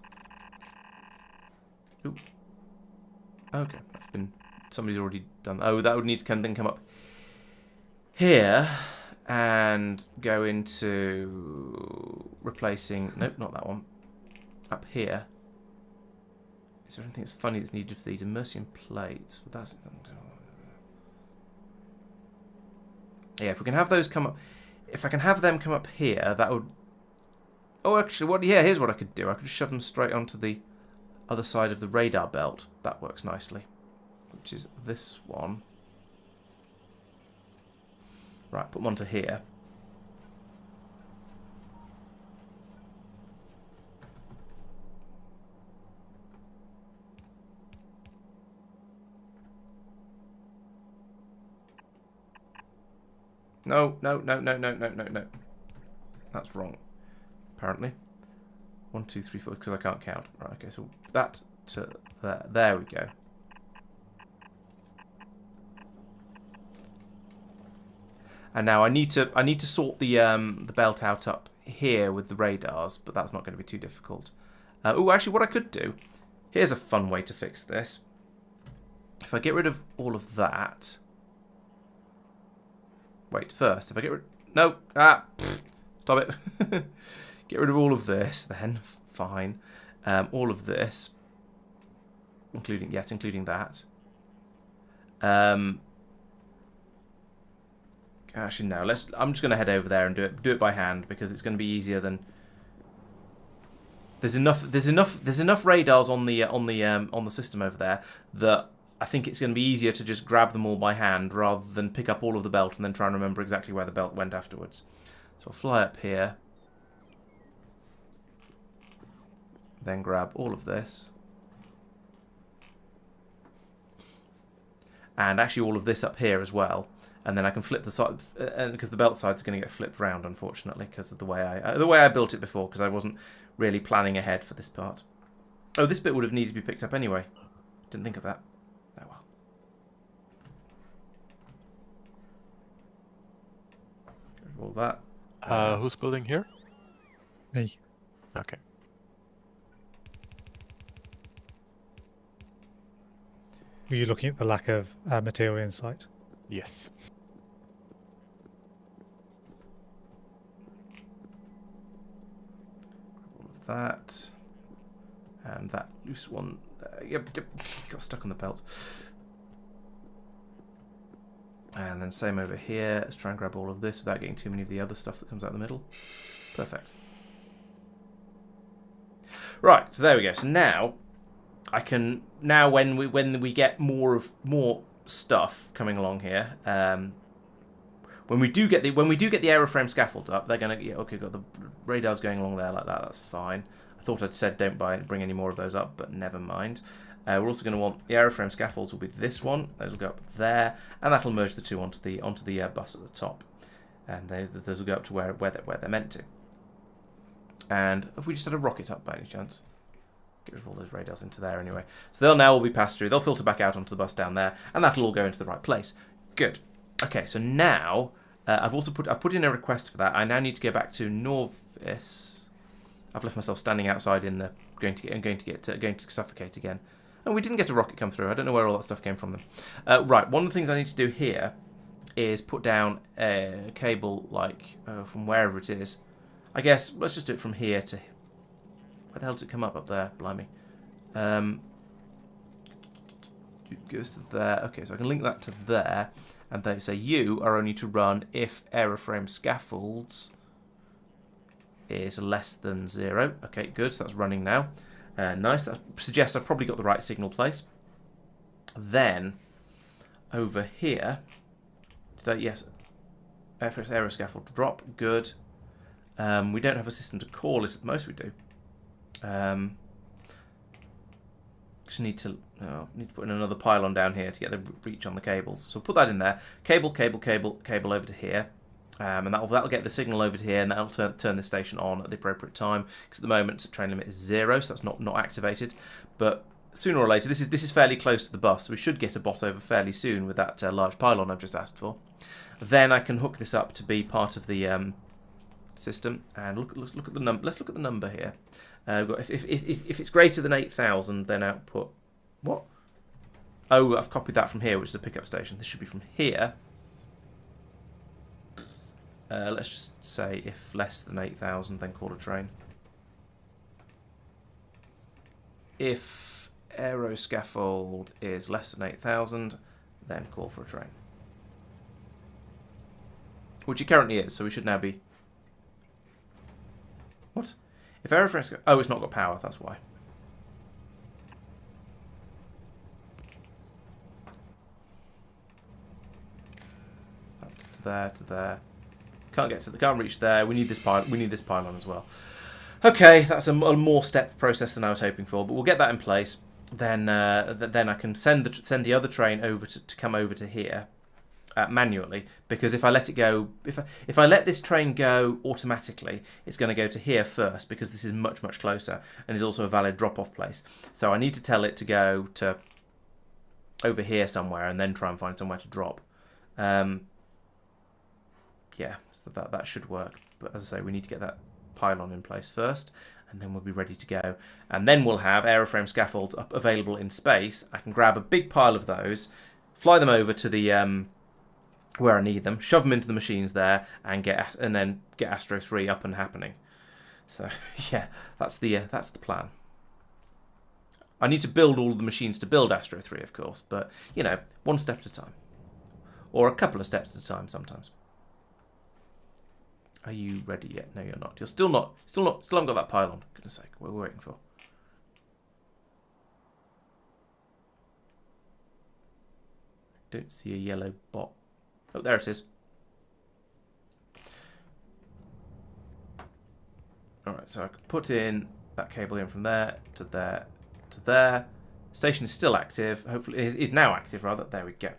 Ooh. Okay, that's been somebody's already done. Oh, that would need to then come up here and go into replacing. Nope, not that one. Up here. Is there anything that's funny that's needed for these immersion plates? But that's yeah. If we can have those come up, if I can have them come up here, that would. Oh, actually, what? Yeah, here's what I could do. I could shove them straight onto the other side of the radar belt. That works nicely. Which is this one. Right, put them onto here. No. That's wrong. Apparently. 1, 2, 3, 4, because I can't count. Right, okay, so that to there. There we go. And now I need to sort the belt out up here with the radars, but that's not going to be too difficult. Oh, actually, what I could do, here's a fun way to fix this. If I get rid of all of that. Wait, first, if I get rid... No! Stop it. Get rid of all of this, then. Fine. All of this. Including that. Actually, no. I'm just going to head over there and do it by hand because it's going to be easier than... There's enough radars on the system over there that I think it's going to be easier to just grab them all by hand rather than pick up all of the belt and then try and remember exactly where the belt went afterwards. So I'll fly up here. Then grab all of this. And actually all of this up here as well. And then I can flip the side, because the belt side's going to get flipped round, unfortunately, because of the way I built it before, because I wasn't really planning ahead for this part. Oh, this bit would have needed to be picked up anyway. Didn't think of that. Oh well. Get rid of all that. Who's building here? Me. Okay. Were you looking at the lack of material in sight? Yes. All of that. And that loose one there. Yep. Got stuck on the belt. And then same over here. Let's try and grab all of this without getting too many of the other stuff that comes out the middle. Perfect. Right, so there we go. So now I can when we get more stuff coming along here, when we do get the aeroframe scaffolds up, they're gonna okay, got the radars going along there like that. That's fine. I thought I'd said don't bring any more of those up, but never mind. We're also going to want the aeroframe scaffolds will be this one. Those will go up there, and that'll merge the two onto the bus at the top, and those will go up to where they're meant to. And have we just had a rocket up by any chance? Get rid of all those radars into there anyway. So they'll now all be passed through. They'll filter back out onto the bus down there, and that'll all go into the right place. Good. Okay, so now I've put in a request for that. I now need to go back to Norvis. I've left myself standing outside in the going to suffocate again. And we didn't get a rocket come through. I don't know where all that stuff came from then. Right, one of the things I need to do here is put down a cable like from wherever it is. I guess let's just do it from here to. Where the hell does it come up there? Blimey. It goes to there. Okay, so I can link that to there, and they say you are only to run if aeroframe scaffolds is less than 0. Okay, good. So that's running now. Nice. That suggests I've probably got the right signal place. Then over here, yes, aero scaffold drop. Good. We don't have a system to call it. At the most we do. Just need to put in another pylon down here to get the reach on the cables. So put that in there. Cable over to here. And that'll get the signal over to here, and that'll turn the station on at the appropriate time. Because at the moment, train limit is 0, so that's not activated. But sooner or later, this is fairly close to the bus, so we should get a bot over fairly soon with that large pylon I've just asked for. Then I can hook this up to be part of the system. And let's look at the number. Let's look at the number here. We've got if it's greater than 8,000, then output. What? Oh, I've copied that from here, which is a pickup station. This should be from here. Let's just say if less than 8,000, then call a train. If aero scaffold is less than 8,000, then call for a train. Which it currently is, so we should now be... What? If aeroframe scaffold... Oh, it's not got power, that's why. Up to there, to there. Can't reach there. We need this pylon as well. Okay, that's a more step process than I was hoping for, but we'll get that in place. Then I can send the other train over to come over to here manually, because if I let it go, if I let this train go automatically, it's going to go to here first, because this is much closer and is also a valid drop-off place. So I need to tell it to go to over here somewhere and then try and find somewhere to drop. Yeah, so that should work. But as I say, we need to get that pylon in place first, and then we'll be ready to go. And then we'll have aeroframe scaffolds up available in space. I can grab a big pile of those, fly them over to the where I need them, shove them into the machines there, and then get Astro 3 up and happening. So yeah, that's the plan. I need to build all of the machines to build Astro 3, of course, but you know, one step at a time, or a couple of steps at a time sometimes. Are you ready yet? No, you're not. You're still haven't got that pylon. For goodness sake, what are we waiting for? Don't see a yellow bot. Oh, there it is. Alright, so I can put in that cable in from there to there to there. Station is still active. Hopefully, is now active, rather. There we go.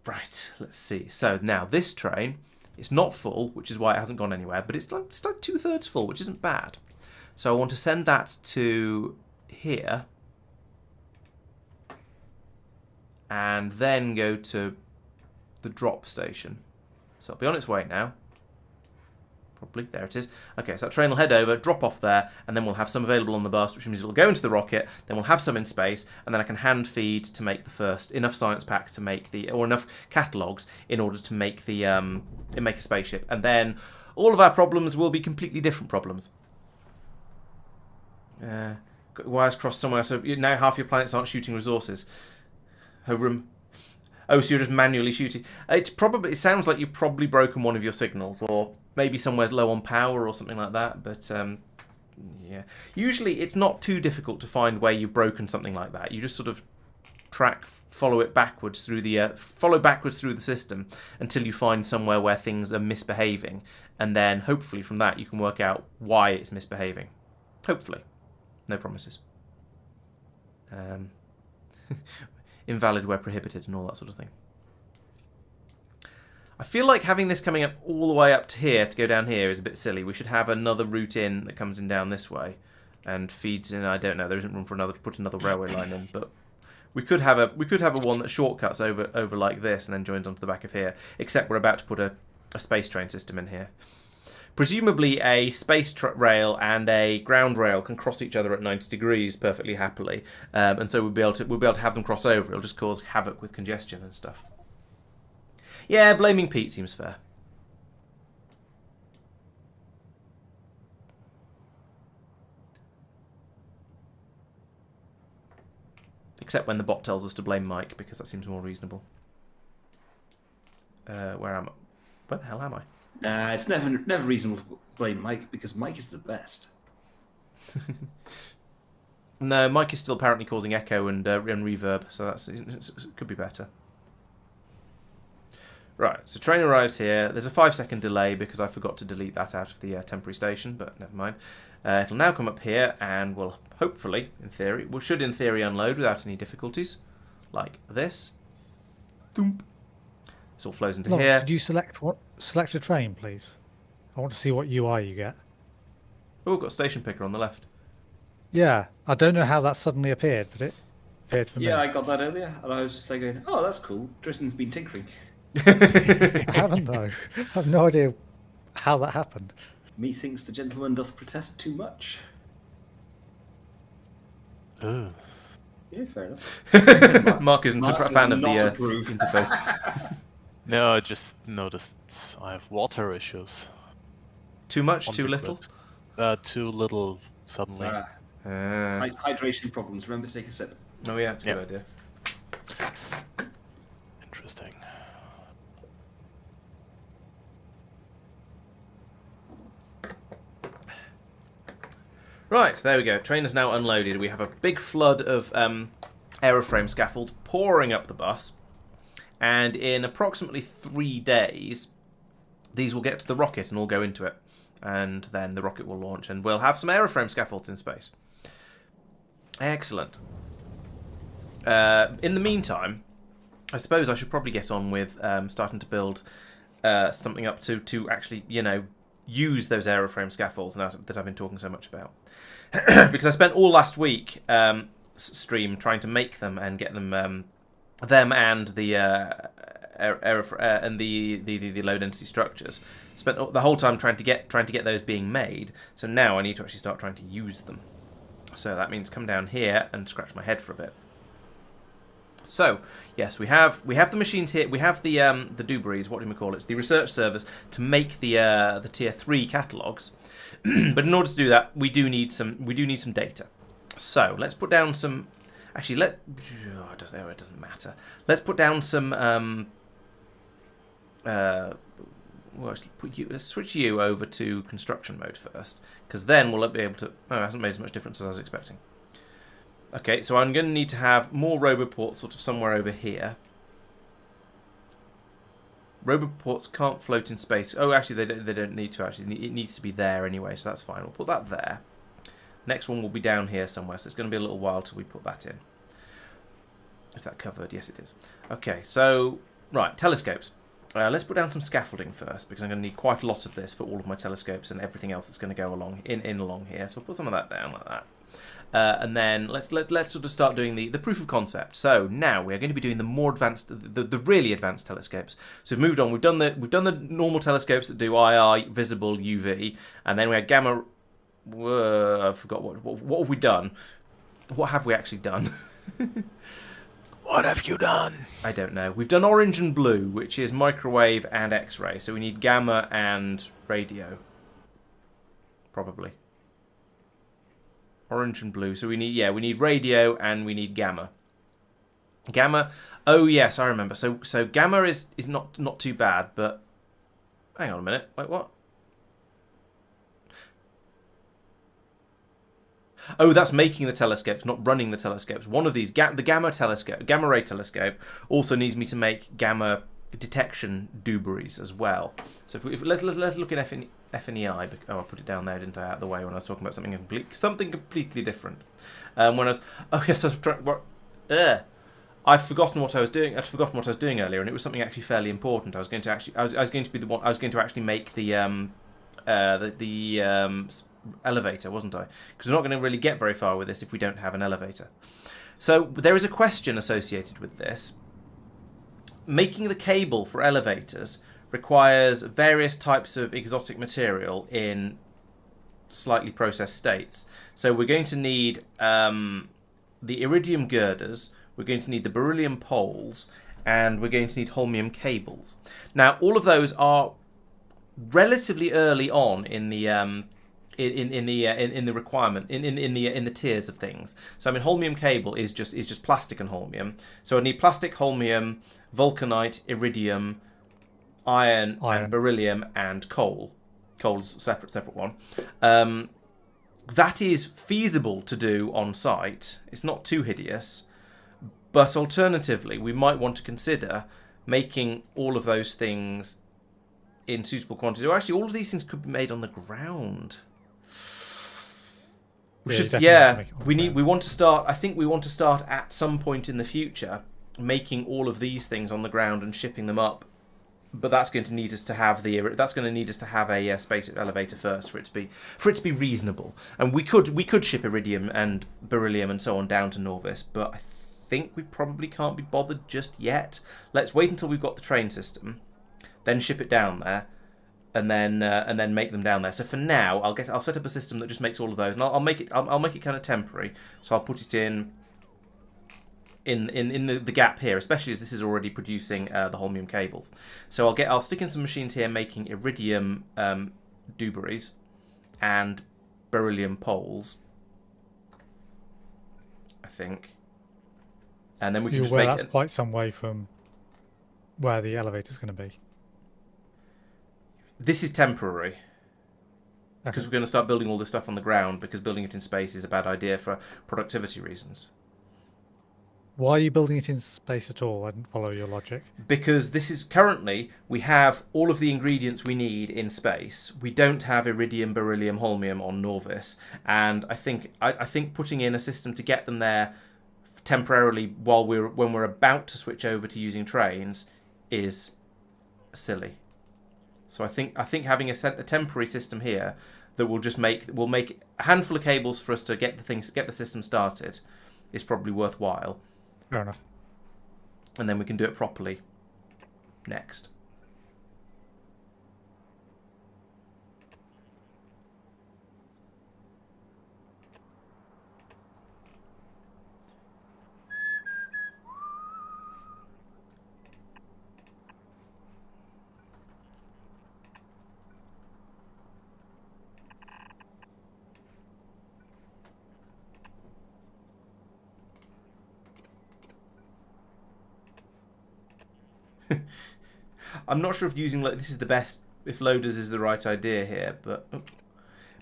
Right, let's see. So now this train... It's not full, which is why it hasn't gone anywhere, but it's like 2/3 full, which isn't bad. So I want to send that to here, and then go to the drop station. So it'll be on its way now. Probably, there it is. Okay, so that train will head over, drop off there, and then we'll have some available on the bus, which means it'll go into the rocket, then we'll have some in space, and then I can hand feed to make the first, enough science packs to make the, or enough catalogues in order to make the, make a spaceship. And then all of our problems will be completely different problems. Got wires crossed somewhere, so now half your planets aren't shooting resources. Oh, so you're just manually shooting. It sounds like you've probably broken one of your signals, or maybe somewhere's low on power or something like that. But yeah, usually it's not too difficult to find where you've broken something like that. You just sort of follow backwards through the system until you find somewhere where things are misbehaving, and then hopefully from that you can work out why it's misbehaving. Hopefully, no promises. Invalid where prohibited and all that sort of thing. I feel like having this coming up all the way up to here to go down here is a bit silly. We should have another route in that comes in down this way and feeds in. I don't know. There isn't room for put another railway line in, but we could have a one that shortcuts over like this and then joins onto the back of here. Except we're about to put a space train system in here. Presumably a space rail and a ground rail can cross each other at 90 degrees perfectly happily, and so we'll be able to have them cross over. It'll just cause havoc with congestion and stuff. Yeah, blaming Pete seems fair. Except when the bot tells us to blame Mike, because that seems more reasonable. Where am I? Where the hell am I? Nah, it's never reasonable to blame Mike, because Mike is the best. No, Mike is still apparently causing echo and reverb, so it could be better. Right, so train arrives here. There's a 5-second delay because I forgot to delete that out of the temporary station, but never mind. It'll now come up here and will hopefully, in theory, should in theory unload without any difficulties, like this. Thump. This all flows into Laurence, here. could you select a train, please? I want to see what UI you get. Oh, we've got a station picker on the left. Yeah, I don't know how that suddenly appeared, but it appeared for me. Yeah, I got that earlier, and I was just like going, oh, that's cool. Tristan's been tinkering. I haven't though. I have no idea how that happened. Methinks the gentleman doth protest too much. Ugh. Yeah, fair enough. Marc isn't a fan of the not approve. interface. No, I just noticed I have water issues. Too much, on too the little? grid. Too little suddenly. Hydration problems. Remember to take a sip. Oh yeah, that's a good idea. Interesting. Right, there we go. Train is now unloaded. We have a big flood of aeroframe scaffold pouring up the bus. And in approximately 3 days, these will get to the rocket and all go into it. And then the rocket will launch and we'll have some aeroframe scaffolds in space. Excellent. In the meantime, I suppose I should probably get on with starting to build something up to actually, use those aeroframe scaffolds now that I've been talking so much about. Because I spent all last week stream trying to make them and get them and the the low density structures. Spent the whole time trying to get those being made. So now I need to actually start trying to use them. So that means come down here and scratch my head for a bit. So yes, we have the machines here. We have the Dubries, what do we call it? It's the research servers to make the tier 3 catalogs. But in order to do that, we do need some data. So let's put down some. Actually, it doesn't matter. Let's put down some. Let's switch you over to construction mode first, because then we'll be able to. Oh, it hasn't made as much difference as I was expecting. Okay, so I'm going to need to have more roboports sort of somewhere over here. Roboports can't float in space. Oh, actually, they don't need to. Actually, it needs to be there anyway, so that's fine. We'll put that there. Next one will be down here somewhere, so it's going to be a little while till we put that in. Is that covered? Yes, it is. Okay, so, right, telescopes. Let's put down some scaffolding first, because I'm going to need quite a lot of this for all of my telescopes and everything else that's going to go along along here. So we'll put some of that down like that. And then let's sort of start doing the proof of concept. So now we are going to be doing the more advanced, the really advanced telescopes. So we've moved on. We've done the normal telescopes that do IR, visible, UV, and then we had gamma. I forgot what have we done? What have we actually done? What have you done? I don't know. We've done orange and blue, which is microwave and X-ray. So we need gamma and radio, probably. Orange and blue. So we need radio and we need gamma. Gamma. Oh yes, I remember. So gamma is not too bad, but hang on a minute. Wait, what? Oh, that's making the telescopes, not running the telescopes. One of these, the gamma ray telescope, also needs me to make gamma detection Dubries as well. So let's look at FNEI. Oh, I put it down there, didn't I? Out of the way when I was talking about something completely different. When I was I've forgotten what I was doing. I'd forgotten what I was doing earlier, and it was something actually fairly important. I was going to actually make the elevator, wasn't I? Because we're not going to really get very far with this if we don't have an elevator. So there is a question associated with this. Making the cable for elevators requires various types of exotic material in slightly processed states. So we're going to need the iridium girders, we're going to need the beryllium poles, and we're going to need holmium cables. Now, all of those are relatively early on in the in the requirement in the tiers of things. So I mean, holmium cable is just plastic and holmium. So I need plastic, holmium, vulcanite, iridium, iron, and beryllium, and coal. Coal's a separate one. That is feasible to do on site. It's not too hideous. But alternatively, we might want to consider making all of those things in suitable quantities. Or actually, all of these things could be made on the ground. We want to start. I think we want to start at some point in the future making all of these things on the ground and shipping them up. But that's going to need us to have a space elevator first for it to be reasonable. And we could ship iridium and beryllium and so on down to Norvis, but I think we probably can't be bothered just yet. Let's wait until we've got the train system, then ship it down there, and then make them down there. So for now, I'll set up a system that just makes all of those, and I'll make it kind of temporary. So I'll put it in the gap here, especially as this is already producing the holmium cables. So I'll stick in some machines here making iridium dewberries and beryllium poles, I think. And then we can just make that's quite some way from where the elevator's going to be. This is temporary. Because Okay. we're going to start building all this stuff on the ground, because building it in space is a bad idea for productivity reasons. Why are you building it in space at all? I didn't follow your logic. Because this is currently, we have all of the ingredients we need in space. We don't have iridium, beryllium, holmium on Norvis, and I think putting in a system to get them there temporarily when we're about to switch over to using trains is silly. So I think having a temporary system here that will make a handful of cables for us to get the system started is probably worthwhile. Fair enough. And then we can do it properly next. I'm not sure if using this is the best, if loaders is the right idea here, but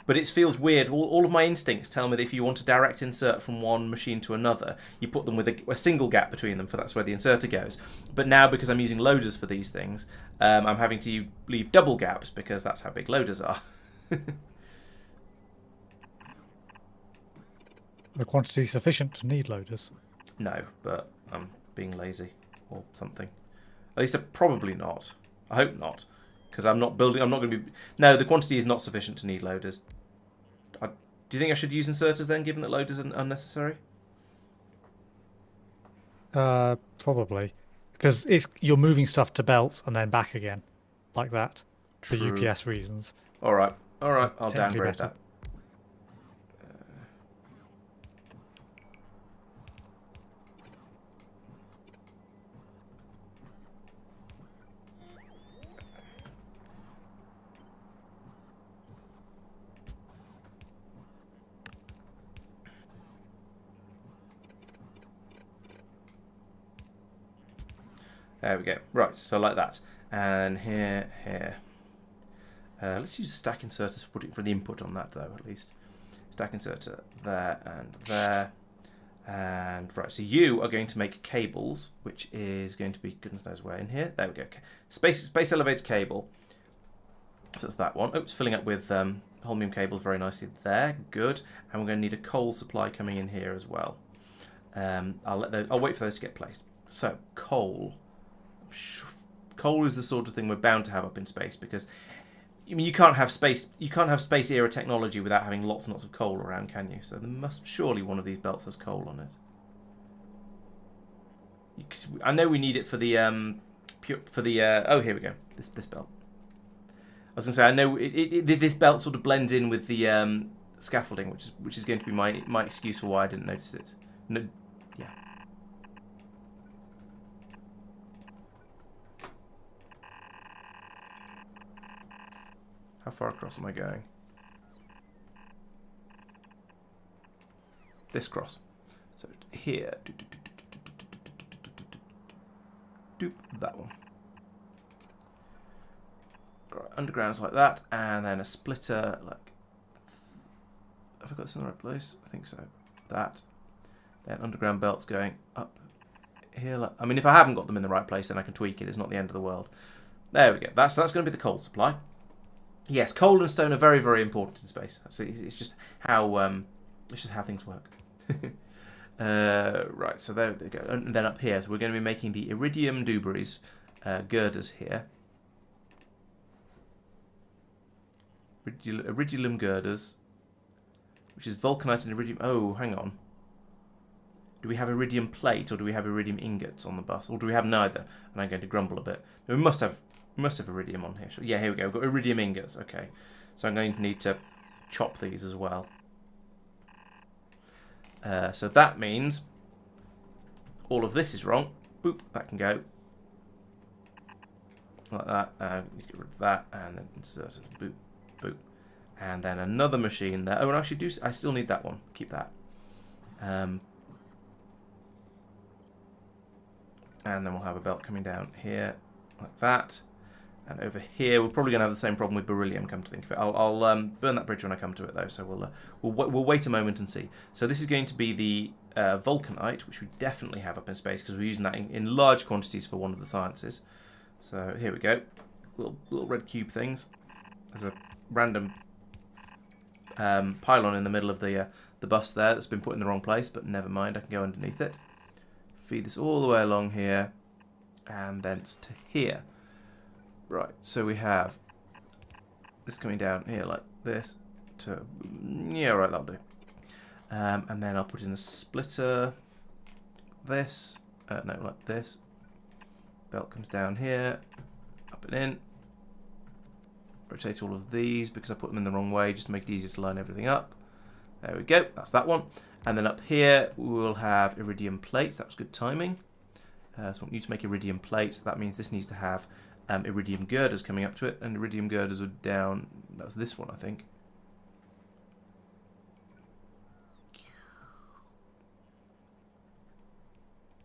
it feels weird. All of my instincts tell me that if you want to direct insert from one machine to another, you put them with a single gap between them, for that's where the inserter goes. But now, because I'm using loaders for these things, I'm having to leave double gaps because that's how big loaders are. The quantity is sufficient to need loaders. No, but I'm being lazy or something. At least probably not. I hope not, because I'm not going to be. No, the quantity is not sufficient to need loaders. Do you think I should use inserters then, given that loaders are unnecessary? Probably, because you're moving stuff to belts and then back again, like that, for True. UPS reasons. All right. I'll Technically downgrade better. that. There we go. Right, so like that. And here. Let's use stack inserters for the input on that, though, at least. Stack inserter there and there. And right, so you are going to make cables, which is going to be goodness knows where in here. There we go. Okay. Space elevator cable. So it's that one. Oh, it's filling up with holmium cables very nicely there. Good. And we're going to need a coal supply coming in here as well. I'll wait for those to get placed. So coal. Coal is the sort of thing we're bound to have up in space, because I mean you can't have space era technology without having lots and lots of coal around, can you? So there must surely one of these belts has coal on it. I know we need it for the oh, here we go, this belt. I was gonna say I know this belt sort of blends in with the scaffolding, which is going to be my excuse for why I didn't notice it. No, yeah. How far across am I going? This cross. So here. That one. Right, underground's like that, and then a splitter like. Have I got this in the right place? I think so. That. Then underground belts going up here. Like, I mean, if I haven't got them in the right place, then I can tweak it. It's not the end of the world. There we go. That's going to be the coal supply. Yes, coal and stone are very, very important in space. It's just how things work. Right, so there they go. And then up here, so we're going to be making the iridium dubris girders here. Iridium girders, which is vulcanite and iridium. Oh, hang on. Do we have iridium plate or do we have iridium ingots on the bus, or do we have neither? And I'm going to grumble a bit. No, we must have iridium on here. Yeah, here we go. We've got iridium ingots. Okay, so I'm going to need to chop these as well. So that means all of this is wrong. Boop, that can go like that. Get rid of that and then insert it. Boop, boop, and then another machine there. Oh, and actually, I still need that one. Keep that. And then we'll have a belt coming down here like that. And over here, we're probably going to have the same problem with beryllium, come to think of it. I'll burn that bridge when I come to it, though, so we'll wait a moment and see. So this is going to be the vulcanite, which we definitely have up in space, because we're using that in large quantities for one of the sciences. So here we go. Little red cube things. There's a random pylon in the middle of the bus there that's been put in the wrong place, but never mind, I can go underneath it. Feed this all the way along here, and thence to here. Right, so we have this coming down here like this to, yeah, right, that'll do. And then I'll put in a splitter, this, no, like this. Belt comes down here, up and in. Rotate all of these because I put them in the wrong way just to make it easier to line everything up. There we go, that's that one. And then up here we'll have iridium plates, that was good timing. So I want you to make iridium plates, that means this needs to have iridium girders coming up to it, and iridium girders are down, that was this one I think.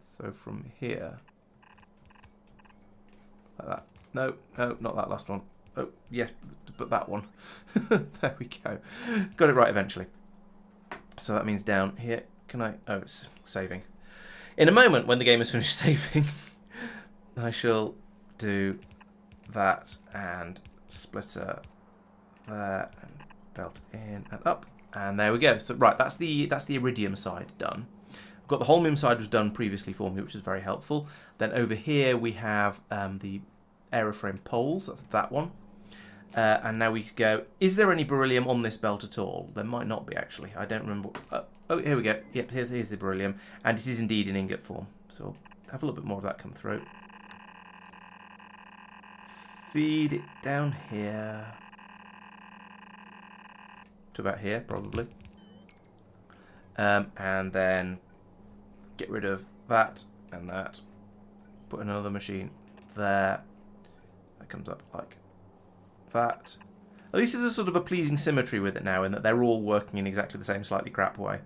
So from here, like that. No, not that last one. Oh, yes, but that one. There we go. Got it right eventually. So that means down here, can I, oh, it's saving. In a moment, when the game has finished saving, I shall do that and splitter there and belt in and up, and there we go. So right, that's the iridium side done. I've got the holmium side was done previously for me, which is very helpful. Then over here we have the aeroframe poles. That's that one. And now we go. Is there any beryllium on this belt at all? There might not be actually. I don't remember. Oh, here we go. Yep, here's the beryllium, and it is indeed in ingot form. So we'll have a little bit more of that come through. Feed it down here to about here, probably. And then get rid of that and that. Put another machine there. That comes up like that. At least there's a sort of a pleasing symmetry with it now, in that they're all working in exactly the same slightly crap way.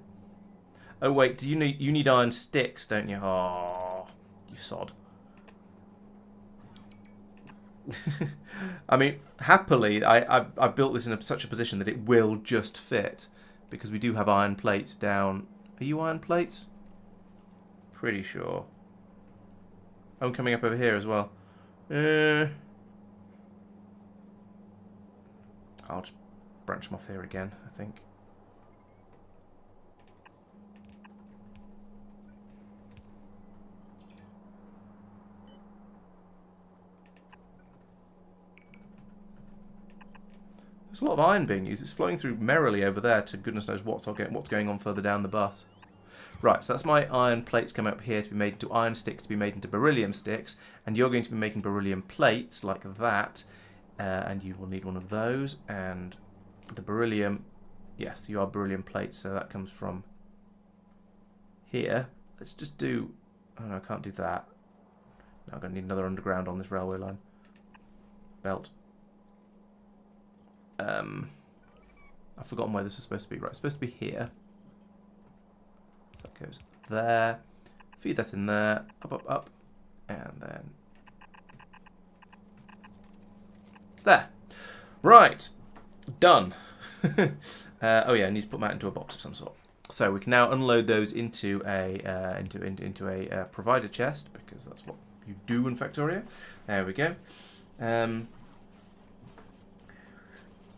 Oh wait, you need iron sticks, don't you? Oh, you sod. I mean, happily, I've built this in such a position that it will just fit, because we do have iron plates down. Are you iron plates? Pretty sure. I'm coming up over here as well. I'll just branch them off here again, I think. There's a lot of iron being used. It's flowing through merrily over there to goodness knows what's going on further down the bus. Right, so that's my iron plates coming up here to be made into iron sticks, to be made into beryllium sticks, and you're going to be making beryllium plates like that, and you will need one of those, and the beryllium, yes, you are beryllium plates, so that comes from here. Let's just do, oh no, I can't do that. No, I'm going to need another underground on this railway line. Belt. I've forgotten where this is supposed to be. Right, it's supposed to be here. That goes there. Feed that in there. Up, up, up. And then... there. Right. Done. Oh yeah, I need to put that into a box of some sort. So we can now unload those into a provider chest, because that's what you do in Factorio. There we go.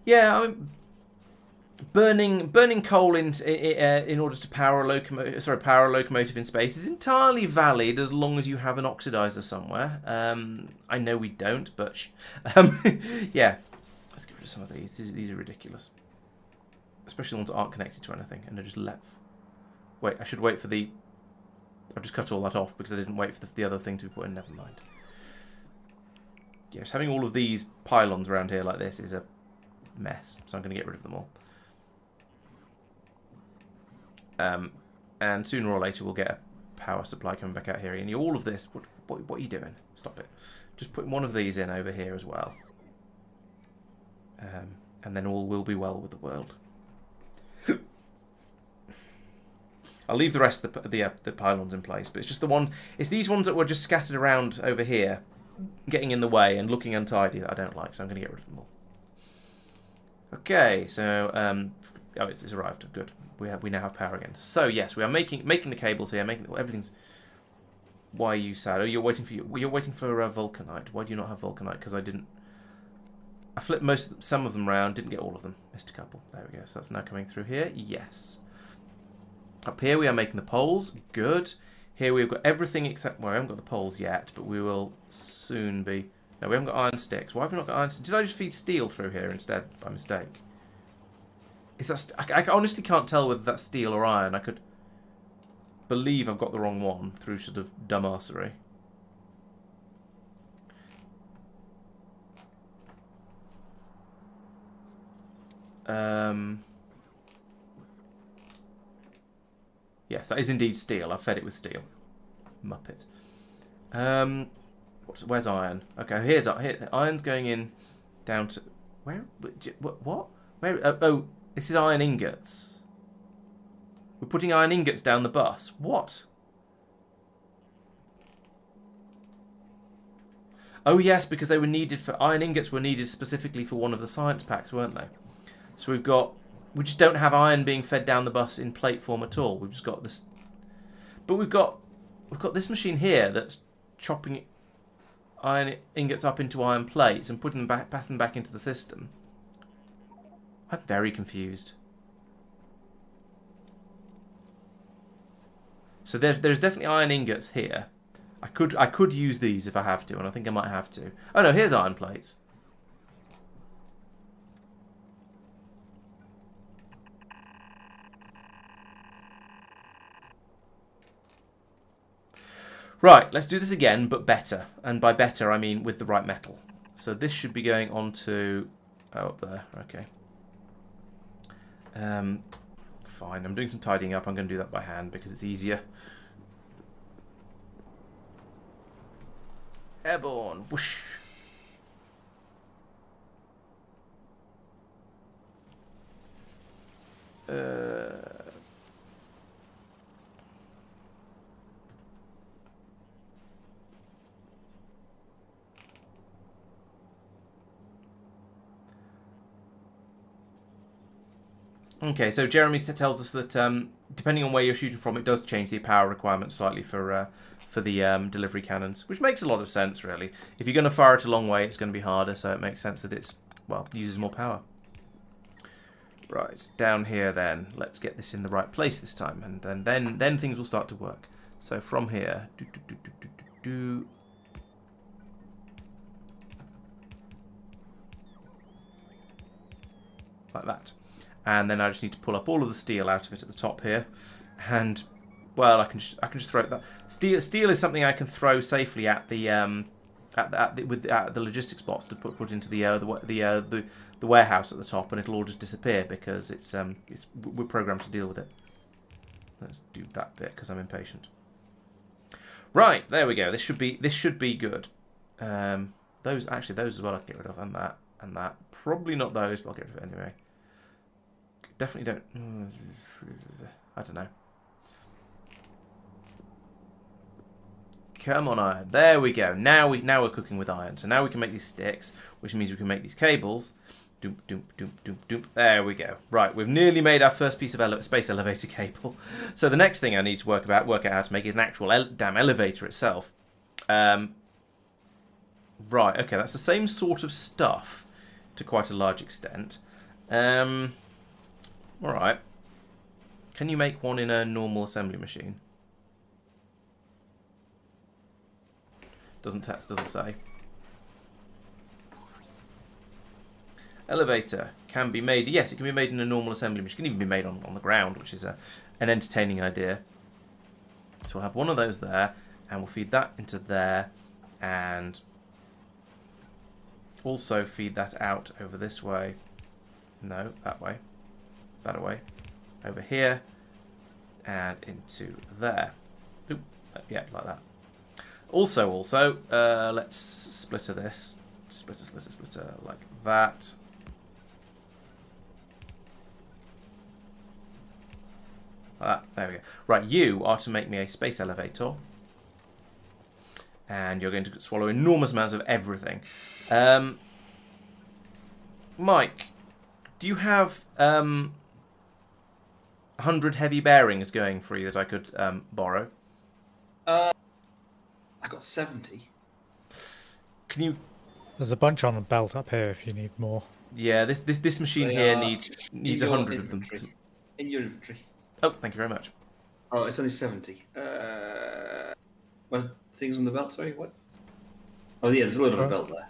Yeah, I mean, burning coal in order to power a locomotive in space is entirely valid as long as you have an oxidizer somewhere. I know we don't, but yeah. Let's get rid of some of these. These are ridiculous, especially the ones that aren't connected to anything and they're just left. Wait, I should wait for the... I've just cut all that off because I didn't wait for the other thing to be put in. Never mind. Yes, having all of these pylons around here like this is a mess, so I'm going to get rid of them all. And sooner or later we'll get a power supply coming back out here. And all of this, what are you doing? Stop it. Just put one of these in over here as well. And then all will be well with the world. I'll leave the rest of the pylons in place, but it's just the one. It's these ones that were just scattered around over here, getting in the way and looking untidy that I don't like. So I'm going to get rid of them all. Okay, so oh, it's arrived. Good. We now have power again. So yes, we are making the cables here. Making everything's. Why are you sad? Oh, you're waiting for vulcanite. Why do you not have vulcanite? Because I didn't. I flipped some of them round, didn't get all of them. Missed a couple. There we go. So that's now coming through here. Yes. Up here we are making the poles. Good. Here we've got everything except... Well, we haven't got the poles yet, but we will soon be... No, we haven't got iron sticks. Why have we not got iron sticks? Did I just feed steel through here instead by mistake? Is that... I honestly can't tell whether that's steel or iron. I could believe I've got the wrong one through sort of dumbassery. Yes, that is indeed steel. I've fed it with steel. Muppet. Where's iron? Okay, here's iron's going in down to... Where? What? Where? Oh, this is iron ingots. We're putting iron ingots down the bus. What? Oh yes, because they were needed for... Iron ingots were needed specifically for one of the science packs, weren't they? So we've got... We just don't have iron being fed down the bus in plate form at all. We've just got this... But we've got this machine here that's chopping iron ingots up into iron plates and putting them back into the system. I'm very confused. So there's definitely iron ingots here. I could use these if I have to, and I think I might have to. Oh no, here's iron plates. Right, let's do this again, but better. And by better, I mean with the right metal. So this should be going on to... Oh, up there. Okay. Fine, I'm doing some tidying up. I'm going to do that by hand because it's easier. Airborne. Whoosh. Okay, so Jeremy tells us that depending on where you're shooting from, it does change the power requirement slightly for the delivery cannons, which makes a lot of sense, really. If you're going to fire it a long way, it's going to be harder, so it makes sense that it's, well, uses more power. Right, down here then. Let's get this in the right place this time, and then things will start to work. So from here, like that. And then I just need to pull up all of the steel out of it at the top here, and well, I can just throw that. Steel is something I can throw safely at the logistics box to put into the warehouse at the top, and it'll all just disappear because we're programmed to deal with it. Let's do that bit because I'm impatient. Right, there we go. This should be good. Those as well I can get rid of, and that. and that. Probably not those, but I'll get rid of it anyway. Definitely don't... I don't know. Come on, iron. There we go. Now we're cooking with iron. So now we can make these sticks, which means we can make these cables. Doom, doom, doom, doom, doom. There we go. Right, we've nearly made our first piece of space elevator cable. So the next thing I need to work out how to make is an actual damn elevator itself. Right, okay, that's the same sort of stuff to quite a large extent. Alright. Can you make one in a normal assembly machine? Doesn't say. Elevator can be made. Yes, it can be made in a normal assembly machine. It can even be made on the ground, which is an entertaining idea. So we'll have one of those there, and we'll feed that into there, and also feed that out over this way. No, that way. That way. Over here, and into there. Oop, yeah, like that. Also, let's splitter this. Splitter, like that. There we go. Right, you are to make me a space elevator. And you're going to swallow enormous amounts of everything. Mike, do you have 100 heavy bearings going for you that I could borrow? I got 70. Can you... There's a bunch on a belt up here if you need more. Yeah, this machine here needs 100 of them. In your inventory. Oh, thank you very much. Oh, it's only 70. Where's things on the belt? Sorry, what? Oh, yeah, there's a little belt there.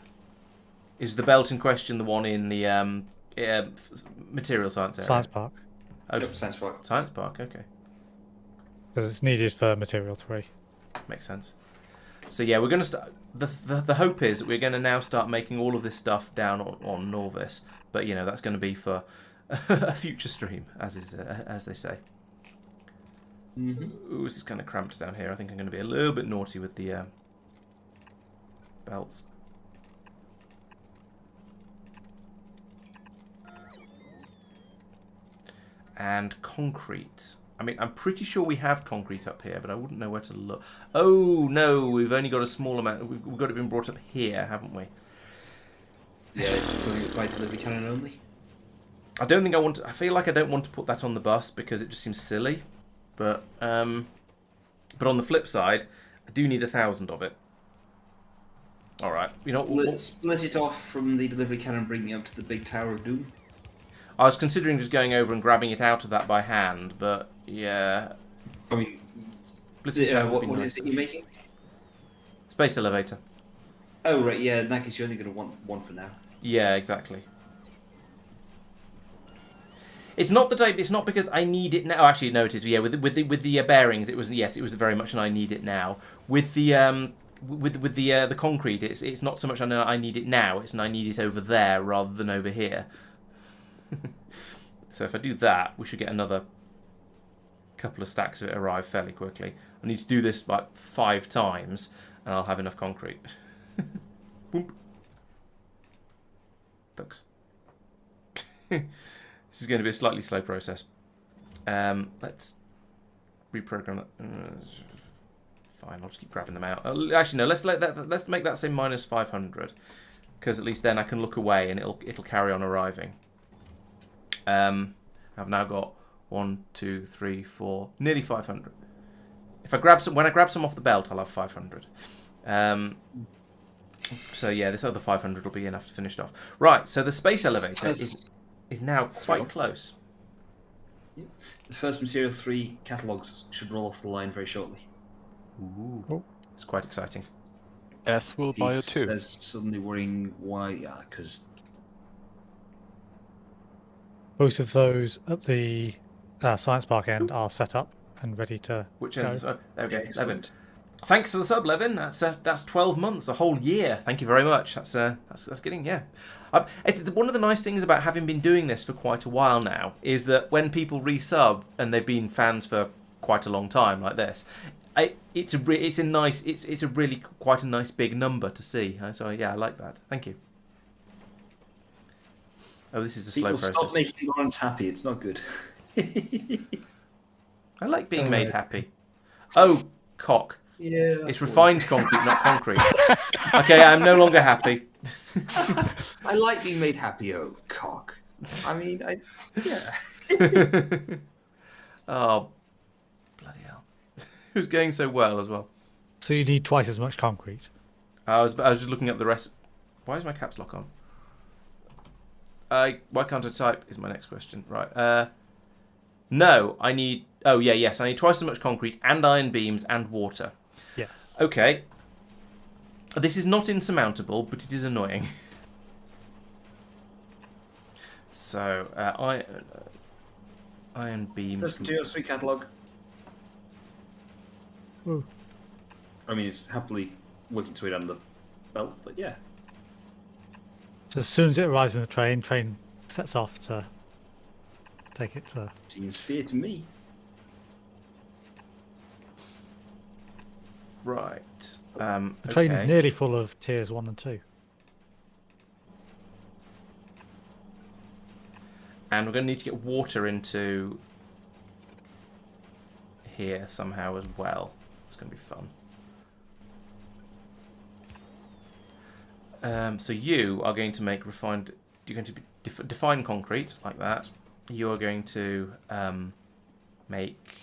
Is the belt in question the one in the material science area? Science Park. Oh, Yep, Science Park. Science Park, okay. Because it's needed for Material 3. Makes sense. So yeah, we're going to start... The hope is that we're going to now start making all of this stuff down on Norvis. But, you know, that's going to be for a future stream, as they say. Ooh, this is kind of cramped down here. I think I'm going to be a little bit naughty with the belts. And concrete. I mean, I'm pretty sure we have concrete up here, but I wouldn't know where to look. Oh, no, we've only got a small amount. We've got it been brought up here, haven't we? Yeah, it's going by delivery cannon only. I don't think I want to... I feel like I don't want to put that on the bus because it just seems silly. But on the flip side, I do need 1,000 of it. All right. You know, Split it off from the delivery cannon and bring me up to the big Tower of Doom. I was considering just going over and grabbing it out of that by hand, but yeah. I mean, what is it you're making? Space elevator. Oh, right, yeah, in that case you're only going to want one for now. Yeah, exactly. It's not because I need it now. Actually, no, it is. Yeah, with the bearings, it was very much an I need it now. With the the concrete, it's not so much I need it now. It's an I need it over there rather than over here. So if I do that, we should get another couple of stacks of it arrive fairly quickly. I need to do this like 5 times, and I'll have enough concrete. Boom. Thanks. This is going to be a slightly slow process. Let's reprogram that. Fine, I'll just keep grabbing them out. Actually, no. Let's make that say -500, because at least then I can look away and it'll carry on arriving. I've now got 1, 2, 3, 4, nearly 500. If I grab some, when I grab some off the belt, I'll have 500. So yeah, this other 500 will be enough to finish it off. Right, so the space elevator is now quite close. The first Material 3 catalogues should roll off the line very shortly. Ooh, oh. It's quite exciting. Yes, we'll buy it too. There's suddenly worrying why, because... Both of those at the Science Park end are set up and ready to Which go. end? Oh, there we go. Excellent. Levin. Thanks for the sub, Levin. That's 12 months, a whole year. Thank you very much. That's getting, yeah. It's one of the nice things about having been doing this for quite a while now is that when people resub and they've been fans for quite a long time like this, it's really quite a nice big number to see. So yeah, I like that. Thank you. Oh, this is a slow People process. stop making Laurence happy. It's not good. I like being made happy. Oh, cock. Yeah. It's refined concrete, not concrete. Okay, I'm no longer happy. I like being made happy. Oh, cock. I mean, yeah. Oh, bloody hell. It was going so well as well. So you need twice as much concrete. I was just looking up the rest. Why is my caps lock on? Why can't I type? Is my next question. Right. No, I need. Oh yeah, yes, I need twice as much concrete and iron beams and water. Yes. Okay. This is not insurmountable, but it is annoying. So iron beams. Just to your street catalogue. Ooh. I mean, it's happily working its way down the belt, but yeah. So as soon as it arrives in the train sets off to take it to... Seems fair to me. Right. The train is nearly full of tiers 1 and 2. And we're going to need to get water into here somehow as well. It's going to be fun. So you are going to make refined... You're going to define concrete like that. You are going to make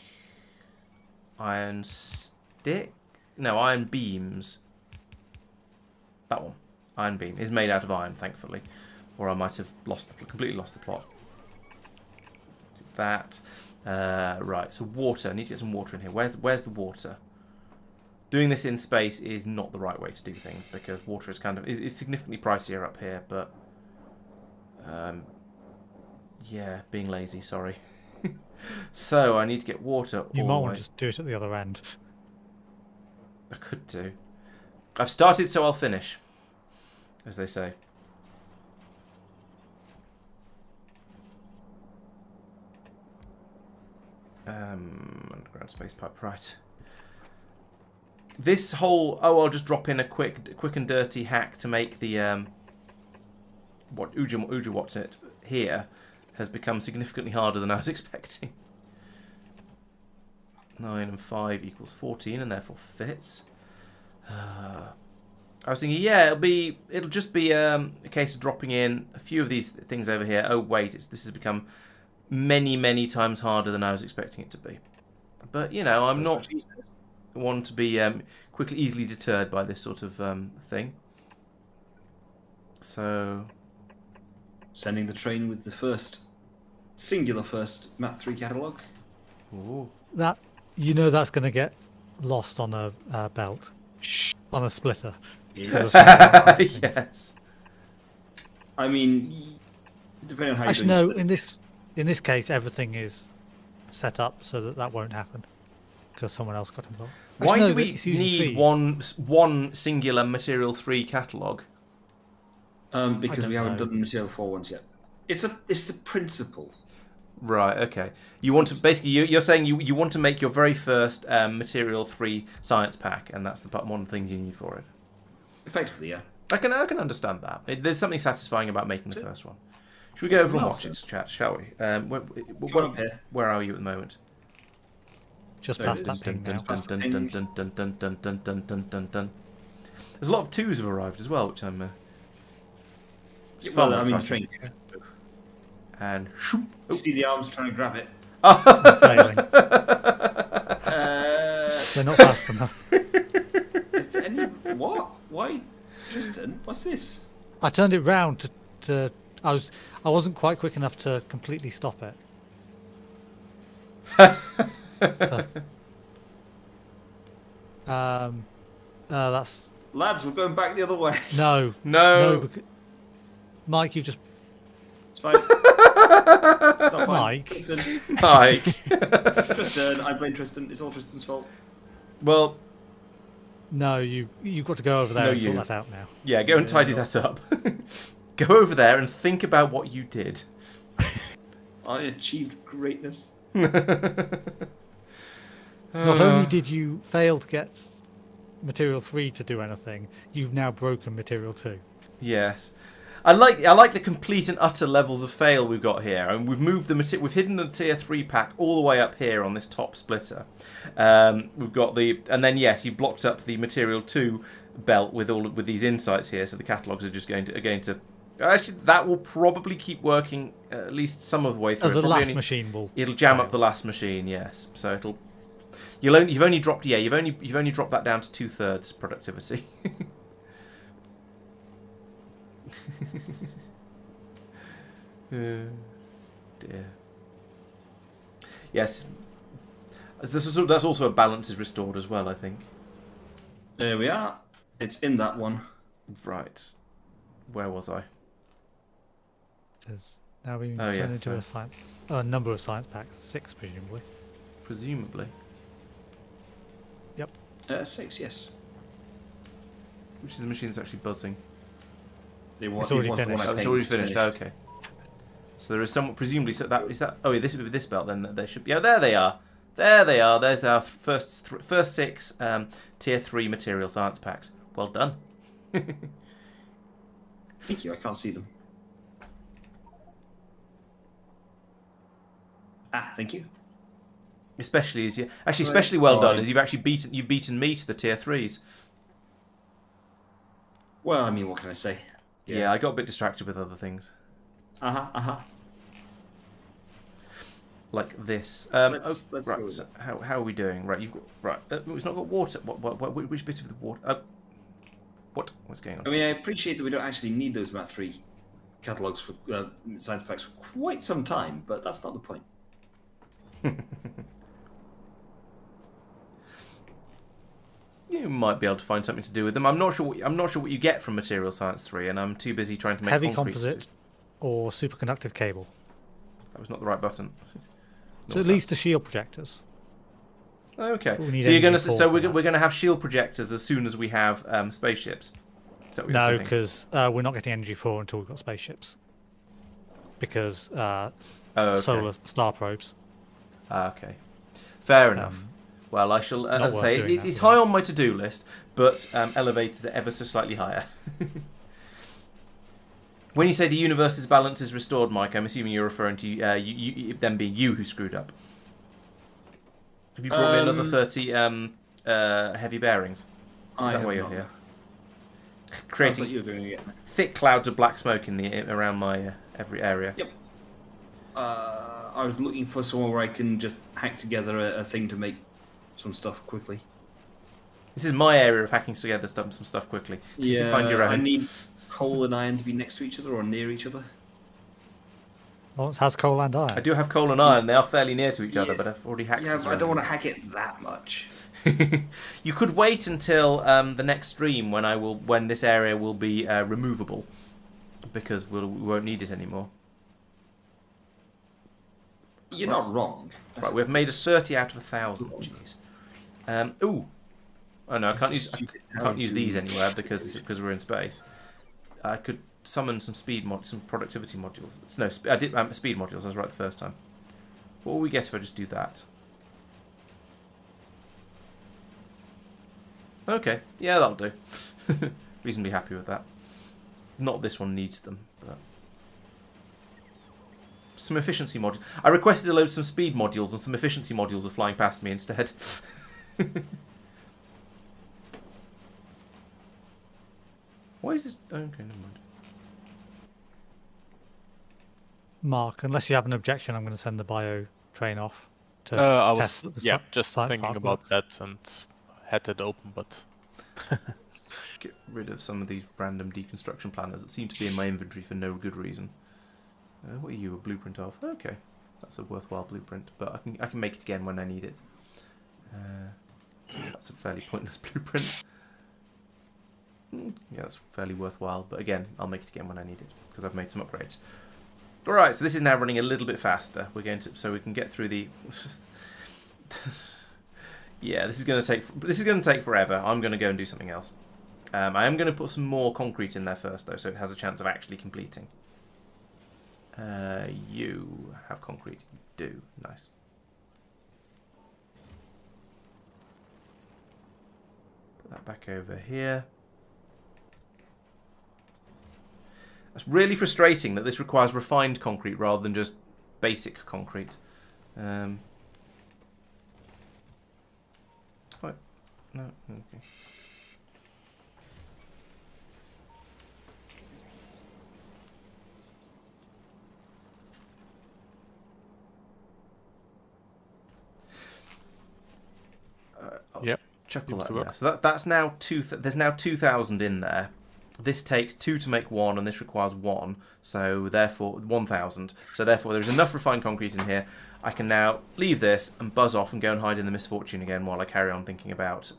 iron stick? No, iron beams. That one. Iron beam is made out of iron, thankfully. Or I might have completely lost the plot. Do that. Right, so water. I need to get some water in here. Where's the water? Doing this in space is not the right way to do things because water is is significantly pricier up here, but yeah, being lazy, sorry. So I need to get water. You might want to just do it at the other end. I could do. I've started, so I'll finish, as they say. Underground space pipe, right. This whole... Oh, I'll just drop in a quick and dirty hack to make the... what Uja what's it here has become significantly harder than I was expecting. 9 and 5 equals 14 and therefore fits. I was thinking, yeah, it'll just be a case of dropping in a few of these things over here. Oh wait, this has become many times harder than I was expecting it to be. But you know, I'm not one to be easily deterred by this sort of thing. So, sending the train with the singular first Mat 3 catalogue. ooh. That, you know, that's going to get lost on a belt, on a splitter. Yes. Yes. I mean, depending on how Actually, you're no. doing In this case, everything is set up so that won't happen because someone else got involved. Actually, Why no, do we it's using need trees. one singular Material 3 catalogue? because I we don't haven't know. done Material 4 ones yet. It's the principle. Right, okay. You want to basically you're saying you want to make your very first Material 3 science pack, and that's one of the things you need for it. Effectively, yeah. I can understand that. There's something satisfying about making the first one. Should we go over and watch it, chat? Shall we? Where are you at the moment? Just No, past it's- that thing now. There's a lot of twos have arrived as well, which I'm. Yeah, far well, more I mean, exciting. train. And shoop. See the arms trying to grab it. Failing. They're not fast enough. Is there any what? Why, Tristan? What's this? I turned it round to I wasn't quite quick enough to completely stop it. So, that's Lads, we're going back the other way. no. No. Mike, you just It's fine. It's not fine. Mike. Tristan. Mike. Tristan. I blame Tristan. It's all Tristan's fault. Well, no. You've got to go over there No, and sort you. that out now. yeah. Go and tidy that up. Go over there and think about what you did. I achieved greatness. Not only did you fail to get Material 3 to do anything, you've now broken Material 2. Yes. I like the complete and utter levels of fail we've got here, and we've moved we've hidden the tier 3 pack all the way up here on this top splitter. We've got and then yes, you blocked up the material 2 belt with these insights here, so the catalogs are just going to. Actually, that will probably keep working at least some of the way through. The last machine will. It'll jam up the last machine, yes. So it'll. You've only dropped that down to 2/3 productivity. Dear. Yes. That's also a balance is restored as well, I think. There we are. It's in that one. Right. Where was I? Now we turn into a number of science packs, 6 presumably. Presumably. Yep. 6, yes. Which is the machine that's actually buzzing? It's already finished. Oh, it's already finished. Oh, okay. So there is some presumably. So that is that. Oh, yeah, this would be this belt. Then they should be. Yeah, there they are. There they are. There's our first 6 tier 3 material science packs. Well done. Thank you. I can't see them. Thank you. Especially especially well done as you've actually beaten me to the tier 3s. Well, I mean, what can I say? Yeah, I got a bit distracted with other things. Like this. Let's right. go. So how are we doing? Right, you've got it's not got water. Which bit of the water? What's going on? I mean, I appreciate that we don't actually need those Mat 3 catalogs for science packs for quite some time, but that's not the point. You might be able to find something to do with them. I'm not sure what you get from Material Science 3, and I'm too busy trying to make heavy concrete. Composite or superconductive cable. That was not the right button. So at least the shield projectors. Okay. So you're gonna we're gonna have shield projectors as soon as we have spaceships. Is that what you're No, saying? because we're not getting energy 4 until we've got spaceships. Because okay. solar star probes. Okay. Fair enough. Well, I shall, as I say, it's high on my to-do list, but elevators are ever so slightly higher. When you say the universe's balance is restored, Mike, I'm assuming you're referring to them being you who screwed up. Have you brought me another 30 heavy bearings? Is that why you're here? Creating you're doing it. thick clouds of black smoke around my every area. Yep. I was looking for somewhere where I can just hack together a thing to make some stuff quickly. This is my area of hacking together some stuff quickly. You can find your own. I need coal and iron to be next to each other or near each other. Laurence has coal and iron. I do have coal and iron. They are fairly near to each other, but I've already hacked Yeah, this but I don't want to hack it that much. You could wait until the next stream when this area will be removable, because we won't need it anymore. You're not wrong. Right, we've made a 30 out of 1,000. Jeez. Ooh. Oh no, I can't use these anywhere because we're in space. I could summon some some productivity modules. No, I did speed modules. I was right the first time. What will we get if I just do that? Okay, yeah, that'll do. Reasonably happy with that. Not this one needs them, but some efficiency modules. I requested a load of some speed modules, and some efficiency modules are flying past me instead. Why is this? Okay, never mind. Mark, unless you have an objection, I'm going to send the bio train off to I was test the just science thinking park about works. that and had it open, but Get rid of some of these random deconstruction planners that seem to be in my inventory for no good reason. What are you, a blueprint of? Okay, that's a worthwhile blueprint, but I can make it again when I need it. That's a fairly pointless blueprint. Yeah, that's fairly worthwhile, but again, I'll make it again when I need it because I've made some upgrades. All right, so this is now running a little bit faster. We're going to so we can get through the. Yeah, this is going to take forever. I'm going to go and do something else. I am going to put some more concrete in there first, though, so it has a chance of actually completing. You have concrete. You do. Nice. Put that back over here. It's really frustrating that this requires refined concrete rather than just basic concrete. What? No. Okay. Yep. Chuckle Seems that to in work. there. So that's now there's now 2,000 in there. This takes 2 to make 1, and this requires 1. So therefore 1,000. So therefore there's enough refined concrete in here. I can now leave this and buzz off and go and hide in the Misfortune again while I carry on thinking about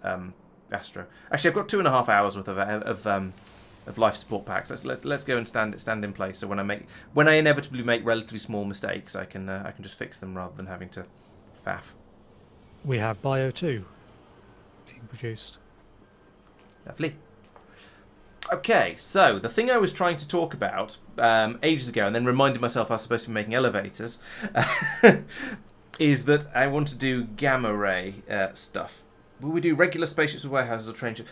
Astro. Actually, I've got 2.5 hours worth of life support packs. Let's go and stand in place. So when I inevitably make relatively small mistakes, I can just fix them rather than having to faff. We have Bio 2 being produced. Lovely. Okay, so the thing I was trying to talk about ages ago and then reminded myself I was supposed to be making elevators is that I want to do gamma ray stuff. Will we do regular spaceships or warehouses or train ships?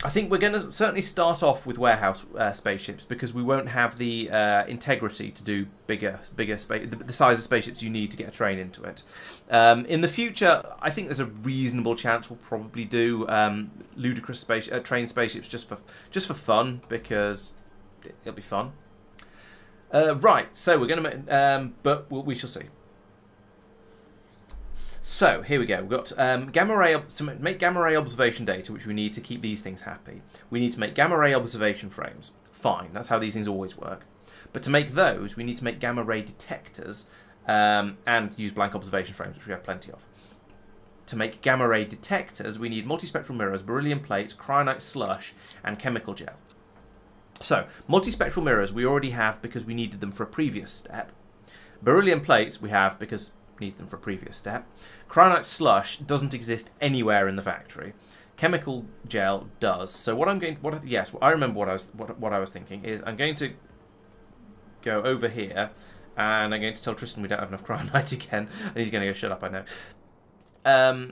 I think we're going to certainly start off with warehouse spaceships because we won't have the integrity to do bigger the size of spaceships you need to get a train into it. In the future, I think there's a reasonable chance we'll probably do ludicrous train spaceships just for fun because it'll be fun. Right, so we're going to make, but we shall see. So here we go. We've got gamma ray to make gamma ray observation data, which we need to keep these things happy. We need to make gamma ray observation frames. Fine, that's how these things always work. But to make those, we need to make gamma ray detectors and use blank observation frames, which we have plenty of. To make gamma ray detectors, we need multispectral mirrors, beryllium plates, cryonite slush, and chemical gel. So multispectral mirrors we already have because we needed them for a previous step. Beryllium plates we have because need them for a previous step. Cryonite slush doesn't exist anywhere in the factory. Chemical gel does. So what I'm going, I remember what I was thinking is I'm going to go over here and I'm going to tell Tristan we don't have enough cryonite again, and he's going to go shut up. I know.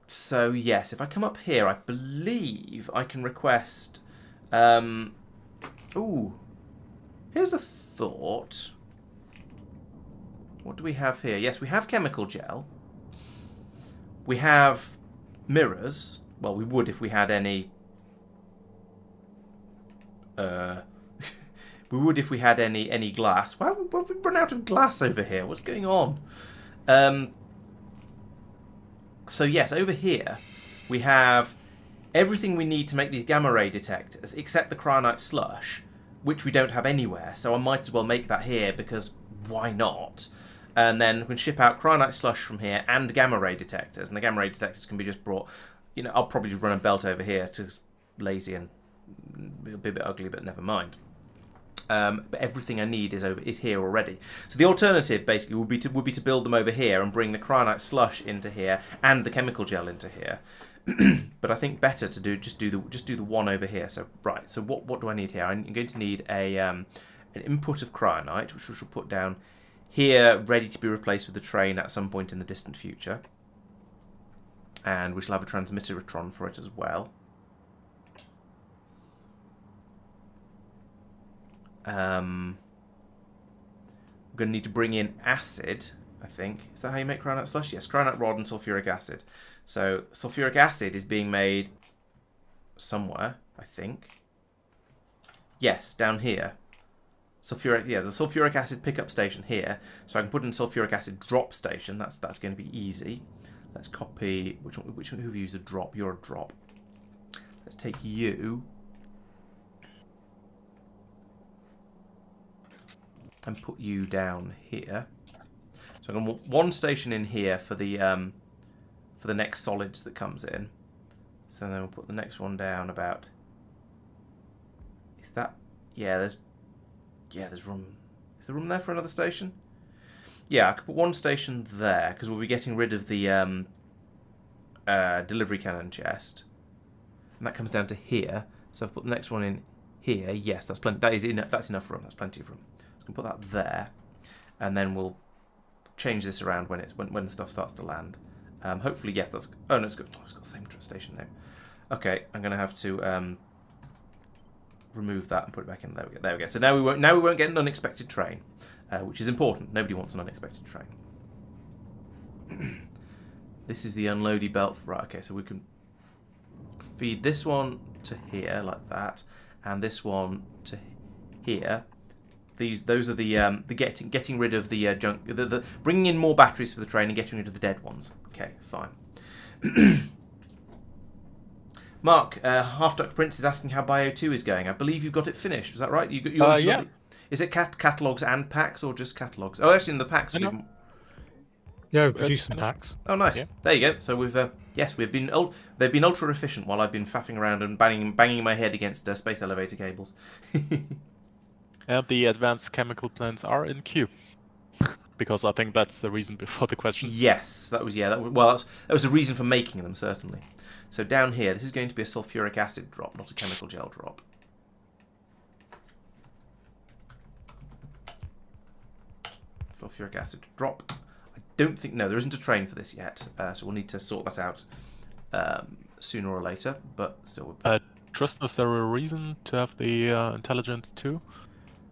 So yes, if I come up here, I believe I can request. Ooh, here's a thought. What do we have here? Yes, we have chemical gel. We have mirrors. Well, we would if we had any... we would if we had any glass. Why have we run out of glass over here? What's going on? So yes, over here we have everything we need to make these gamma ray detectors, except the cryonite slush, which we don't have anywhere. So I might as well make that here because why not? And then we can ship out cryonite slush from here and gamma ray detectors. And the gamma ray detectors can be just brought... I'll probably just run a belt over here to lazy and it'll be a bit ugly, but never mind. But everything I need is here already. So the alternative basically would be to build them over here and bring the cryonite slush into here and the chemical gel into here. But I think better to just do the one over here. So right. So what do I need here? I'm going to need an input of cryonite, which we shall put down here, ready to be replaced with the train at some point in the distant future. And we shall have a transmitterotron for it as well. We're going to need to bring in acid, I think. Is that how you make cryonite slush? Yes, cryonite rod and sulfuric acid. So sulfuric acid is being made somewhere, I think. Yes, down here. The sulfuric acid pickup station here. So I can put in sulfuric acid drop station. That's going to be easy. Let's copy which one who used a drop? You're a drop. Let's take you and put you down here. So I'm going to want one station in here for the next solids that comes in. So then we'll put the next one down about. Is that? Yeah, there's room. Is there room there for another station? Yeah, I could put one station there because we'll be getting rid of the delivery cannon chest, and that comes down to here. So I've put the next one in here. Yes, that's plenty. That's enough room. That's plenty of room. So I can put that there, and then we'll change this around when the stuff starts to land. Hopefully, yes, that's. Oh no, it's got the same station name. Okay, I'm gonna have to remove that and put it back in. There we go. There we go. So now we won't get an unexpected train, which is important. Nobody wants an unexpected train. This is the unloady belt. Right. Okay. So we can feed this one to here like that, and this one to here. Those are the getting rid of the junk, the bringing in more batteries for the train and getting rid of the dead ones. Okay, fine. Mark, Half Duck Prince is asking how Bio 2 is going. I believe you've got it finished. Was that right? Yeah. Is it catalogs and packs or just catalogs? Oh, actually, in the packs. Yeah, we produced some packs. Oh, nice. Yeah. There you go. So we've been they've been ultra efficient while I've been faffing around and banging my head against space elevator cables. And the advanced chemical plants are in queue. Because I think that's the reason before the question. Yes, that was that was a reason for making them, certainly. So down here, this is going to be a sulfuric acid drop, not a chemical gel drop. Sulfuric acid drop. I don't think there isn't a train for this yet, so we'll need to sort that out sooner or later. But still, Tristan, is there a reason to have the intelligence 2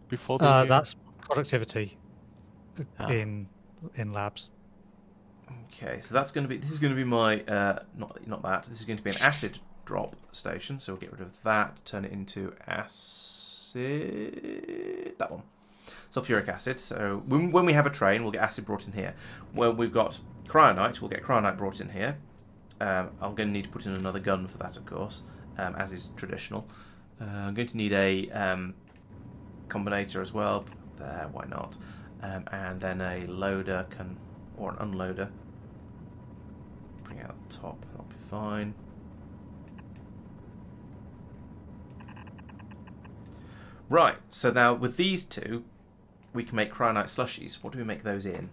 before the? That's productivity in labs. Okay, so that's going to be. This is going to be my not that. This is going to be an acid drop station. So we'll get rid of that. Turn it into acid. That one. Sulfuric acid. So when we have a train, we'll get acid brought in here. When we've got cryonite, we'll get cryonite brought in here. I'm going to need to put in another gun for that, of course, as is traditional. I'm going to need a combinator as well. There, why not? And then a loader or an unloader. Bring out the top. That'll be fine. Right. So now with these two, we can make cryonite slushies. What do we make those in?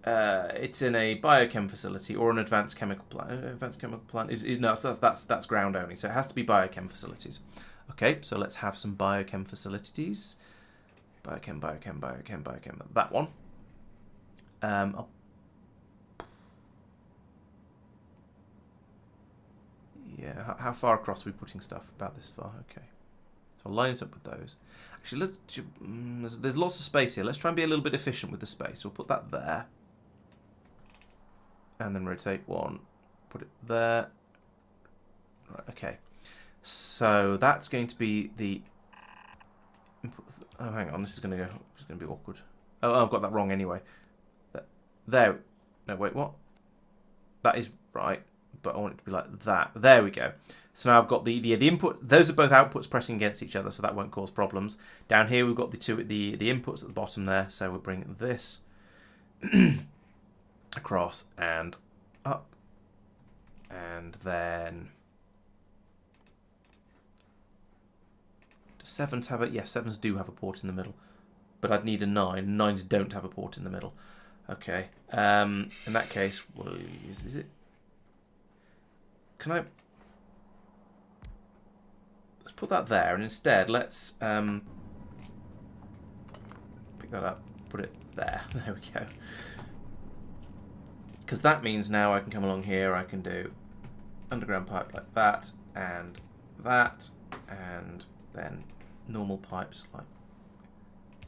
It's in a biochem facility or an advanced chemical plant. Advanced chemical plant no, so that's ground only. So it has to be biochem facilities. Okay, so let's have some biochem facilities. Biochem. That one. Yeah, how far across are we putting stuff? About this far. Okay. So I'll line it up with those. Actually, there's lots of space here. Let's try and be a little bit efficient with the space. So we'll put that there. And then rotate one. Put it there. Right, okay. So that's going to be the input. Oh, hang on. This is going to be awkward. Oh, I've got that wrong anyway. There. No, wait, what? That is right, but I want it to be like that. There we go. So now I've got the input. Those are both outputs pressing against each other, so that won't cause problems. Down here we've got the inputs at the bottom there. So we'll bring this across and up, and then do sevens have it? Yes, sevens do have a port in the middle, but I'd need a 9. 9s don't have a port in the middle. Okay. In that case, we'll use. Is it? Can I? Let's put that there, and instead let's pick that up, put it there. There we go. Because that means now I can come along here. I can do underground pipe like that, and then normal pipes like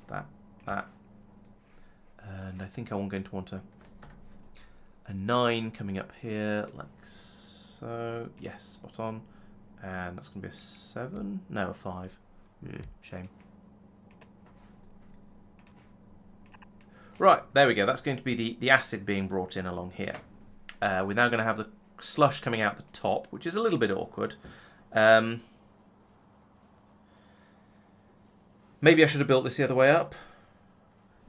that. And I think I'm going to want a 9 coming up here, like so. Yes, spot on. And that's going to be a 7. No, a 5. Shame. Right, there we go. That's going to be the acid being brought in along here. We're now going to have the slush coming out the top, which is a little bit awkward. Maybe I should have built this the other way up,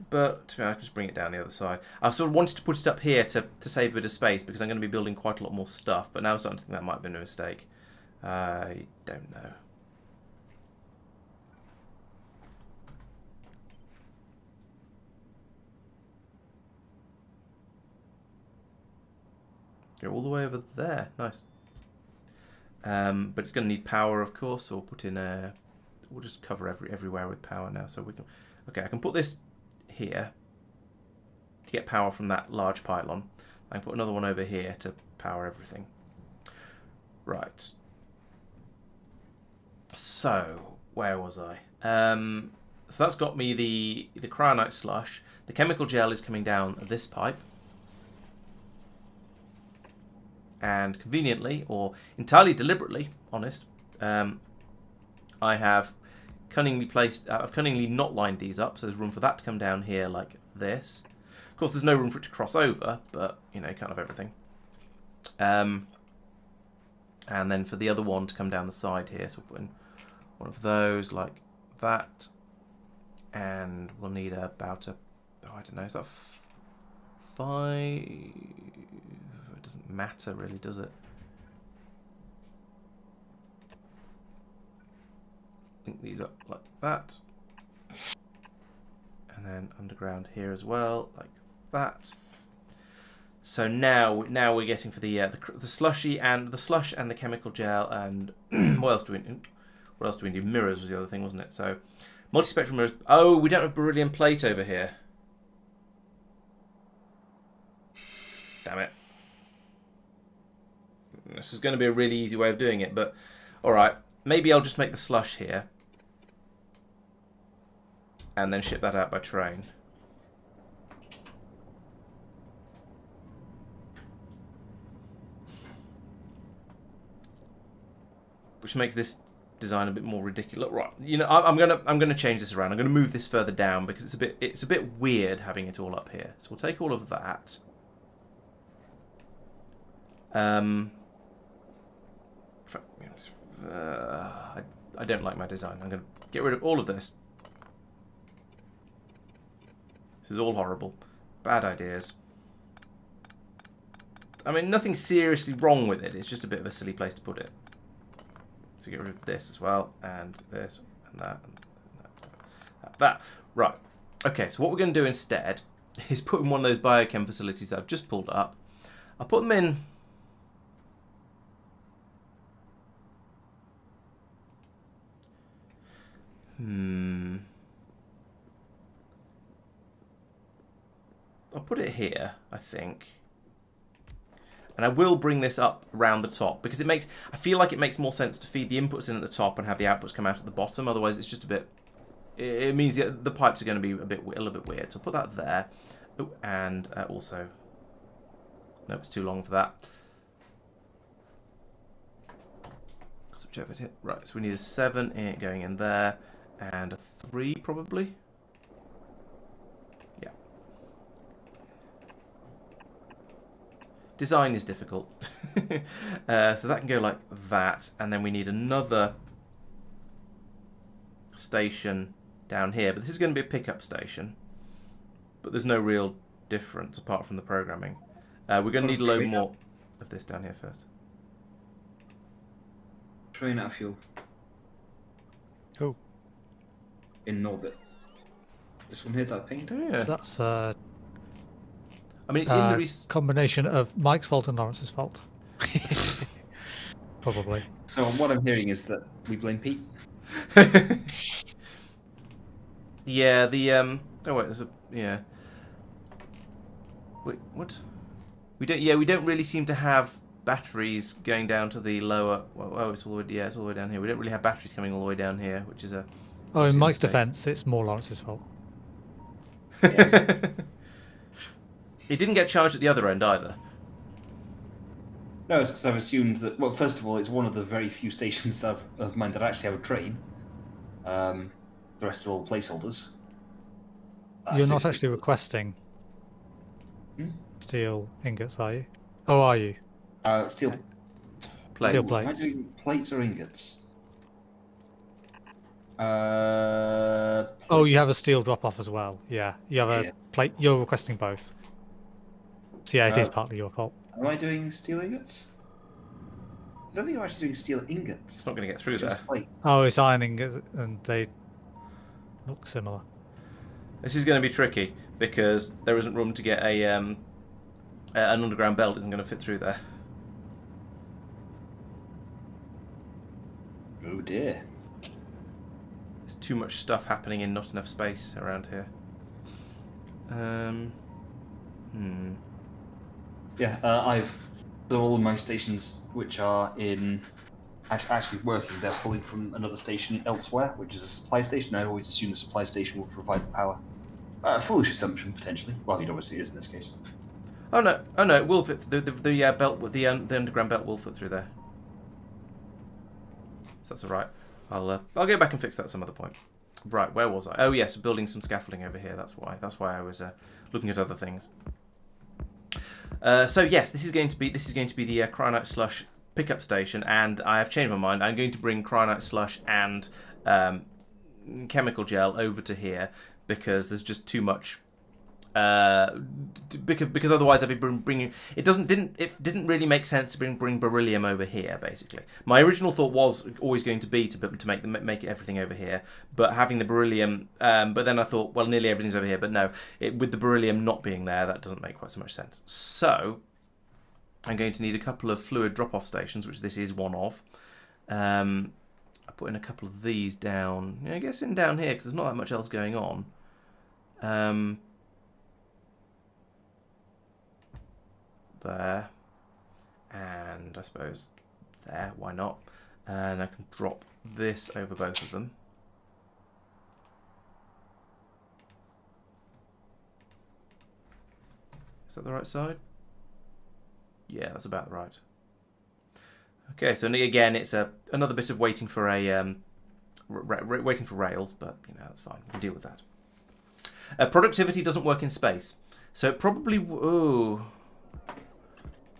but I can just bring it down the other side. I sort of wanted to put it up here to save a bit of space because I'm going to be building quite a lot more stuff, but now I'm starting to think that might have been a mistake. I don't know. Go all the way over there. Nice. But it's going to need power, of course, so we'll put in a... We'll just cover everywhere with power now. So we can... Okay, I can put this here to get power from that large pylon. I can put another one over here to power everything. Right. So, where was I? So that's got me the cryonite slush. The chemical gel is coming down this pipe. And conveniently, or entirely deliberately, honest, I have I've cunningly not lined these up, so there's room for that to come down here like this. Of course, there's no room for it to cross over, but, you know, kind of everything. And then for the other one to come down the side here, so we'll put in one of those like that. And we'll need about I don't know, is that 5? It doesn't matter really, does it? Link these up like that. And then underground here as well, like that. So now we're getting for the slushy and the slush and the chemical gel and what else do we need? Mirrors was the other thing, wasn't it? So multispectral mirrors. Oh, we don't have beryllium plate over here. Damn it. This is going to be a really easy way of doing it, but alright. Maybe I'll just make the slush here. And then ship that out by train. Which makes this design a bit more ridiculous. Right, you know, I'm gonna change this around. I'm gonna move this further down because it's a bit weird having it all up here. So we'll take all of that. I don't like my design. I'm gonna get rid of all of this. This is all horrible. Bad ideas. I mean, nothing seriously wrong with it. It's just a bit of a silly place to put it. So get rid of this as well, and this, and that, and that. Right. Okay, so what we're going to do instead is put in one of those biochem facilities that I've just pulled up. I'll put them in... I'll put it here, I think. And I will bring this up around the top because I feel like it makes more sense to feed the inputs in at the top and have the outputs come out at the bottom. Otherwise, it's just a bit. It means the pipes are going to be a little bit weird. So I'll put that there. Oh, and also, nope, it's too long for that. Switch over here. Right, so we need a 7 going in there and a 3 probably. Yeah. Design is difficult. So that can go like that, and then we need another station down here, but this is going to be a pickup station, but there's no real difference apart from the programming. We're going to need a load more of this down here first. Train out of fuel. Oh. In orbit. This one here that I pinged? Oh, yeah. So that's I mean, it's in the combination of Mike's fault and Laurence's fault. Probably. So what I'm hearing is that we blame Pete. Yeah, the oh wait, there's a yeah. Wait, what? We don't really seem to have batteries going down to the lower. Oh, it's all the way. Yeah, it's all the way down here. We don't really have batteries coming all the way down here, which is a. Oh, in Mike's defence, it's more Laurence's fault. Yeah, exactly. It didn't get charged at the other end either. No, it's because I've assumed that. Well, first of all, it's one of the very few stations of mine that actually have a train. The rest are all placeholders. You're not actually requesting steel ingots, are you? Oh, are you? Steel Plates. Steel Am I plates. doing plates or ingots? Oh, you have a steel drop-off as well. Yeah, you have a plate. You're requesting both. So yeah, it is partly your fault. Am I doing steel ingots? I don't think I'm actually doing steel ingots. It's not going to get through Just there. plate. Oh, it's iron ingots, and they look similar. This is going to be tricky because there isn't room to get an underground belt. Isn't going to fit through there. Oh dear. There's too much stuff happening in not enough space around here. Yeah, I've done all of my stations which are in actually working. They're pulling from another station elsewhere, which is a supply station. I always assume the supply station will provide the power. Foolish assumption, potentially. Well, it obviously is in this case. Oh no, it will fit. The belt, the underground belt will fit through there. So that's all right. I'll go back and fix that at some other point. Right, where was I? Oh yes, building some scaffolding over here. That's why. That's why I was looking at other things. So yes, this is going to be the cryonite slush pickup station, and I have changed my mind. I'm going to bring cryonite slush and chemical gel over to here because there's just too much. Because otherwise I'd be bringing it didn't really make sense to bring beryllium over here. Basically, my original thought was always going to be to make everything over here, but having the beryllium. But then I thought, well, nearly everything's over here. But no, with the beryllium not being there, that doesn't make quite so much sense. So I'm going to need a couple of fluid drop-off stations, which this is one of. I put in a couple of these down. I guess in down here because there's not that much else going on. There, and I suppose there, why not? And I can drop this over both of them. Is that the right side? Yeah, that's about right. Okay, so again, it's another bit of waiting for a waiting for rails, but that's fine. We can deal with that. Productivity doesn't work in space, so it probably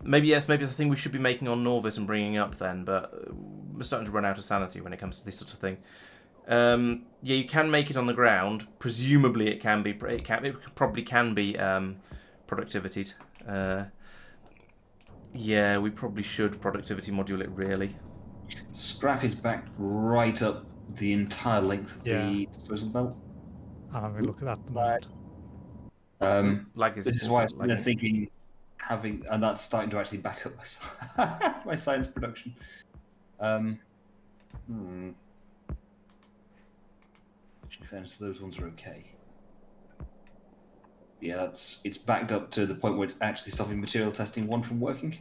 maybe it's a thing we should be making on Norvis and bringing up then, but we're starting to run out of sanity when it comes to this sort of thing. Yeah, you can make it on the ground. Presumably, it probably can be productivity. Yeah, we probably should productivity module it really. Scrap is backed right up the entire length of the disposal belt. And I'm going to look at that at the moment. This is why I'm thinking and that's starting to actually back up my science production. In fairness, those ones are okay. Yeah, it's backed up to the point where it's actually stopping material testing 1 from working.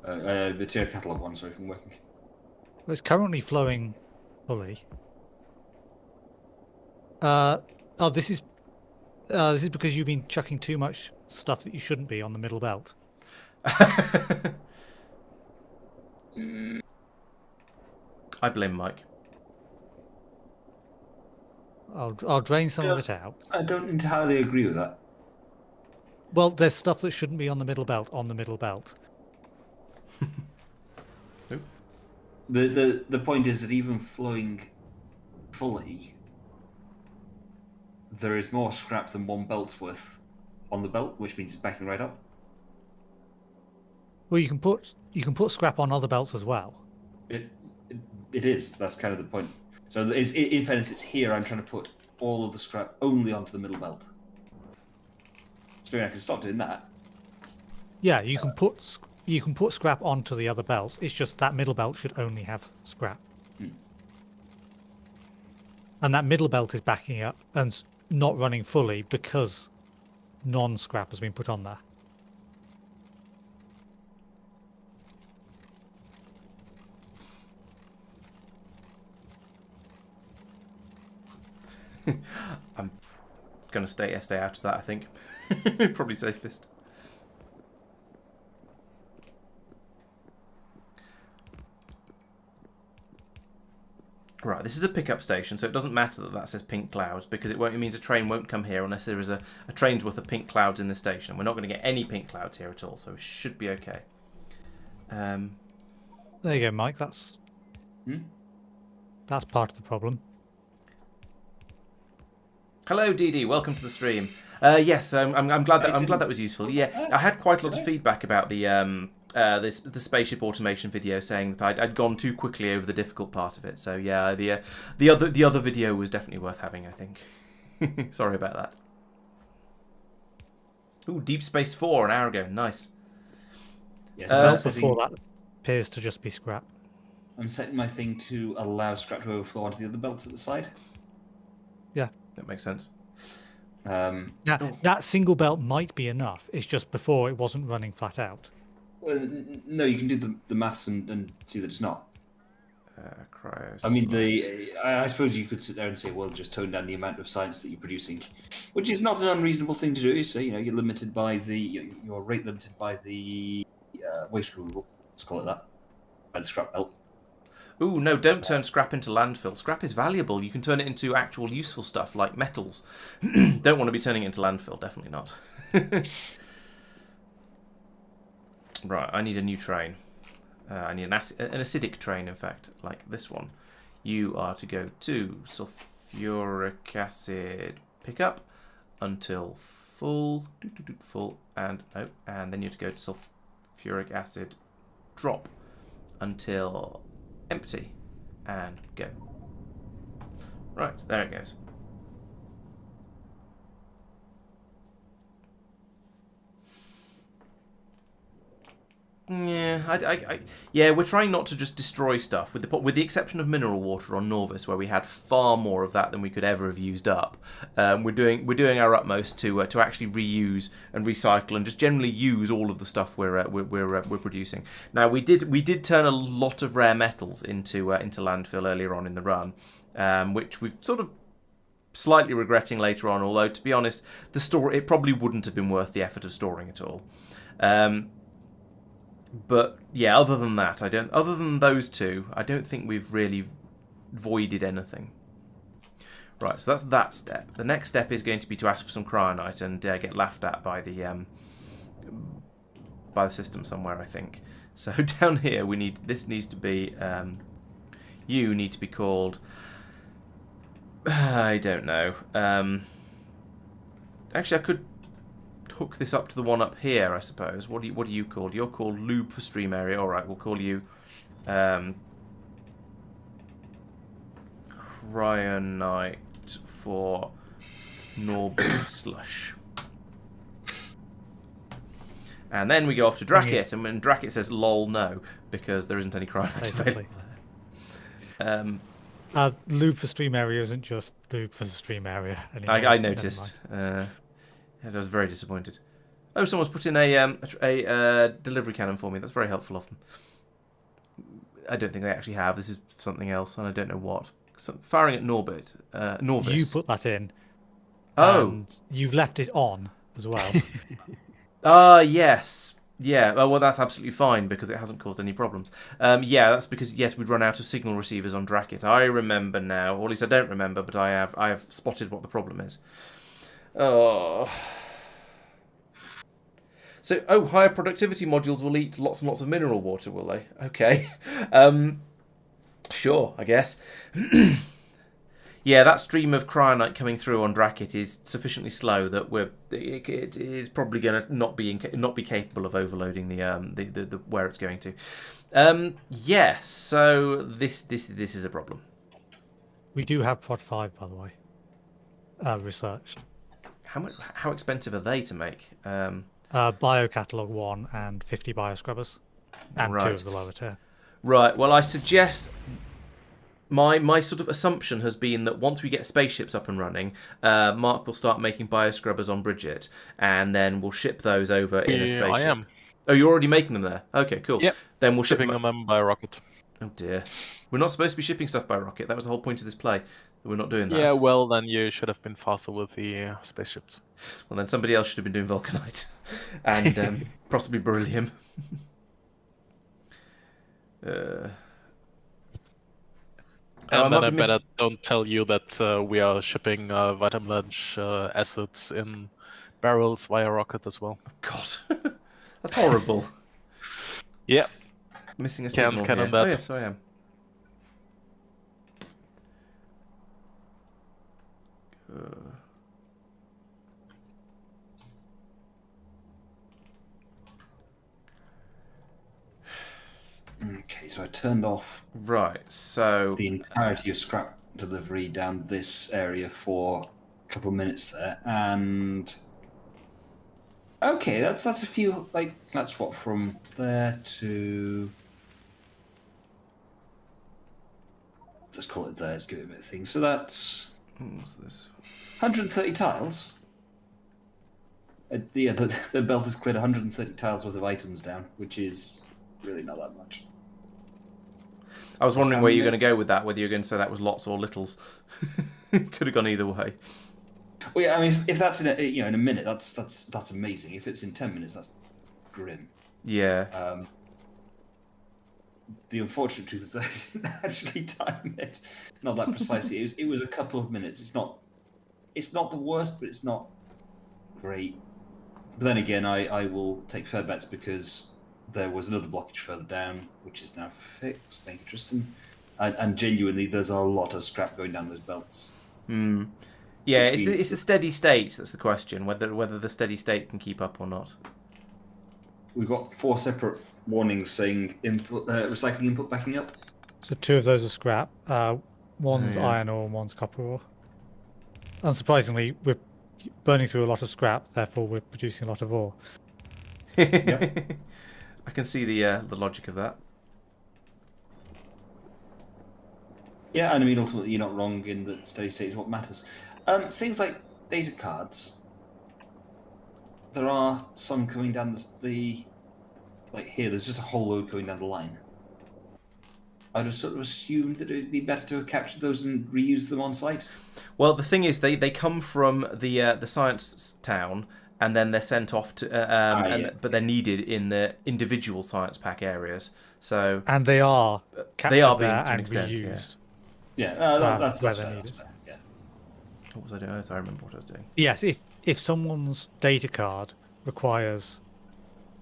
Material catalog 1, sorry, from working. Well, it's currently flowing fully. This is because you've been chucking too much stuff that you shouldn't be on the middle belt. I blame Mike. I'll drain some of it out. I don't entirely agree with that. Well, there's stuff that shouldn't be on the middle belt The point is that even flowing fully, there is more scrap than 1 belt's worth on the belt, which means it's backing right up. Well, you can put scrap on other belts as well. It is. That's kind of the point. So in fairness, it's here. I'm trying to put all of the scrap only onto the middle belt. So I can stop doing that. Yeah, you can put scrap onto the other belts. It's just that middle belt should only have scrap. And that middle belt is backing up and not running fully because non-scrap has been put on there. I'm gonna stay out of that, I think. Probably safest. Right, this is a pickup station, so it doesn't matter that says pink clouds because it means a train won't come here unless there is a train's worth of pink clouds in the station. We're not going to get any pink clouds here at all, so it should be okay. There you go, Mike. That's part of the problem. Hello, DD. Welcome to the stream. Yes, I'm glad that was useful. Yeah, I had quite a lot of feedback about the spaceship automation video, saying that I'd gone too quickly over the difficult part of it. So yeah, the other video was definitely worth having, I think. Sorry about that. Ooh, Deep Space 4 an hour ago. Nice. Yes, before that appears to just be scrap. I'm setting my thing to allow scrap to overflow onto the other belts at the side. Yeah, that makes sense. Now, that single belt might be enough. It's just before it wasn't running flat out. No, you can do the maths and see that it's not. Cryos. I mean, I suppose you could sit there and say, well, just tone down the amount of science that you're producing, which is not an unreasonable thing to do. So you're limited by you're rate limited by the waste removal. Let's call it that. By the scrap belt. Ooh, no, don't turn scrap into landfill. Scrap is valuable. You can turn it into actual useful stuff like metals. Don't want to be turning it into landfill, definitely not. Right, I need a new train. I need an acidic train, in fact, like this one. You are to go to sulfuric acid pickup until full, and then you have to go to sulfuric acid drop until empty, and go. Right, there it goes. Yeah, yeah, we're trying not to just destroy stuff, with the exception of mineral water on Norvis, where we had far more of that than we could ever have used up. We're doing our utmost to actually reuse and recycle and just generally use all of the stuff we're producing. Now we did turn a lot of rare metals into landfill earlier on in the run, which we've sort of slightly regretting later on. Although to be honest, it probably wouldn't have been worth the effort of storing it all. But yeah, other than that, other than those two, I don't think we've really voided anything. Right, so that's that step. The next step is going to be to ask for some cryonite and get laughed at by the system somewhere, I think. So down here, this needs to be you need to be called. I don't know. Actually, I could hook this up to the one up here, I suppose. What are you called? You're called Lube for Stream Area. All right, we'll call you Cryonite for Norbit Slush. And then we go off to Dracket, and when Dracket says "lol, no," because there isn't any cryonite available. Lube for Stream Area isn't just lube for the stream area anymore. I noticed. I was very disappointed. Oh, someone's put in a delivery cannon for me. That's very helpful of them. I don't think they actually have. This is something else, and I don't know what. Firing at Norbit. Norvis. You put that in. Oh. And you've left it on as well. Yes. Yeah, well, that's absolutely fine because it hasn't caused any problems. Yeah, that's because, yes, we'd run out of signal receivers on Dracket. I remember now, or at least I don't remember, but I have spotted what the problem is. Oh. So, higher productivity modules will eat lots and lots of mineral water, will they? Okay. Sure, I guess. Yeah, that stream of cryonite coming through on Dracket is sufficiently slow that it is probably going to not be capable of overloading the where it's going to. Yeah, so this is a problem. We do have Prod 5, by the way. Researched. How expensive are they to make? Biocatalog 1 and 50 bioscrubbers. And Right. 2 of the lower tier. Right, well, I suggest... My sort of assumption has been that once we get spaceships up and running, Marc will start making bioscrubbers on Bridget, and then we'll ship those over in a spaceship. I am. Oh, you're already making them there? Okay, cool. Yep. Then we'll ship Shipping them by rocket. Oh dear. We're not supposed to be shipping stuff by rocket. That was the whole point of this play. We're not doing that. Yeah, well, then you should have been faster with the spaceships. Well, then somebody else should have been doing vulcanite. And possibly beryllium. And then I better don't tell you that we are shipping vitamin-lunch acids in barrels via rocket as well. God. That's horrible. Yeah. Missing a Can't signal count here. on that. Oh, yes, I am. Okay, so I turned off Right, so... the entirety of scrap delivery down this area for a couple of minutes there, and okay, that's a few, like, that's what, from there to, let's call it there, let's give it a bit of thing. So that's What's this? 130 tiles. The belt has cleared 130 tiles worth of items down, which is really not that much. I was wondering where you're going to go with that, whether you're going to say that was lots or littles. Could have gone either way. Well, yeah, I mean, if that's in a minute, that's amazing. If it's in 10 minutes, that's grim. Yeah. The unfortunate truth is that I didn't actually time it. Not that precisely. It was a couple of minutes. It's not the worst, but it's not great. But then again, I will take fair bets because there was another blockage further down, which is now fixed. Thank you, Tristan. And genuinely, there's a lot of scrap going down those belts. Yeah, it's the steady state that's the question, whether the steady state can keep up or not. We've got 4 separate warnings saying recycling input backing up. So 2 of those are scrap. One's iron ore and one's copper ore. Unsurprisingly, we're burning through a lot of scrap, therefore we're producing a lot of ore. Yep. I can see the logic of that. Yeah, and I mean, ultimately, you're not wrong in that steady state is what matters. Things like data cards. There are some coming down like here, there's just a whole load going down the line. I'd have sort of assumed that it would be better to have captured those and reused them on site. Well, the thing is, they come from the science town, and then they're sent off to, but they're needed in the individual science pack areas. So and they are captured being there to an and extent, reused. Yeah, that's where fair, they're needed. fair, yeah. What was I doing? I remember what I was doing. Yes, if someone's data card requires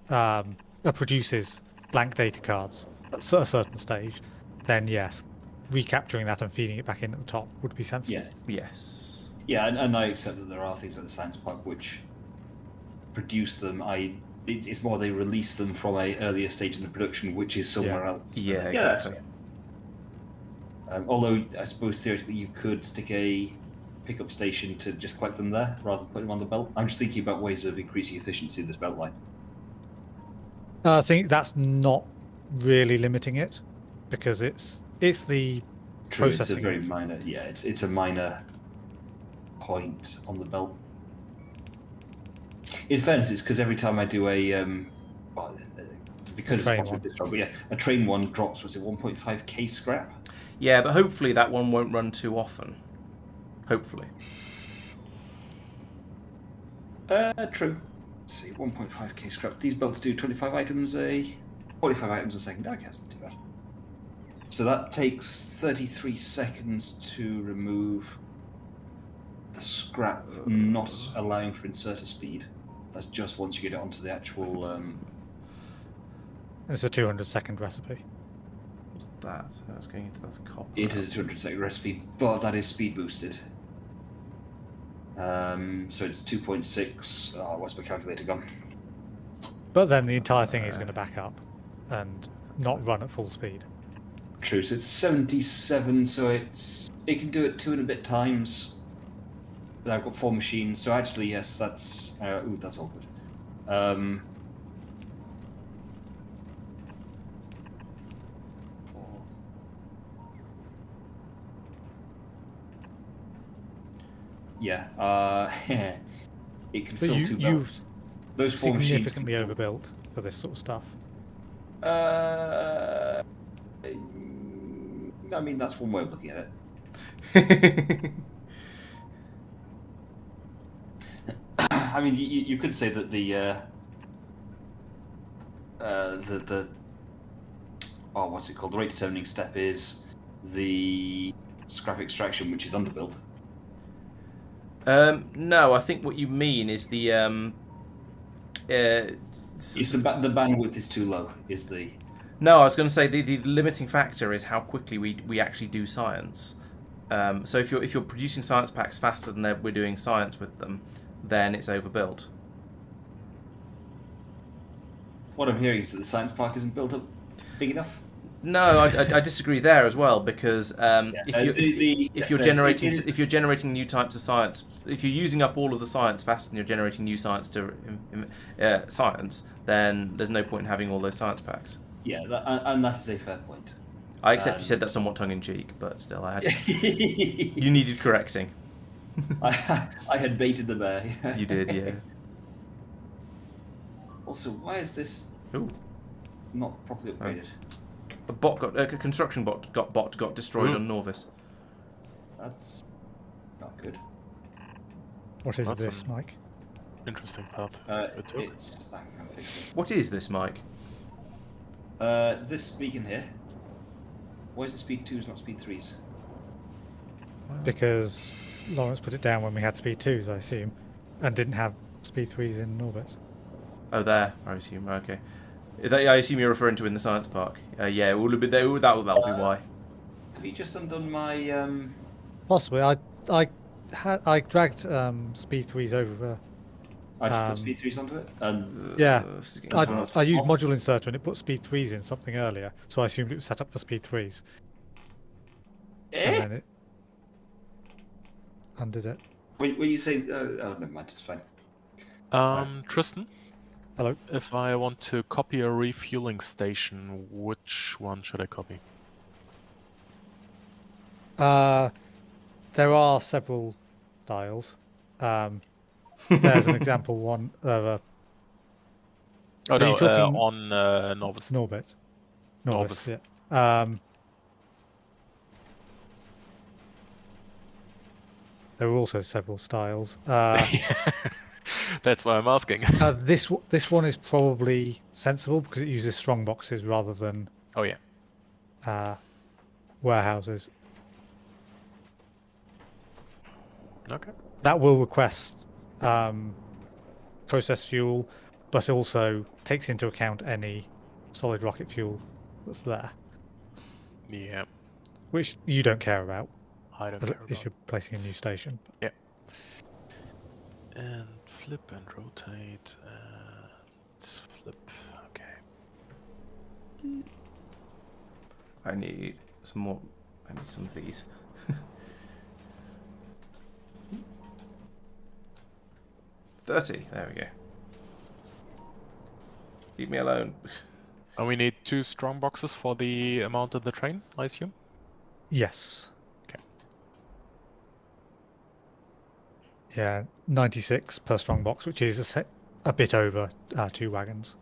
produces blank data cards at a certain stage, then yes, recapturing that and feeding it back in at the top would be sensible. Yeah. Yes. Yeah, and I accept that there are things like the science park which produce them. It's more they release them from a earlier stage in the production, which is somewhere else. Yeah, exactly. Although I suppose theoretically you could stick a pickup station to just collect them there rather than put them on the belt. I'm just thinking about ways of increasing efficiency of this belt line. I think that's not really limiting it because it's the True, processing. it's a very minor. Yeah, it's a minor point on the belt. In fairness, it's because every time I do because it's possible this job, but yeah, a train one drops 1.5k scrap. Yeah, but hopefully that one won't run too often. Hopefully. True. Let's see, 1.5k scrap. These belts do 45 items a second. Okay, that's not too bad. So that takes 33 seconds to remove the scrap, not allowing for inserter speed. That's just once you get it onto the actual... It's a 200-second recipe. What's that? That's going into that's copper. It is a 200-second recipe, but that is speed boosted. So it's 2.6. Oh, what's my calculator gone? But then the entire thing is going to back up and not run at full speed. True, so it's 77, so it can do it 2 and a bit times. But I've got 4 machines, so actually, yes, that's that's all good. Yeah, it can But fill 2 belts. Those 4 machines significantly overbuilt for this sort of stuff. I mean, that's one way of looking at it. I mean, you could say that the what's it called? The rate determining step is the scrap extraction, which is underbuilt. No, I think what you mean is the It's the bandwidth is too low. Is the No, I was going to say the limiting factor is how quickly we actually do science. So if you're producing science packs faster than we're doing science with them, then it's overbuilt. What I'm hearing is that the science park isn't built up big enough. No, I disagree there as well because if you're generating new types of science, if you're using up all of the science fast and you're generating new science to science, then there's no point in having all those science packs. Yeah, and that is a fair point. I accept you said that somewhat tongue in cheek, but still, I had you needed correcting. I had baited the bear. You did, yeah. Also, why is this Ooh. not properly upgraded? A construction bot got destroyed Ooh. on Norvis. That's not good. What is That's this, an- Mike? Interesting path. it took. It's. I'm fixing What is this, Mike? it. This beacon here. Why is it speed 2s, not speed 3s? Because Laurence put it down when we had speed 2s, I assume, and didn't have speed 3s in orbit. Oh, there. I assume. Okay. I assume you're referring to in the science park. Yeah, it will be there. That'll be why. Have you just undone my? Possibly. I dragged speed 3s over. I just put speed 3s onto it. Yeah, I That's used off. module inserter and it put speed 3s in something earlier, so I assumed it was set up for speed 3s. And then it undid it. When you say, oh, never mind, it's fine. Tristan, Hello. if I want to copy a refueling station, which one should I copy? There are several dials. There's an example one of a Oh Are you no, talking- on Novus. Norbit. Norbis. Yeah. There are also several styles. That's why I'm asking. This one is probably sensible because it uses strong boxes rather than Oh yeah. warehouses. Okay. That will request processed fuel, but also takes into account any solid rocket fuel that's there, Yeah. which you don't care about I don't if care about. you're placing a new station. Yeah. And flip and rotate and flip. Okay. I need some more. I need some of these. $30. There we go. Leave me alone. And we need 2 strong boxes for the amount of the train, I assume? Yes. Okay. Yeah, 96 per strong box, which is a bit over 2 wagons.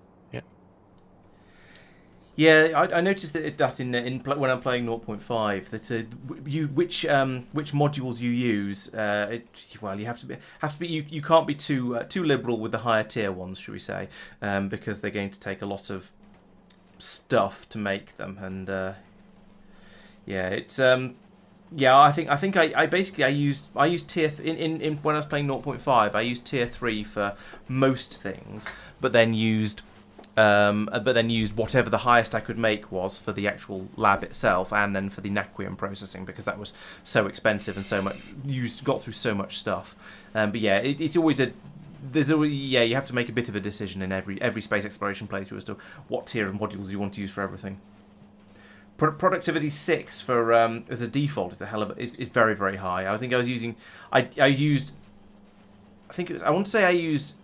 Yeah, I noticed that when I'm playing 0.5 that which modules you use. You have to be you can't be too liberal with the higher tier ones, should we say? Because they're going to take a lot of stuff to make them, and yeah, it's I think I basically I used tier in when I was playing 0.5 I used tier 3 for most things, but then used whatever the highest I could make was for the actual lab itself, and then for the Naquium processing, because that was so expensive and so much got through so much stuff. But yeah, it's always you have to make a bit of a decision in every space exploration playthrough as to what tier of modules you want to use for everything. Productivity 6 for as a default is it's very, very high. I think I was using I used I want to say I used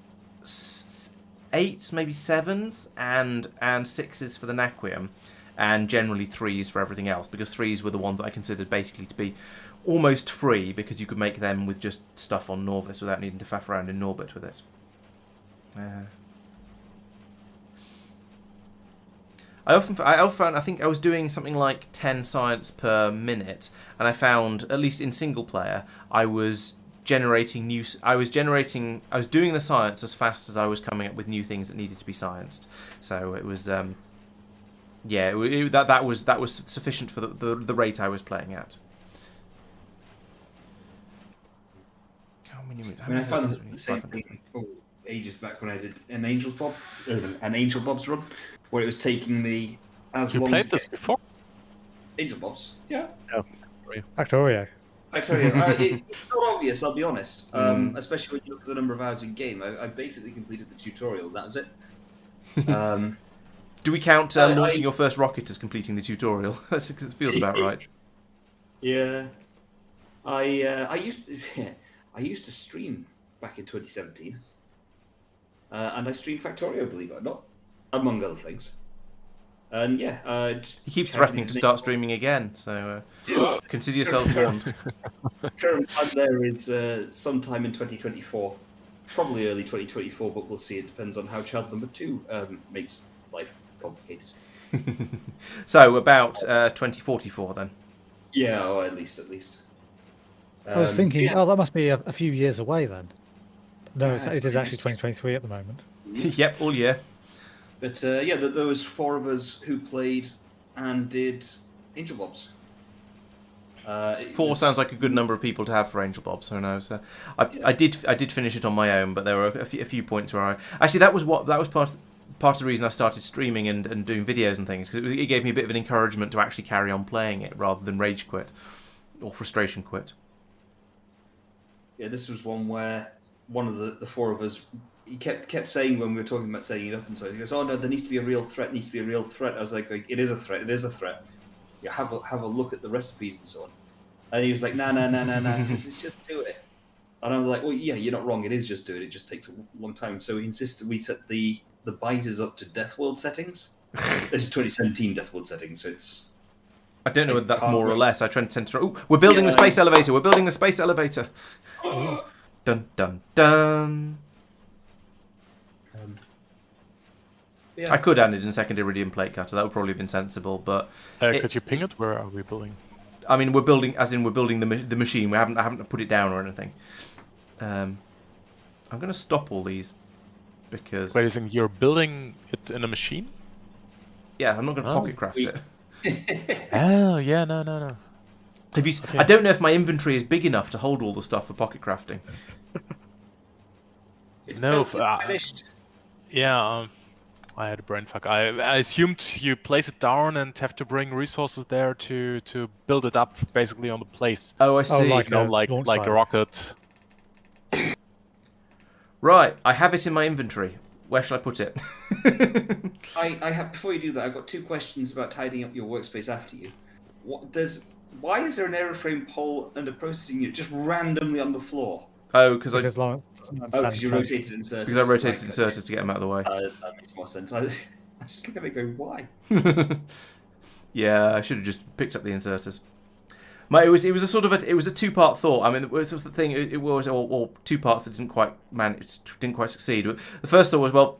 8s, maybe 7s, and 6s for the Naquium, and generally 3s for everything else, because 3s were the ones I considered basically to be almost free, because you could make them with just stuff on Norvis without needing to faff around in Norbit with it. I think I was doing something like 10 science per minute, and I found, at least in single player, I was doing the science as fast as I was coming up with new things that needed to be scienced. So it was that was sufficient for the rate I was playing at. I found the same thing ages back when I did an Angel Bob's run, where it was taking me as You long played to this get before? Angel Bob's. Yeah. Factorio. I tell you, it's not obvious, I'll be honest. Especially when you look at the number of hours in game. I basically completed the tutorial. That was it. Do we count launching your first rocket as completing the tutorial? It feels about right. Yeah. I used to stream back in 2017, and I streamed Factorio, believe it or not, among other things. And yeah, He keeps threatening to start streaming again, so consider yourself warned. Current plan there is sometime in 2024. Probably early 2024, but we'll see. It depends on how child number 2 makes life complicated. So about 2044 then. Yeah, or at least. I was thinking, yeah. oh, that must be a few years away then. No, it's it is not actually 2023 at the moment. Yep, all year. But yeah, there was 4 of us who played and did Angel Bobs. 4 sounds like a good number of people to have for Angel Bob. So no, so I did finish it on my own, but there were a few points where actually that was part of the reason I started streaming and doing videos and things, because it gave me a bit of an encouragement to actually carry on playing it rather than rage quit or frustration quit. Yeah, this was one where one of the 4 of us, he kept saying when we were talking about setting it up and so, he goes, "Oh no, there needs to be a real threat. Needs to be a real threat." I was like, "It is a threat. It is a threat. Yeah, have a look at the recipes and so on." And he was like, "No, it's just do it." And I was like, "Well, yeah, you're not wrong. It is just do it. It just takes a long time." So he insisted we set the biters up to Death World settings. This is 2017 Death World settings, so it's. I don't know whether that's more or less. I tend to. Oh, we're building the space elevator. We're building the space elevator. Dun dun dun. Yeah. I could add it in a second iridium plate cutter. That would probably have been sensible, but Could you ping it? Where are we building? I mean, we're building the machine. I haven't put it down or anything. I'm going to stop all these because Wait, is you're building it in a machine? yeah, I'm not going to Oh. pocket craft it. Oh yeah, no. Have you? Okay. I don't know if my inventory is big enough to hold all the stuff for pocket crafting. It's No, built and finished. Yeah, I had a brain fuck. I assumed you place it down and have to bring resources there to build it up basically on the place. Oh, I see. like You know, a like launch a site. rocket. Right, I have it in my inventory. Where shall I put it? I have, before you do that, I've got 2 questions about tidying up your workspace after you. Why is there an airframe pole and a processing unit just randomly on the floor? Oh, because Lawrence doesn't Oh, understand because you code. rotated inserters. I rotated Right, inserters to get them out of the way. that makes more sense. I just look at it going, why? Yeah, I should have just picked up the inserters. It was a sort of a 2-part thought. I mean, it was the thing. It was all 2 parts that didn't quite succeed. The first thought was, well,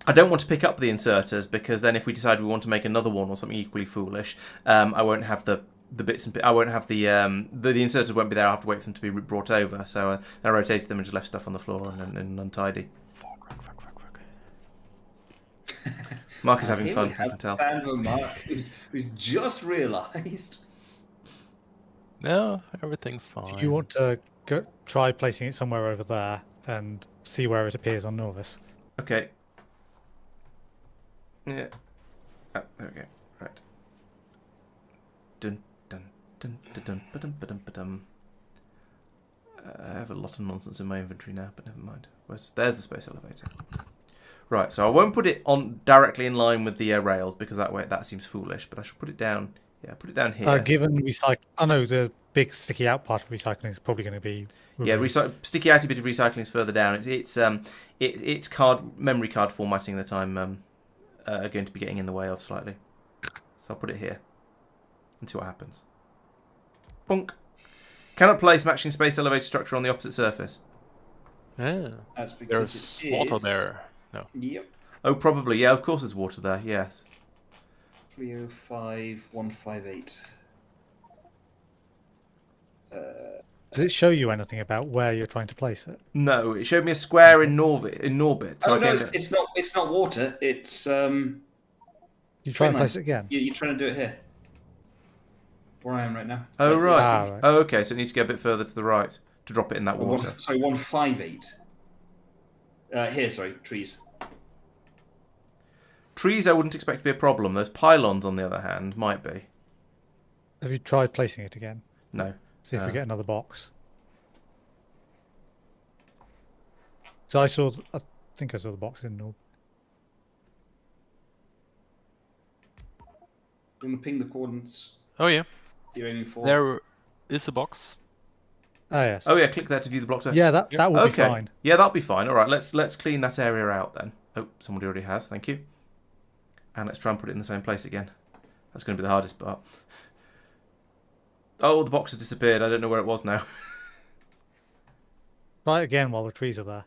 I don't want to pick up the inserters because then if we decide we want to make another one or something equally foolish, I won't have the bits and I won't have the inserters won't be there. I have to wait for them to be brought over. So I rotated them and just left stuff on the floor and untidy. Marc is having fun. I can tell. Marc, who's just realised. No, everything's fine. Do you want to try placing it somewhere over there and see where it appears on Norvis? Okay. Yeah. Oh, there we go. Right. Dun dun dun dun dun dun dun dun. I have a lot of nonsense in my inventory now, but never mind. There's the space elevator. Right, so I won't put it on directly in line with the rails because that seems foolish. But I should put it down. Yeah, put it down here. Given recycle, I know the big sticky out part of recycling is probably going to be removed. Yeah, sticky outy bit of recycling is further down. It's memory card formatting that I'm going to be getting in the way of slightly. So I'll put it here and see what happens. Bonk. Cannot place matching space elevator structure on the opposite surface. Yeah. That's because There's it water is. there. No. Yep. Oh, probably. Yeah, of course there's water there. Yes. 305158. Does it show you anything about where you're trying to place it? No, it showed me a square in Norbit. So Oh I no, came it's not water. It's You try and Train place lines. it again? You're trying to do it here, where I am right now. Oh, right. Right. Oh, okay. So it needs to go a bit further to the right to drop it in that water. 158. Here, sorry, trees. Trees I wouldn't expect to be a problem. Those pylons, on the other hand, might be. Have you tried placing it again? No. See if we get another box. So I think I saw the box in Norb. You want to ping the coordinates Oh yeah, you're aiming for? there is a box. Ah, yes. Oh yeah, click there to view the block. Yeah, that will be Okay. fine. Yeah, that'll be fine. All right, let's clean that area out then. Oh, somebody already has. Thank you. And let's try and put it in the same place again. That's going to be the hardest part. Oh, the box has disappeared. I don't know where it was now. Try it again while the trees are there.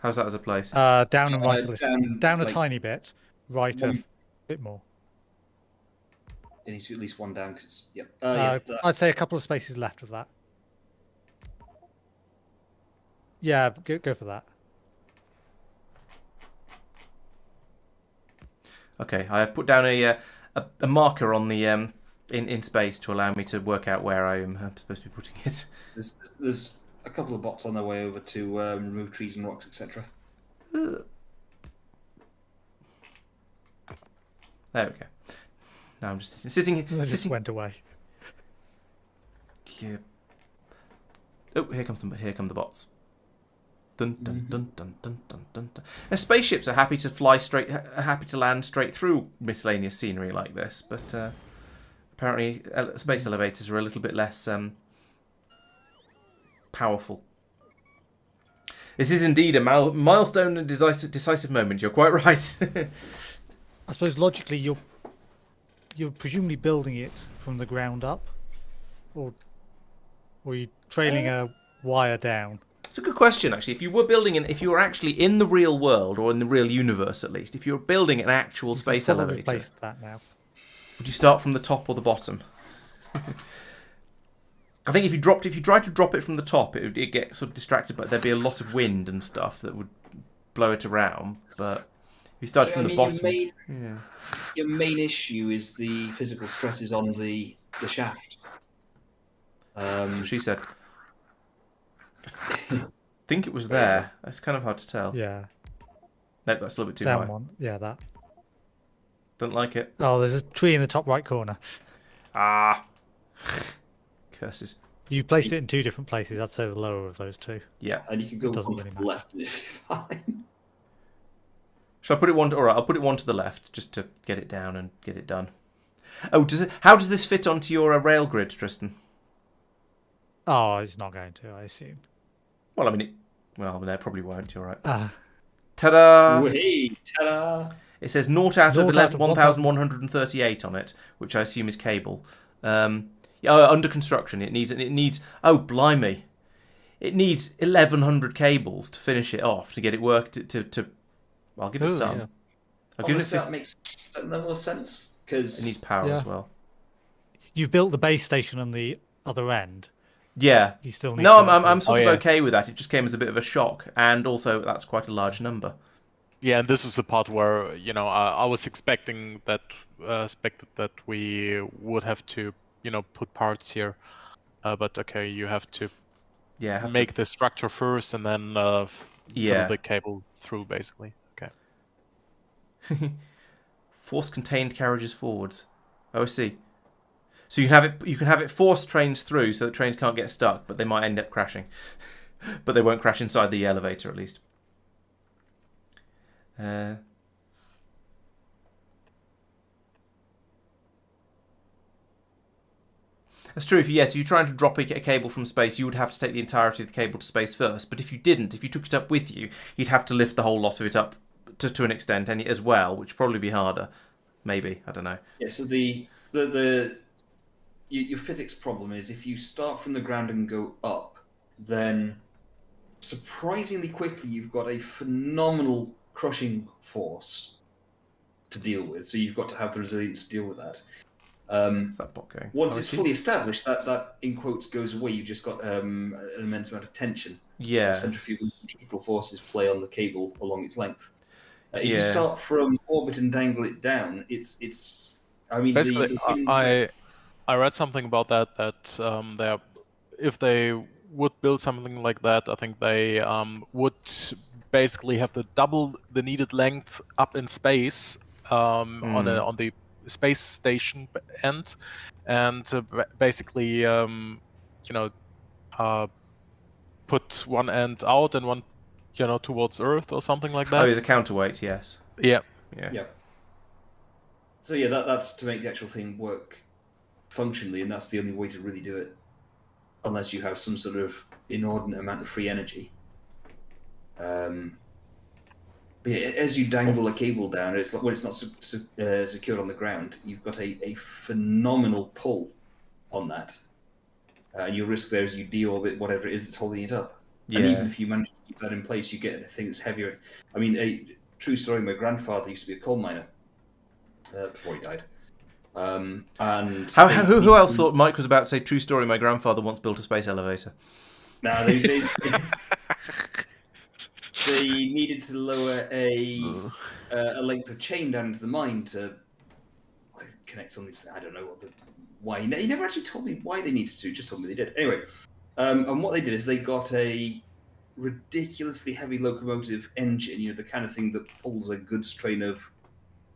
How's that as a place? Down and right a little. Down, Down a like, tiny bit, right a one- bit more. It needs to be at least one down. Cause it's, yep. Yeah. I'd say a couple of spaces left of that. Yeah, go for that. Okay, I have put down a marker on the in space to allow me to work out where I am supposed to be putting it. There's a couple of bots on their way over to remove trees and rocks, etc. There we go. Now I'm just sitting. They just went away. Yeah. Oh, here come the bots. Dun dun dun dun dun dun dun. Dun. Now, spaceships are happy to land straight through miscellaneous scenery like this, but apparently space elevators are a little bit less powerful. This is indeed a milestone and decisive moment. You're quite right. I suppose logically you're presumably building it from the ground up, or are you trailing a wire down? It's a good question, actually. If you were actually in the real world, or in the real universe at least, if you were building an actual space elevator, replace that now. Would you start from the top or the bottom? I think if you tried to drop it from the top, it'd get sort of distracted, but there'd be a lot of wind and stuff that would blow it around. But if you started from the bottom, your main issue is the physical stresses on the shaft. That's what she said. I think it was there. It's kind of hard to tell. Yeah. Nope, that's a little bit too Down high. one. Yeah, that. Don't like it. Oh, there's a tree in the top right corner. Ah. Curses. You placed it in two different places. I'd say the lower of those two. Yeah. And you can go doesn't one really to the left. And it'll be fine. Shall I put it one? All right, I'll put it one to the left just to get it down and get it done. Oh, how does this fit onto your rail grid, Tristan? Oh, it's not going to, I assume. Well, I mean, no, it probably won't. You're right. Ah. Ta-da! Hey, ta-da! It says 0 out of 0 out of 1,138 on it, which I assume is cable. Under construction. It needs. Oh, blimey! It needs 1,100 cables to finish it off to get it worked. I'll give it some. Yeah. I'll give it Obviously, that makes some level of sense because It needs power as well. You've built the base station on the other end. Yeah. You still need. No, to- I'm sort of yeah. okay with that. It just came as a bit of a shock, and also that's quite a large number. Yeah, and this is the part where I was expected that we would have to put parts here, but okay, you have to make the structure first and then fill the cable through, basically. Okay. Force contained carriages forwards. Oh, I see. So you can have it force trains through, so that trains can't get stuck, but they might end up crashing. But they won't crash inside the elevator, at least. That's true. If you're trying to drop a cable from space, you would have to take the entirety of the cable to space first. But if you took it up with you, you'd have to lift the whole lot of it up to an extent, and as well, which would probably be harder. Maybe, I don't know. Yeah. So your physics problem is if you start from the ground and go up, then surprisingly quickly you've got a phenomenal crushing force to deal with. So you've got to have the resilience to deal with that. Is that bot going? Once it's fully established, that in quotes goes away. You've just got an immense amount of tension. Yeah. Centrifugal and centrifugal forces play on the cable along its length. If you start from orbit and dangle it down, it's. I mean, basically, I read something about that if they would build something like that, I think they would basically have the double the needed length up in space on the space station end, and basically put one end out and one towards Earth or something like that. Oh, it's a counterweight, yes. Yeah. So that's to make the actual thing work functionally, and that's the only way to really do it, unless you have some sort of inordinate amount of free energy. But yeah, as you dangle a cable down, it's like when it's not secured on the ground, you've got a phenomenal pull on that, and your risk there is you deorbit whatever it is that's holding it up. Yeah. And even if you manage to keep that in place, you get a thing that's heavier. I mean, a true story, my grandfather used to be a coal miner before he died. And who else thought Mike was about to say true story? My grandfather once built a space elevator. No, they needed to lower a length of chain down into the mine to connect something. I don't know why. He never actually told me why they needed to. Just told me they did. Anyway, and what they did is they got a ridiculously heavy locomotive engine. You know, the kind of thing that pulls a goods train of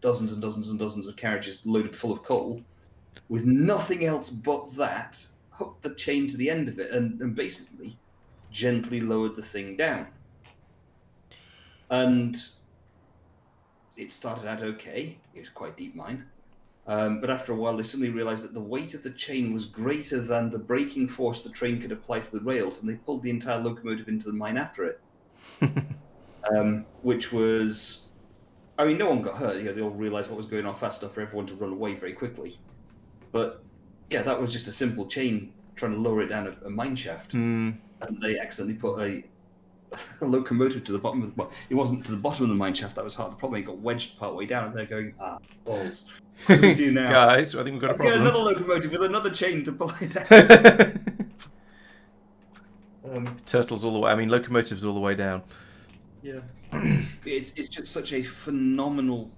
dozens and dozens and dozens of carriages loaded full of coal, with nothing else but that. Hooked the chain to the end of it, and basically gently lowered the thing down. And it started out okay. It was quite a deep mine. But after a while, they suddenly realized that the weight of the chain was greater than the braking force the train could apply to the rails, and they pulled the entire locomotive into the mine after it. Which was... I mean, no one got hurt. You know, they all realized what was going on fast enough for everyone to run away very quickly. But, yeah, that was just a simple chain trying to lower it down a mine shaft. And they accidentally put a locomotive to the bottom of the... Well, it wasn't to the bottom of the mine shaft that was hard. The problem, it got wedged part way down, and they're going, balls. What do we do now? Guys, I think we've got Let's a problem. get another locomotive with another chain to pull it out. Turtles all the way. I mean, locomotives all the way down. Yeah. It's just such a phenomenal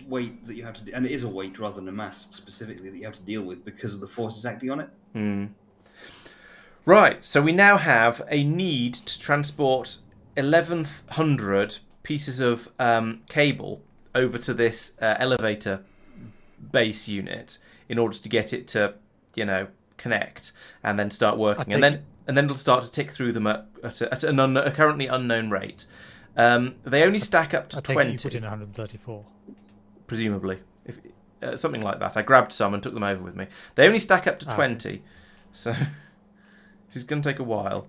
weight that you have to do, and it is a weight rather than a mass specifically that you have to deal with because of the forces acting on it. Right, so we now have a need to transport 1,100 pieces of cable over to this elevator base unit in order to get it to, connect and then start working, and then it'll start to tick through them at a currently unknown rate. They only stack up to 20. You put in 134. Presumably, if something like that. I grabbed some and took them over with me. They only stack up to 20, so it's going to take a while.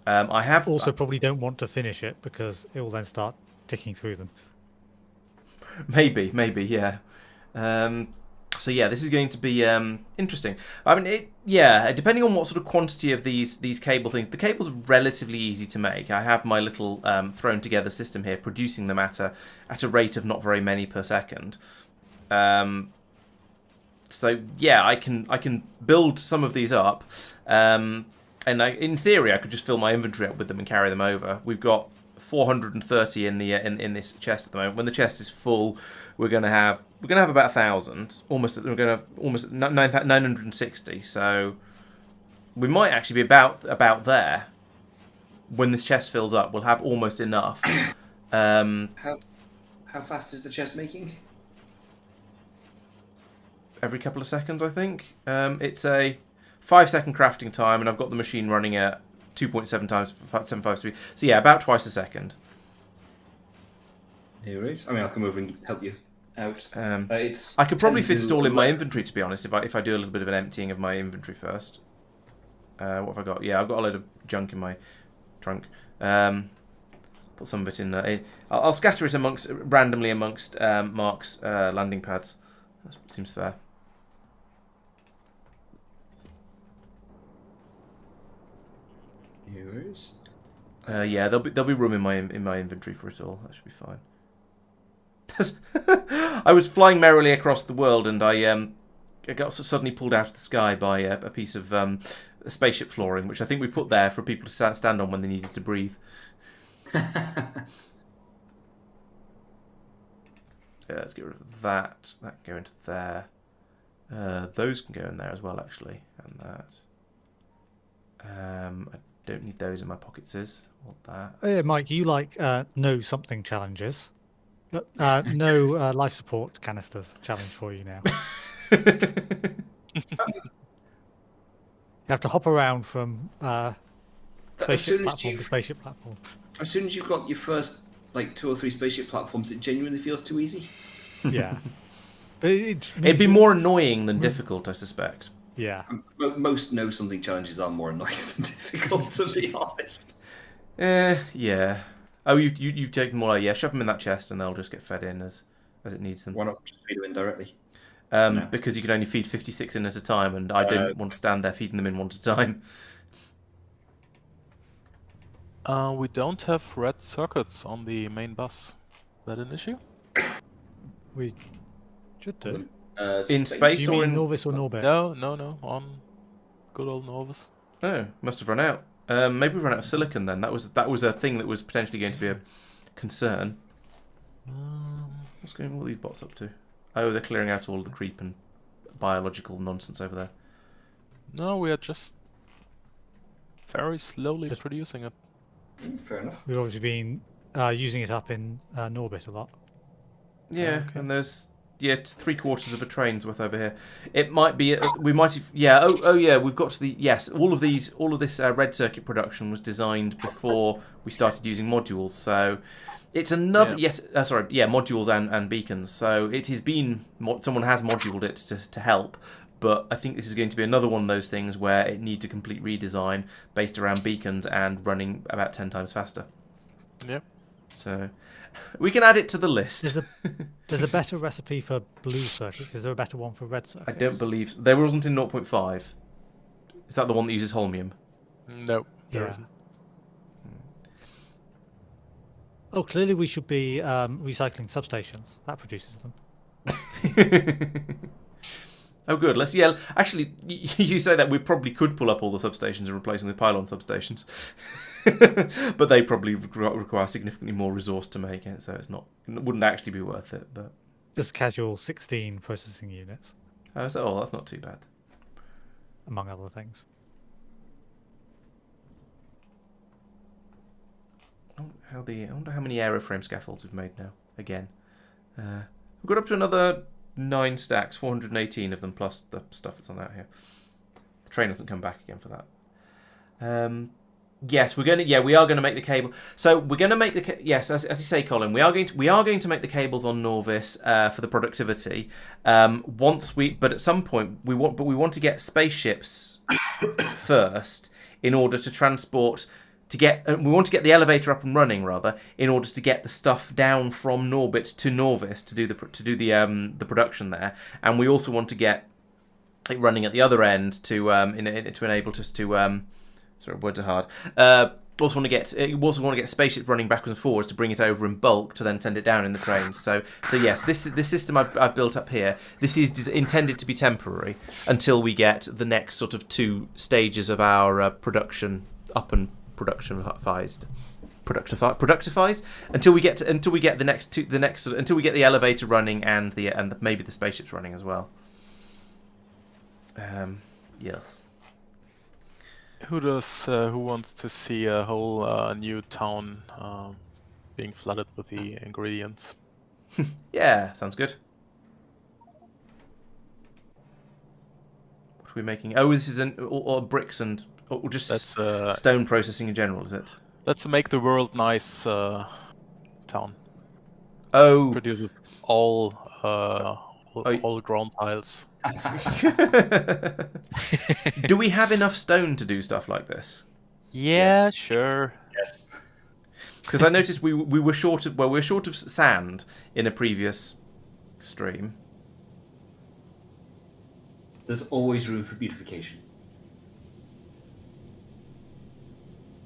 I have also probably don't want to finish it because it will then start ticking through them. Maybe, yeah. So yeah, this is going to be interesting. I mean, depending on what sort of quantity of these cable things, the cable's relatively easy to make. I have my little thrown together system here, producing them at a rate of not very many per second. So yeah, I can build some of these up, and in theory, I could just fill my inventory up with them and carry them over. We've got 430 in this chest at the moment. When the chest is full, we're gonna have about 1,000. We're gonna have almost 960. So we might actually be about there. When this chest fills up, we'll have almost enough. How fast is the chest making? Every couple of seconds, I think. It's a 5-second crafting time, and I've got the machine running at 2.7 times 75 speed. So yeah, about twice a second. Here it is. I mean, I'll come over and help you out. I could probably fit it all in my inventory, to be honest, if I do a little bit of an emptying of my inventory first. What have I got? Yeah, I've got a load of junk in my trunk. Put some of it in. I'll scatter it randomly amongst Marc's landing pads. That seems fair. Here it is. Yeah, there'll be room in my inventory for it all. That should be fine. I was flying merrily across the world, and I got suddenly pulled out of the sky by a piece of spaceship flooring, which I think we put there for people to stand on when they needed to breathe. Let's get rid of that. That can go into there. Those can go in there as well, actually, and that. I don't need those in my pockets. Want that? Oh, yeah, Mike, you like know something challenges. No life support canisters challenge for you now. You have to hop around from spaceship platform to spaceship platform. As soon as you've got your first 2 or 3 spaceship platforms, it genuinely feels too easy. Yeah. But It'd be more annoying than difficult, I suspect. Yeah. Most know something challenges are more annoying than difficult, to be honest. Yeah. Oh, you've taken them all out. Yeah, shove them in that chest, and they'll just get fed in as it needs them. Why not just feed them in directly? No. Because you can only feed 56 in at a time, and I don't want to stand there feeding them in one at a time. We don't have red circuits on the main bus. Is that an issue? We should do. In Do space you or mean in... Norvis or Norbit? No. On good old Novus. Oh, must have run out. Maybe we've run out of silicon then. That was a thing that was potentially going to be a concern. What's going all these bots up to? Oh, they're clearing out all the creep and biological nonsense over there. No, we are just very slowly producing it. Fair enough. We've obviously been using it up in Norbit a lot. Yeah, Okay. and there's 3/4 of a train's worth over here. It might be we might have, yeah. Oh yeah, we've got to the all of this red circuit production was designed before we started using modules. So it's another modules and beacons. So it has been someone has moduled it to help. But I think this is going to be another one of those things where it needs a complete redesign based around beacons and running about 10 times faster. Yep. So we can add it to the list. There's a better recipe for blue circuits. Is there a better one for red circuits? I don't believe there wasn't in 0.5. Is that the one that uses holmium? No, there Yeah. isn't. Oh, clearly we should be recycling substations. That produces them. Oh, good. Actually, you say that we probably could pull up all the substations and replace them with pylon substations, but they probably require significantly more resource to make it, so it wouldn't actually be worth it. But Just casual 16 processing units, that's not too bad. among other things. I wonder how many aeroframe scaffolds we've made now. Again, we've got up to another 9 stacks, 418 of them, plus the stuff that's on out here. The train doesn't come back again for that. Yes, we are going to make the cable. So we're going to make as you say, Colin, we are going to make the cables on Norvis for the productivity. But at some point we want to get spaceships first in order to transport. We want to get the elevator up and running rather, in order to get the stuff down from Norbit to Norvis to do the production there, and we also want to get it running at the other end to enable us to sorry, words are hard. Also want to get spaceships running backwards and forwards to bring it over in bulk to then send it down in the trains. So yes, this system I've built up here. This is intended to be temporary until we get the next sort of 2 stages of our production up and productifized until we get the elevator running and maybe the spaceships running as well. Yes. Who wants to see a whole new town being flooded with the ingredients? Yeah, sounds good. What are we making? Oh, this is all bricks and just stone processing in general, is it? Let's make the world nice town. Oh. Produces all ground tiles. Do we have enough stone to do stuff like this? Yeah, Yes. sure. Yes. Because I noticed we were short of sand in a previous stream. There's always room for beautification.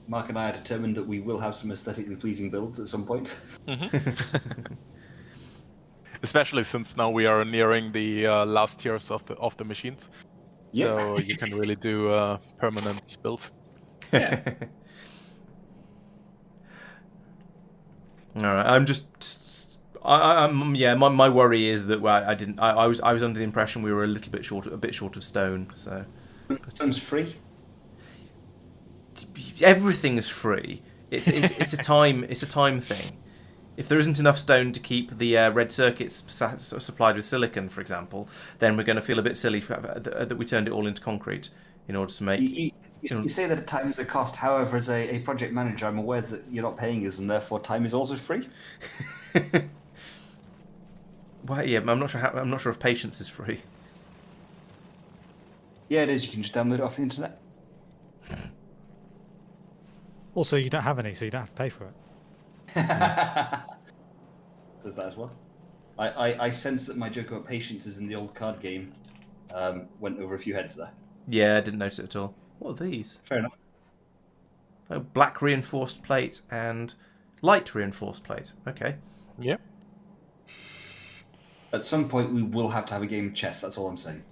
Mark and I are determined that we will have some aesthetically pleasing builds at some point. Especially since now we are nearing the last tiers of the machines, Yeah. so you can really do permanent builds. Yeah. All right, I'm just. My worry is that I was under the impression we were a bit short of stone. So Stone's free. everything's free. It's a time thing. If there isn't enough stone to keep the red circuits supplied with silicon, for example, then we're going to feel a bit silly that we turned it all into concrete in order to make. You say that time is a cost. However, as a project manager, I'm aware that you're not paying us, and therefore time is also free. Well, yeah, I'm not sure if patience is free. Yeah, it is. You can just download it off the internet. Also, you don't have any, so you don't have to pay for it. There's that as well. I sense that my joke about patience is in the old card game went over a few heads there. Yeah, I didn't notice it at all. What are these? Fair enough. Oh, black reinforced plate and light reinforced plate. Okay. Yeah. At some point, we will have to have a game of chess. That's all I'm saying.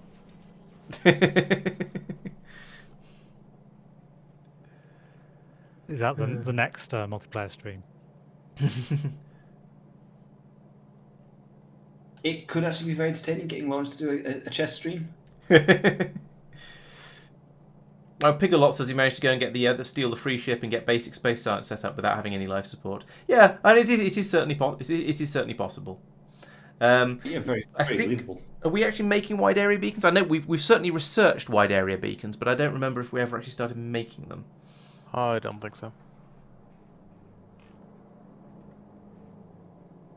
Is that the next multiplayer stream? It could actually be very entertaining getting Laurence to do a chess stream. Pigglelot says he managed to go and get the steal the free ship and get basic space science set up without having any life support. Yeah, and it is certainly possible. Yeah, very I think, believable. are we actually making wide area beacons? I know we've certainly researched wide area beacons, but I don't remember if we ever actually started making them. I don't think so.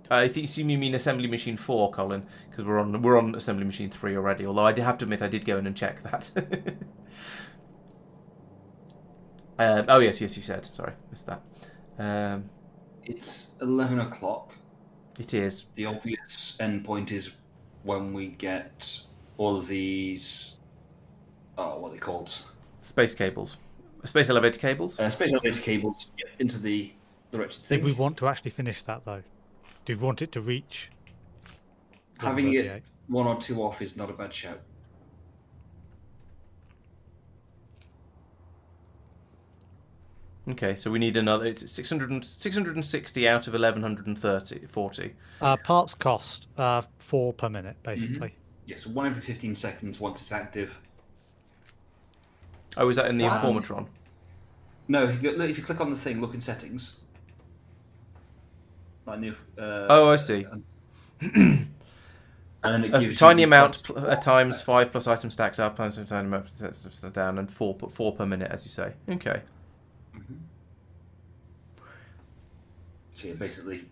I think you mean Assembly Machine 4, Colin, because we're on Assembly Machine 3 already. Although I have to admit I did go in and check that. Oh yes, you said. Sorry, missed that. It's 11 o'clock. It is. The obvious endpoint is when we get all of these. Oh, what are they called? Space cables, space elevator cables. Space elevator cables into the wretched thing. Did we want to actually finish that though? Do we want it to reach? Having 138? it 1 or 2 off is not a bad shout. Okay, so we need another. It's 660 out of 40. Parts cost 4 per minute, basically. Yeah, so 1 every 15 seconds once it's active. Oh, is that in the What? Informatron? No, if you click on the thing, look in settings. Like Oh, I see. And then it gives A you tiny the amount cost times effect. 5 plus item stacks up, times tiny amount down, and 4 per minute, as you say. Okay. So yeah, basically,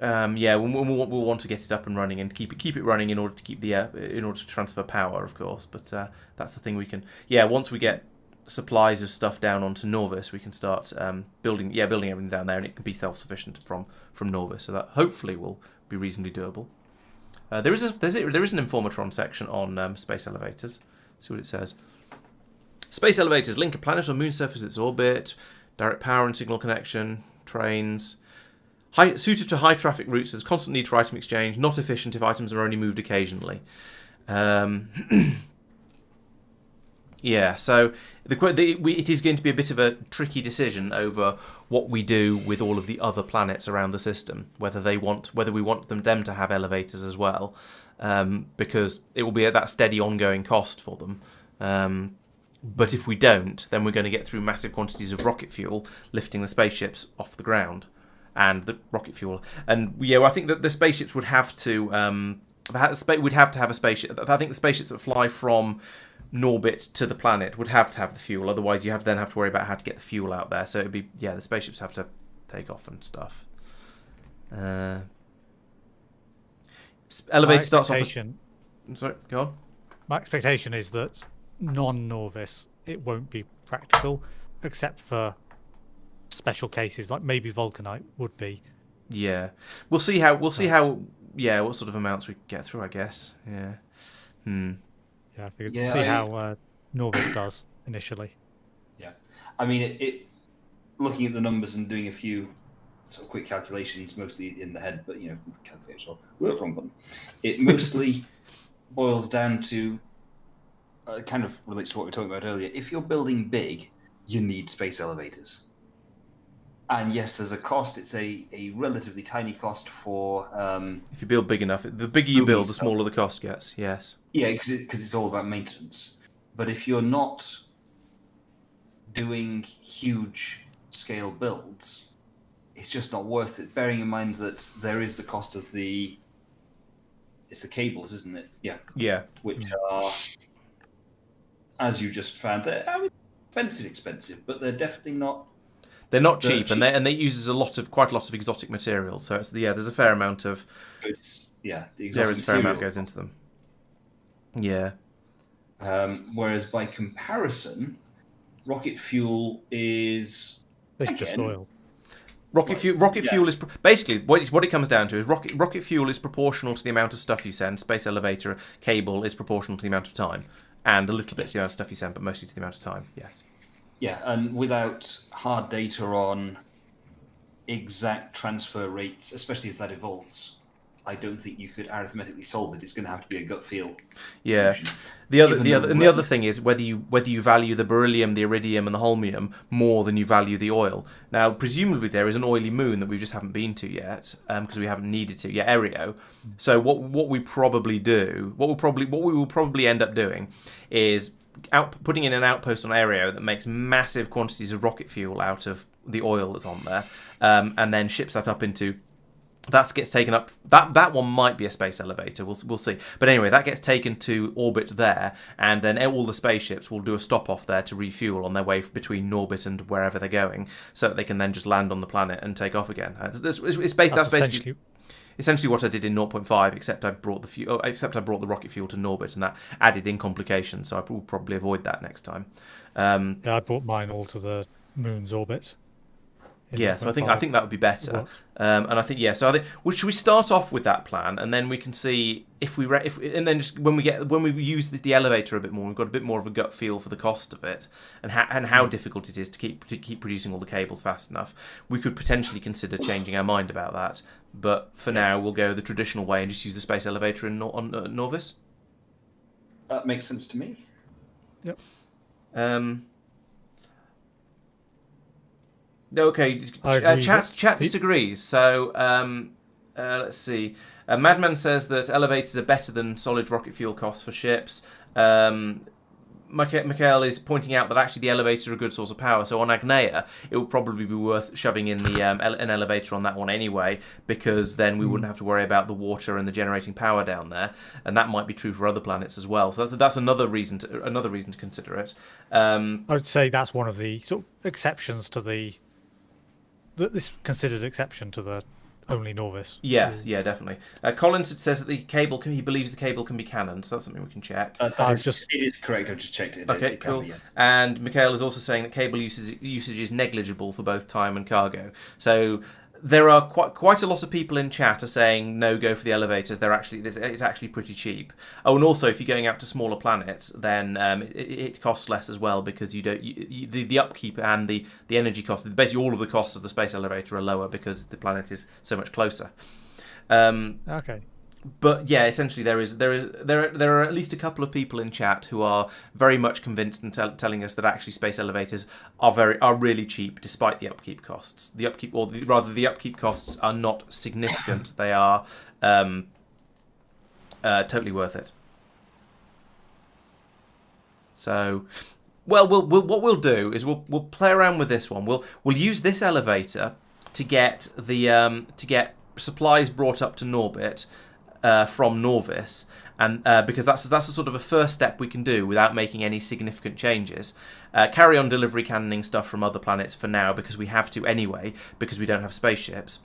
Yeah, we'll want to get it up and running and keep it running in order to keep the in order to transfer power, of course. But that's the thing we can. Yeah, once we get supplies of stuff down onto Norvis, we can start building everything down there, and it can be self-sufficient from Norvis. So that hopefully will be reasonably doable. There is an Informatron section on space elevators. Let's see what it says. Space elevators link a planet or moon surface with its orbit, direct power and signal connection, trains. Suited to high traffic routes, there's constant need for item exchange, not efficient if items are only moved occasionally. Yeah, so it is going to be a bit of a tricky decision over what we do with all of the other planets around the system, whether we want them to have elevators as well, because it will be at that steady ongoing cost for them. But if we don't, then we're going to get through massive quantities of rocket fuel lifting the spaceships off the ground. And the rocket fuel, and I think that the spaceships would have to have a spaceship. I think the spaceships that fly from Norbit to the planet would have to have the fuel. Otherwise, you have to worry about how to get the fuel out there. So it'd be the spaceships have to take off and stuff. Elevator starts off. Sorry, go on. My expectation is that non-Norvis it won't be practical, except for special cases like maybe Vulcanite would be. Yeah, we'll see how what sort of amounts we get through, I guess. Yeah. Yeah, I think see how Norvis does initially. Yeah, I mean it. Looking at the numbers and doing a few sort of quick calculations, mostly in the head, but calculators will work wrong button. It mostly boils down to kind of relates to what we were talking about earlier. If you're building big, you need space elevators. And yes, there's a cost. It's a relatively tiny cost for... if you build big enough. The bigger you build, the smaller the cost gets, yes. Yeah, because it's all about maintenance. But if you're not doing huge scale builds, it's just not worth it. Bearing in mind that there is the cost of it's the cables, isn't it? Yeah. Yeah. Which are, as you just found, they're expensive, but they're definitely not... They're not cheap, and they use quite a lot of exotic materials. So there's a fair amount of the exotic there is a fair amount goes into them. Yeah. Whereas by comparison, rocket fuel is Just oil. Rocket fuel is basically what it comes down to is rocket fuel is proportional to the amount of stuff you send. Space elevator cable is proportional to the amount of time. and a little bit to the amount of stuff you send, but mostly to the amount of time. Yes. Yeah, and without hard data on exact transfer rates, especially as that evolves, I don't think you could arithmetically solve it. It's going to have to be a gut feel Yeah. solution. The other thing is whether you value the beryllium, the iridium, and the holmium more than you value the oil. Now, presumably there is an oily moon that we just haven't been to yet, because we haven't needed to. Yeah, Aereo. So what we will probably end up doing is putting in an outpost on Aereo that makes massive quantities of rocket fuel out of the oil that's on there, and then ships that up into. That gets taken up. That one might be a space elevator. We'll see. But anyway, that gets taken to orbit there, and then all the spaceships will do a stop off there to refuel on their way between Norbit and wherever they're going, so that they can then just land on the planet and take off again. That's basically essentially what I did in 0.5, except I brought the rocket fuel to Norbit, and that added in complications. So I will probably avoid that next time. Yeah, I brought mine all to the moon's orbit. Yeah, so I think that would be better, and I think So should we start off with that plan, and then we can see and then just when we use the elevator a bit more, we've got a bit more of a gut feel for the cost of it, and how difficult it is to keep producing all the cables fast enough. We could potentially consider changing our mind about that, but for now we'll go the traditional way and just use the space elevator on Norvis. That makes sense to me. Yep. Okay, chat disagrees. So let's see. Madman says that elevators are better than solid rocket fuel costs for ships. Mikhail is pointing out that actually the elevators are a good source of power. So on Agnea, it would probably be worth shoving in an elevator on that one anyway, because then we wouldn't have to worry about the water and the generating power down there, and that might be true for other planets as well. So that's another reason to consider it. I would say that's one of the sort of exceptions to this considered exception to the only Norvis. Yeah, definitely. Collins says that he believes the cable can be cannoned, so that's something we can check. It is correct. I've just checked it. Okay, cool. And Mikhail is also saying that cable usage is negligible for both time and cargo. So there are quite a lot of people in chat are saying no, go for the elevators. It's actually pretty cheap. Oh, and also if you're going out to smaller planets, then it costs less as well, because the upkeep and the energy costs, basically all of the costs of the space elevator are lower because the planet is so much closer. Okay. But yeah, essentially there are at least a couple of people in chat who are very much convinced and telling us that actually space elevators are really cheap despite the upkeep costs. The upkeep costs are not significant. They are totally worth it. So, well, what we'll do is we'll play around with this one. We'll use this elevator to get supplies brought up to Norbit. From Norvis, and because that's a sort of a first step we can do without making any significant changes. Carry on delivery cannoning stuff from other planets for now, because we have to anyway, because we don't have spaceships.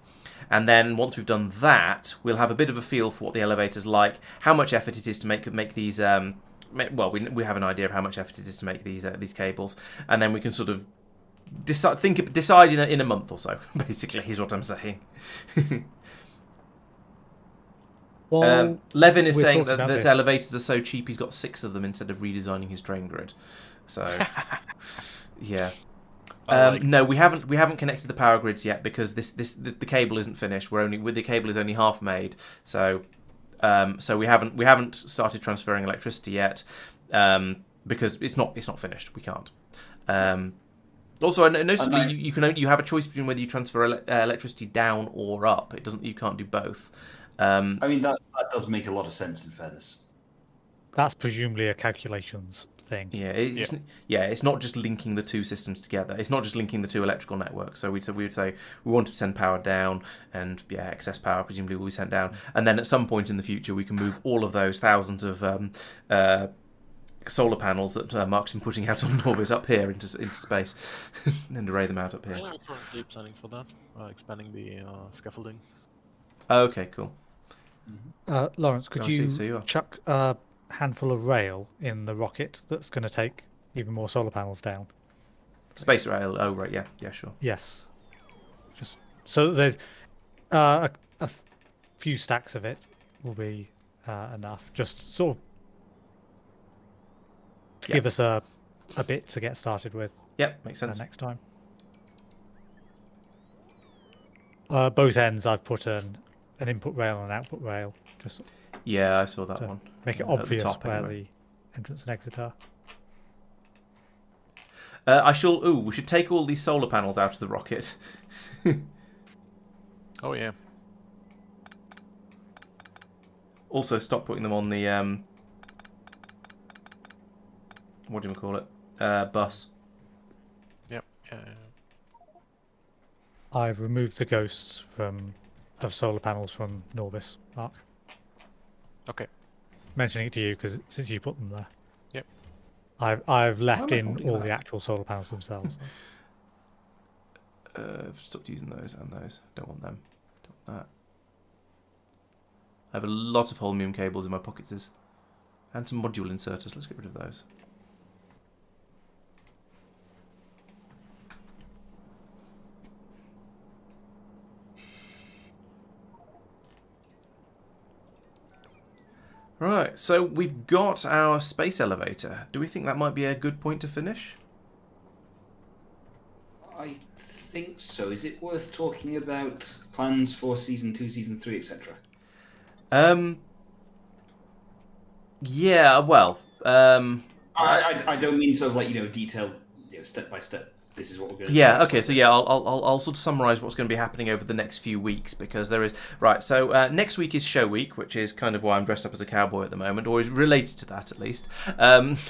And then once we've done that, we'll have a bit of a feel for what the elevator's like, how much effort it is to make these. Well, we have an idea of how much effort it is to make these cables, and then we can sort of decide in a month or so. Basically, is what I'm saying. Well, Levin is saying that elevators are so cheap he's got 6 of them instead of redesigning his train grid. So, yeah. No, we haven't connected the power grids yet, because the cable isn't finished. The cable is only half made. So we haven't started transferring electricity yet, because it's not finished. We can't. Also, noticeably, you have a choice between whether you transfer electricity down or up. You can't do both. I mean, that does make a lot of sense, in fairness. That's presumably a calculations thing. Yeah, it's not just linking the two systems together. It's not just linking the two electrical networks. So we would say we want to send power down, and excess power presumably will be sent down. And then at some point in the future, we can move all of those thousands of solar panels that Marc's been putting out on Norvis up here into space, and array them out up here. Yeah, I'm currently planning for that, expanding the scaffolding. Okay, cool. Laurence, could you chuck a handful of rail in the rocket that's going to take even more solar panels down? Space rail. Oh, right. Yeah, sure. Yes. Just so there's a few stacks of it will be enough. Just sort of to give us a bit to get started with. Yep, makes sense. Next time. Both ends I've put an input rail and an output rail, just Yeah, I saw that to one. make it At the obvious top, where anyway. the entrance and exit are. We should take all these solar panels out of the rocket. Oh yeah. Also, stop putting them on the what do you call it? Bus. Yep. Yeah. I've removed the ghosts of solar panels from Norbis, Mark. Okay. Mentioning it to you because since you put them there. Yep. I've left Why am I in holding all the that? actual solar panels themselves. I've stopped using those and those. Don't want them. Don't want that. I have a lot of holmium cables in my pockets. And some module inserters. Let's get rid of those. Right, so we've got our space elevator. Do we think that might be a good point to finish? I think so. Is it worth talking about plans for season 2, season 3, etc.? Yeah, well, I don't mean sort of like, detailed, step by step. This is what we're going to do. yeah, okay, so yeah, I'll sort of summarise what's going to be happening over the next few weeks, because there is... Right, so next week is show week, which is kind of why I'm dressed up as a cowboy at the moment, or is related to that at least.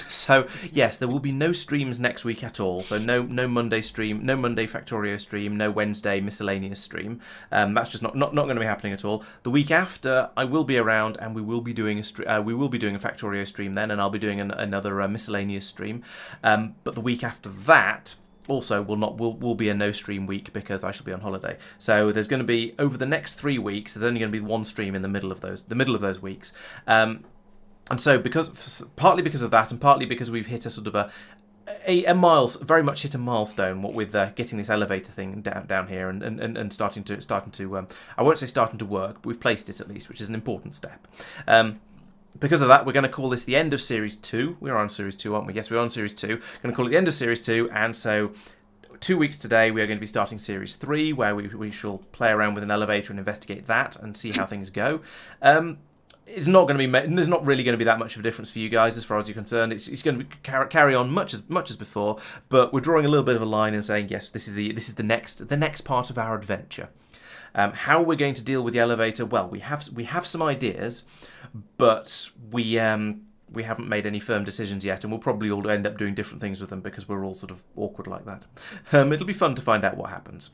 So, yes, there will be no streams next week at all, so no Monday stream, no Monday Factorio stream, no Wednesday miscellaneous stream. That's just not going to be happening at all. The week after, I will be around, and we will be doing a Factorio stream then, and I'll be doing another miscellaneous stream. But the week after that... also will be a no stream week because I shall be on holiday. So there's going to be, over the next 3 weeks, there's only going to be one stream in the middle of those weeks. And so partly because of that, and partly because we've hit a sort of very much hit a milestone, what with getting this elevator thing down here and starting to I won't say starting to work, but we've placed it at least, which is an important step. Because of that, we're going to call this the end of Series 2. We're on Series 2, aren't we? Yes, we're on Series 2. Going to call it the end of Series 2, and so 2 weeks today, we are going to be starting Series 3, where we shall play around with an elevator and investigate that and see how things go. It's not going to be... There's not really going to be that much of a difference for you guys as far as you're concerned. It's going to be carry on much as before, but we're drawing a little bit of a line and saying, yes, this is the next part of our adventure. How we're going to deal with the elevator? Well, we have some ideas, but we haven't made any firm decisions yet, and we'll probably all end up doing different things with them because we're all sort of awkward like that. It'll be fun to find out what happens.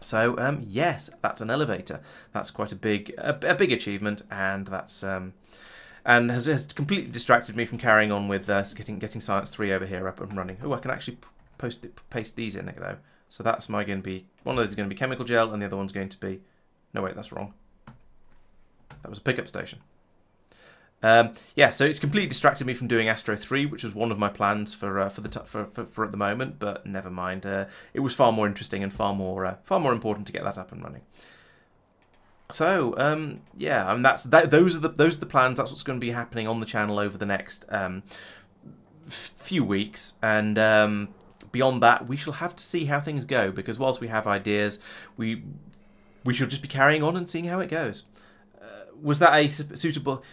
So yes, that's an elevator. That's quite a big achievement, and that's and has completely distracted me from carrying on with getting Science 3 over here up and running. Oh, I can actually paste these in though. So that's going to be... One of those is going to be chemical gel, and the other one's going to be... No, wait, that's wrong. That was a pickup station. Yeah, so it's completely distracted me from doing Astro 3, which was one of my plans for at the moment, but never mind. It was far more interesting and far more important to get that up and running. So yeah, and those are the plans. That's what's going to be happening on the channel over the next few weeks, and beyond that, we shall have to see how things go, because whilst we have ideas, we shall just be carrying on and seeing how it goes. Was that a suitable...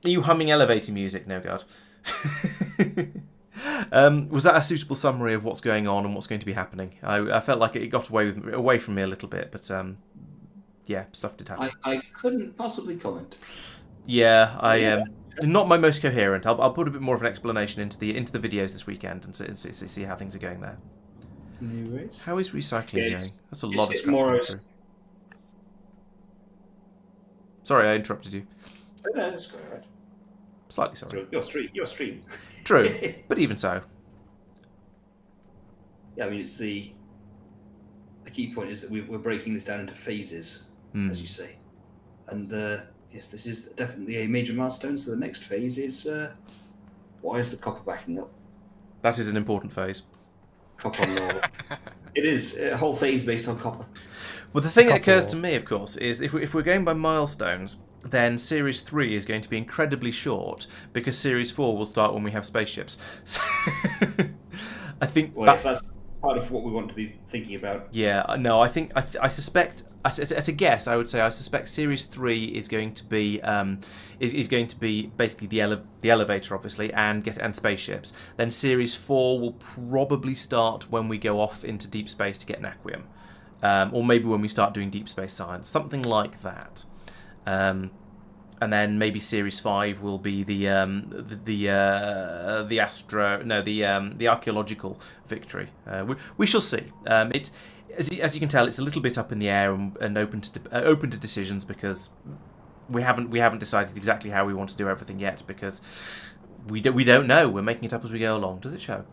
Are you humming elevator music? No, God. Was that a suitable summary of what's going on and what's going to be happening? I felt like it got away from me a little bit, but yeah, stuff did happen. I couldn't possibly comment. Yeah, I am not my most coherent. I'll put a bit more of an explanation into the videos this weekend and see how things are going there. Anyways. How is recycling going? That's a lot of it's scrap more coming through. Sorry, I interrupted you. No, that's quite all right. Slightly sorry. Your stream. True, but even so. Yeah, I mean, it's the key point is that we're breaking this down into phases, as you say, and yes, this is definitely a major milestone. So the next phase is why is the copper backing up? That is an important phase. Copper law. It is a whole phase based on copper. Well, the thing that occurs to me, of course, is if we're going by milestones, then Series 3 is going to be incredibly short because Series 4 will start when we have spaceships. So I think Well, yes, that's part of what we want to be thinking about. Yeah, no, I think I suspect at a guess I would say I suspect Series 3 is going to be is going to be basically the elevator obviously and spaceships. Then Series 4 will probably start when we go off into deep space to get an Naquium. Or maybe when we start doing deep space science, something like that. And then maybe Series 5 will be the archaeological victory. We shall see. It's as you can tell, it's a little bit up in the air and open to decisions because we haven't decided exactly how we want to do everything yet because we don't know. We're making it up as we go along. Does it show?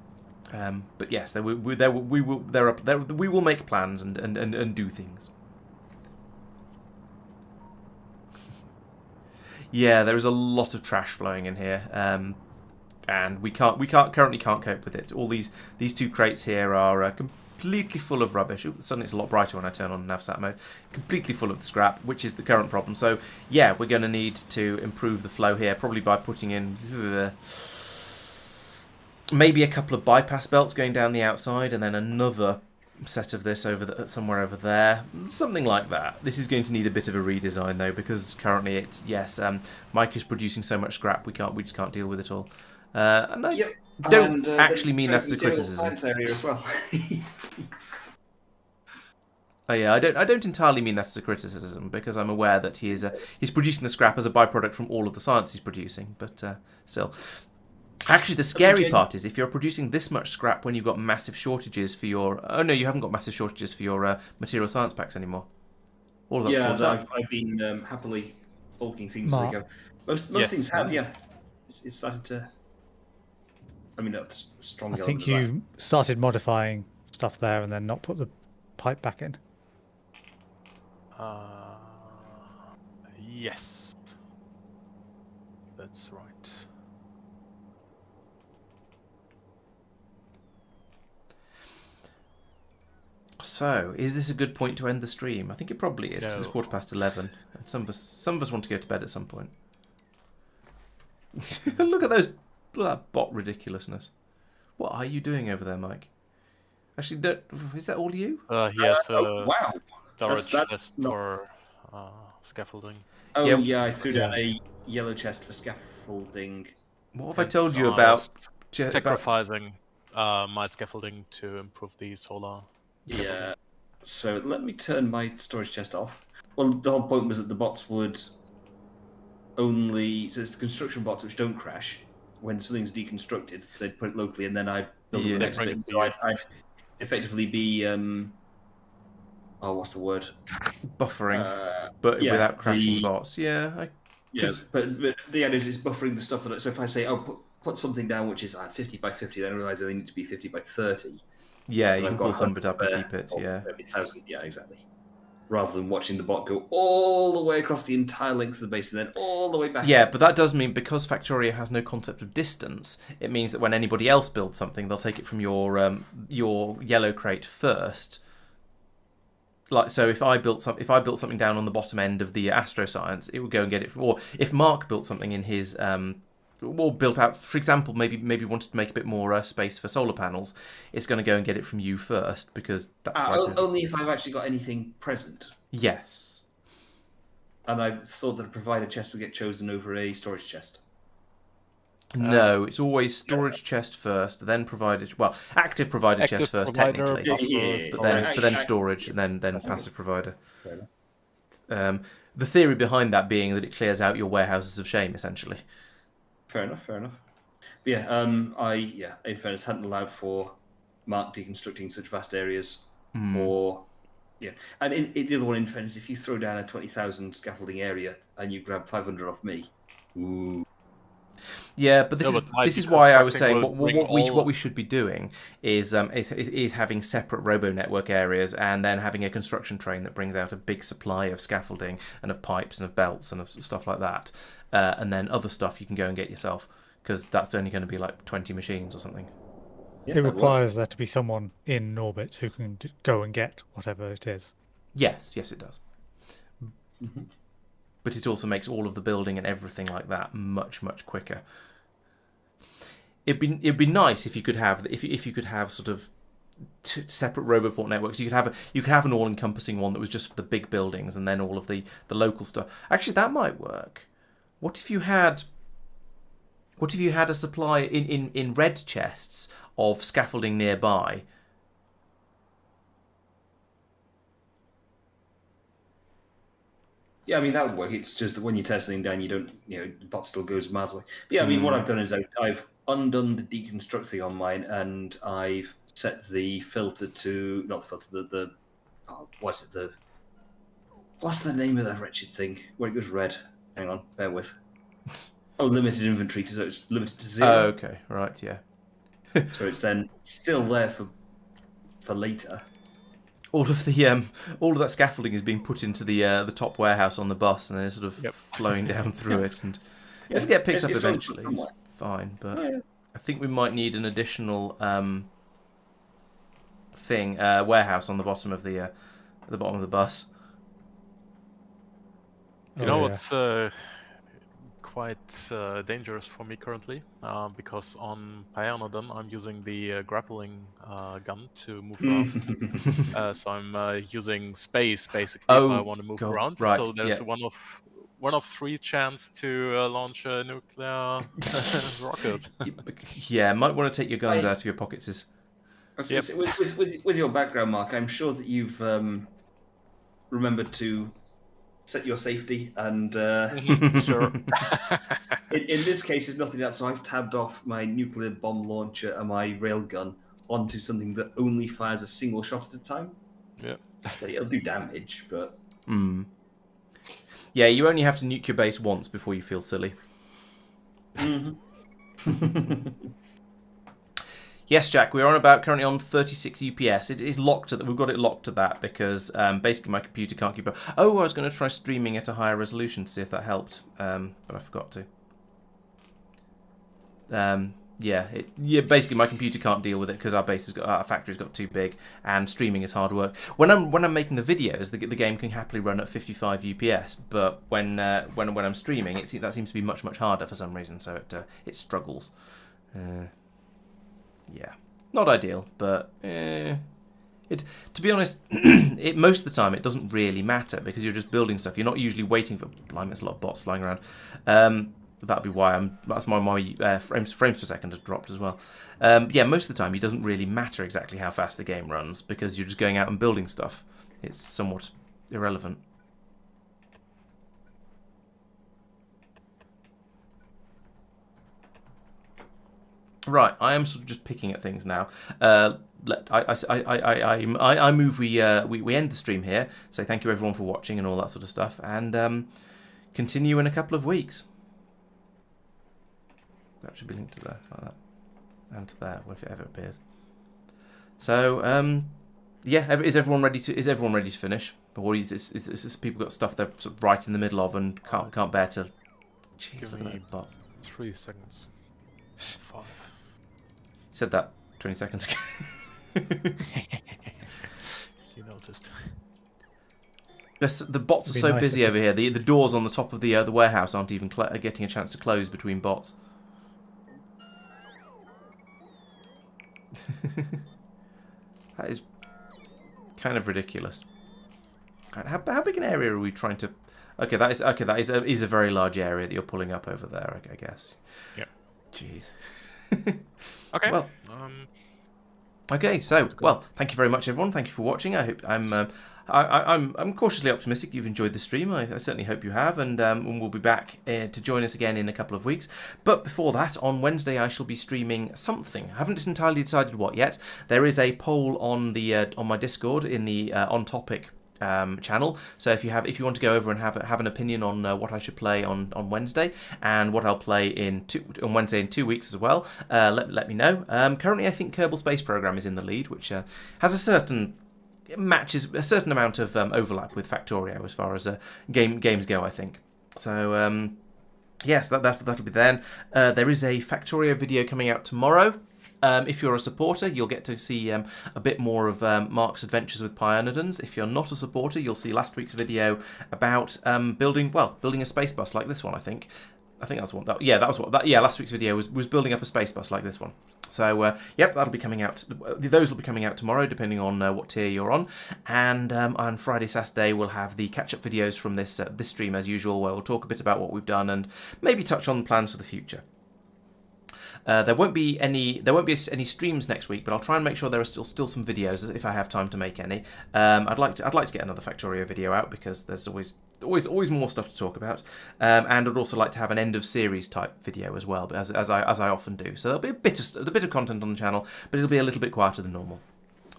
But yes, we will make plans and do things. Yeah, there is a lot of trash flowing in here, and we currently can't cope with it. All these two crates here are completely full of rubbish. Ooh, suddenly it's a lot brighter when I turn on navsat mode. Completely full of scrap, which is the current problem. So yeah, we're going to need to improve the flow here, probably by putting in maybe a couple of bypass belts going down the outside, and then another set of this somewhere over there, something like that. This is going to need a bit of a redesign though, because currently it's Mike is producing so much scrap we just can't deal with it all. And I don't actually mean that's a criticism. Area as well. Oh yeah, I don't entirely mean that as a criticism because I'm aware that he's producing the scrap as a byproduct from all of the science he's producing, but still. Actually, the scary part is if you're producing this much scrap when you've got massive shortages for your... Oh, no, you haven't got massive shortages for your material science packs anymore. All of that's I've been happily bulking things Marc. as they go. Most things have, yeah. It's started to... I mean, not strong. I think you started modifying stuff there and then not put the pipe back in. Yes. That's right. So, is this a good point to end the stream? I think it probably is, because it's 11:15, and some of us want to go to bed at some point. Look at that bot ridiculousness. What are you doing over there, Mike? Actually, is that all you? Yes. Wow. Storage That's chest not... for scaffolding. Oh Yeah. yeah, I threw down a yellow chest for scaffolding. What have I told you about sacrificing my scaffolding to improve the solar? Yeah. So let me turn my storage chest off. Well, the whole point was that the bots would only... So it's the construction bots which don't crash. When something's deconstructed, they'd put it locally, and then I'd build the next bit. So I'd effectively be... what's the word? Buffering, but without crashing bots. Yeah. But the idea is it's buffering the stuff that... So if I say, put something down which is 50 by 50, then I realise I only need to be 50 by 30. Yeah, you can pull some of it up and keep it, yeah. 1,000, yeah, exactly. Rather than watching the bot go all the way across the entire length of the base and then all the way back. Yeah, but that does mean because Factorio has no concept of distance, it means that when anybody else builds something, they'll take it from your yellow crate first. Like, so if I built something down on the bottom end of the astroscience, it would go and get it from... Or if Marc built something in his... or built out, for example, maybe wanted to make a bit more space for solar panels, it's going to go and get it from you first because that's only if I've actually got anything present. Yes. And I thought that a provider chest would get chosen over a storage chest. No, it's always storage chest first, then provider. Well, active provider chest first, technically, but then storage and then passive provider. The theory behind that being that it clears out your warehouses of shame, essentially. Fair enough. But yeah, in fairness, hadn't allowed for Marc deconstructing such vast areas, or and the other one, in fairness, if you throw down a 20,000 scaffolding area and you grab 500 off me, ooh. Yeah, but this is why I was saying what we should be doing is having separate robo network areas and then having a construction train that brings out a big supply of scaffolding and of pipes and of belts and of stuff like that. And then other stuff you can go and get yourself, because that's only going to be like 20 machines or something. Yeah, it requires there to be someone in orbit who can go and get whatever it is. Yes, it does. but it also makes all of the building and everything like that much quicker. It'd be nice if you could have sort of separate Roboport networks. You could have an all-encompassing one that was just for the big buildings, and then all of the local stuff. Actually, that might work. What if you had a supply in red chests of scaffolding nearby? Yeah, I mean, that would work. It's just that when you tear something down, you don't, the bot still goes miles away. But yeah, I mean, what I've done is I've undone the deconstruct thing on mine, and I've set the filter to, not the filter, what's the name of that wretched thing where it goes red? Hang on, bear with. Oh, limited inventory, so it's limited to 0. Oh, okay, right, yeah. So it's then still there for later. All of that scaffolding is being put into the top warehouse on the bus, and then it's sort of flowing down through it, and it'll get picked up eventually. It's fine, but I think we might need an additional warehouse on the bottom of the bus. You know what's quite dangerous for me currently, because on Pionodon I'm using the grappling gun to move around. So I'm using space basically if I want to move around. Right, so there's one of 3 chance to launch a nuclear rocket. Yeah, might want to take your guns out of your pockets. With your background, Mark, I'm sure that you've remembered to set your safety, and Sure. in this case, it's nothing else. So I've tabbed off my nuclear bomb launcher and my railgun onto something that only fires a single shot at a time. Yeah. So it'll do damage, but yeah, you only have to nuke your base once before you feel silly. Yes, Jack, we're currently on 36 UPS. It is locked we've got it locked to that because basically my computer can't keep up. Oh, I was going to try streaming at a higher resolution to see if that helped, but I forgot to. Basically my computer can't deal with it because our factory's got too big, and streaming is hard work. When I'm making the videos, the game can happily run at 55 UPS, but when I'm streaming, that seems to be much harder for some reason. So it struggles. Yeah, not ideal, but to be honest, most of the time it doesn't really matter because you're just building stuff. You're not usually waiting for. Blimey, there's a lot of bots flying around. That'd be why that's my frames per second has dropped as well. Yeah, most of the time it doesn't really matter exactly how fast the game runs because you're just going out and building stuff. It's somewhat irrelevant. Right, I am sort of just picking at things now. I move. We end the stream here. Say thank you everyone for watching and all that sort of stuff, and continue in a couple of weeks. That should be linked to there, like that, and to there if it ever appears. So yeah, is everyone ready to finish? Or is people got stuff they're sort of right in the middle of and can't bear to? Jeez, Give look at me that bots. 3 seconds. 5. Said that 20 seconds ago. You noticed. The bots are so busy over here. The doors on the top of the warehouse aren't even getting a chance to close between bots. That is kind of ridiculous. How big an area are we trying to? Okay, that is a very large area that you're pulling up over there. I guess. Yeah. Jeez. Okay. Well. Okay, so thank you very much, everyone. Thank you for watching. I hope I'm cautiously optimistic you've enjoyed the stream. I certainly hope you have, and we'll be back to join us again in a couple of weeks. But before that, on Wednesday I shall be streaming something. I haven't entirely decided what yet. There is a poll on the on my Discord in the On Topic channel. So if you want to go over and have an opinion on what I should play on Wednesday and what I'll play on Wednesday in 2 weeks as well, let me know. Currently, I think Kerbal Space Program is in the lead, which has a certain amount of overlap with Factorio as far as games go, I think. So yes, that'll be then. There is a Factorio video coming out tomorrow. If you're a supporter, you'll get to see a bit more of Marc's adventures with Pionodons. If you're not a supporter, you'll see last week's video about building a space bus like this one. I think that's what that. Yeah, that was what that. Yeah, last week's video was building up a space bus like this one. So yep, that'll be coming out. Those will be coming out tomorrow, depending on what tier you're on. And on Friday, Saturday, we'll have the catch-up videos from this stream as usual, where we'll talk a bit about what we've done and maybe touch on plans for the future. There won't be any streams next week, but I'll try and make sure there are still some videos if I have time to make any. I'd like to get another Factorio video out because there's always more stuff to talk about, and I'd also like to have an end of series type video as well, as I often do. So there'll be a bit of content on the channel, but it'll be a little bit quieter than normal.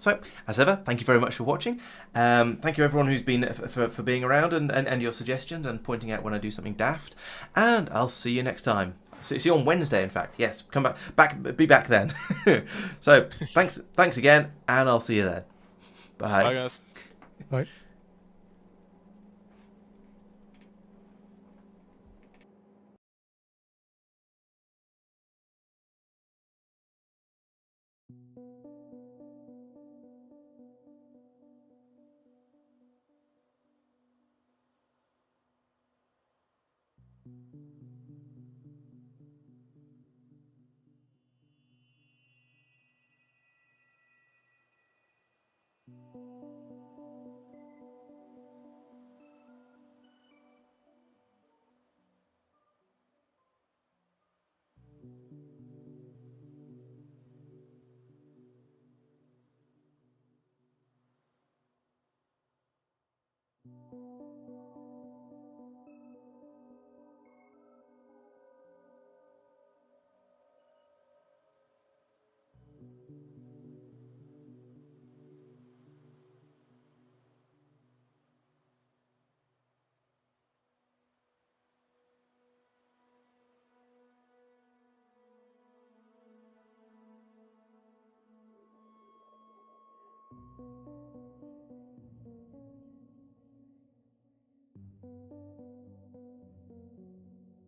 So, as ever, thank you very much for watching. Thank you everyone who's been for being around and your suggestions and pointing out when I do something daft. And I'll see you next time. See you on Wednesday, in fact. Yes, come be back then. So, thanks again, and I'll see you then. Bye. Bye, guys. Right.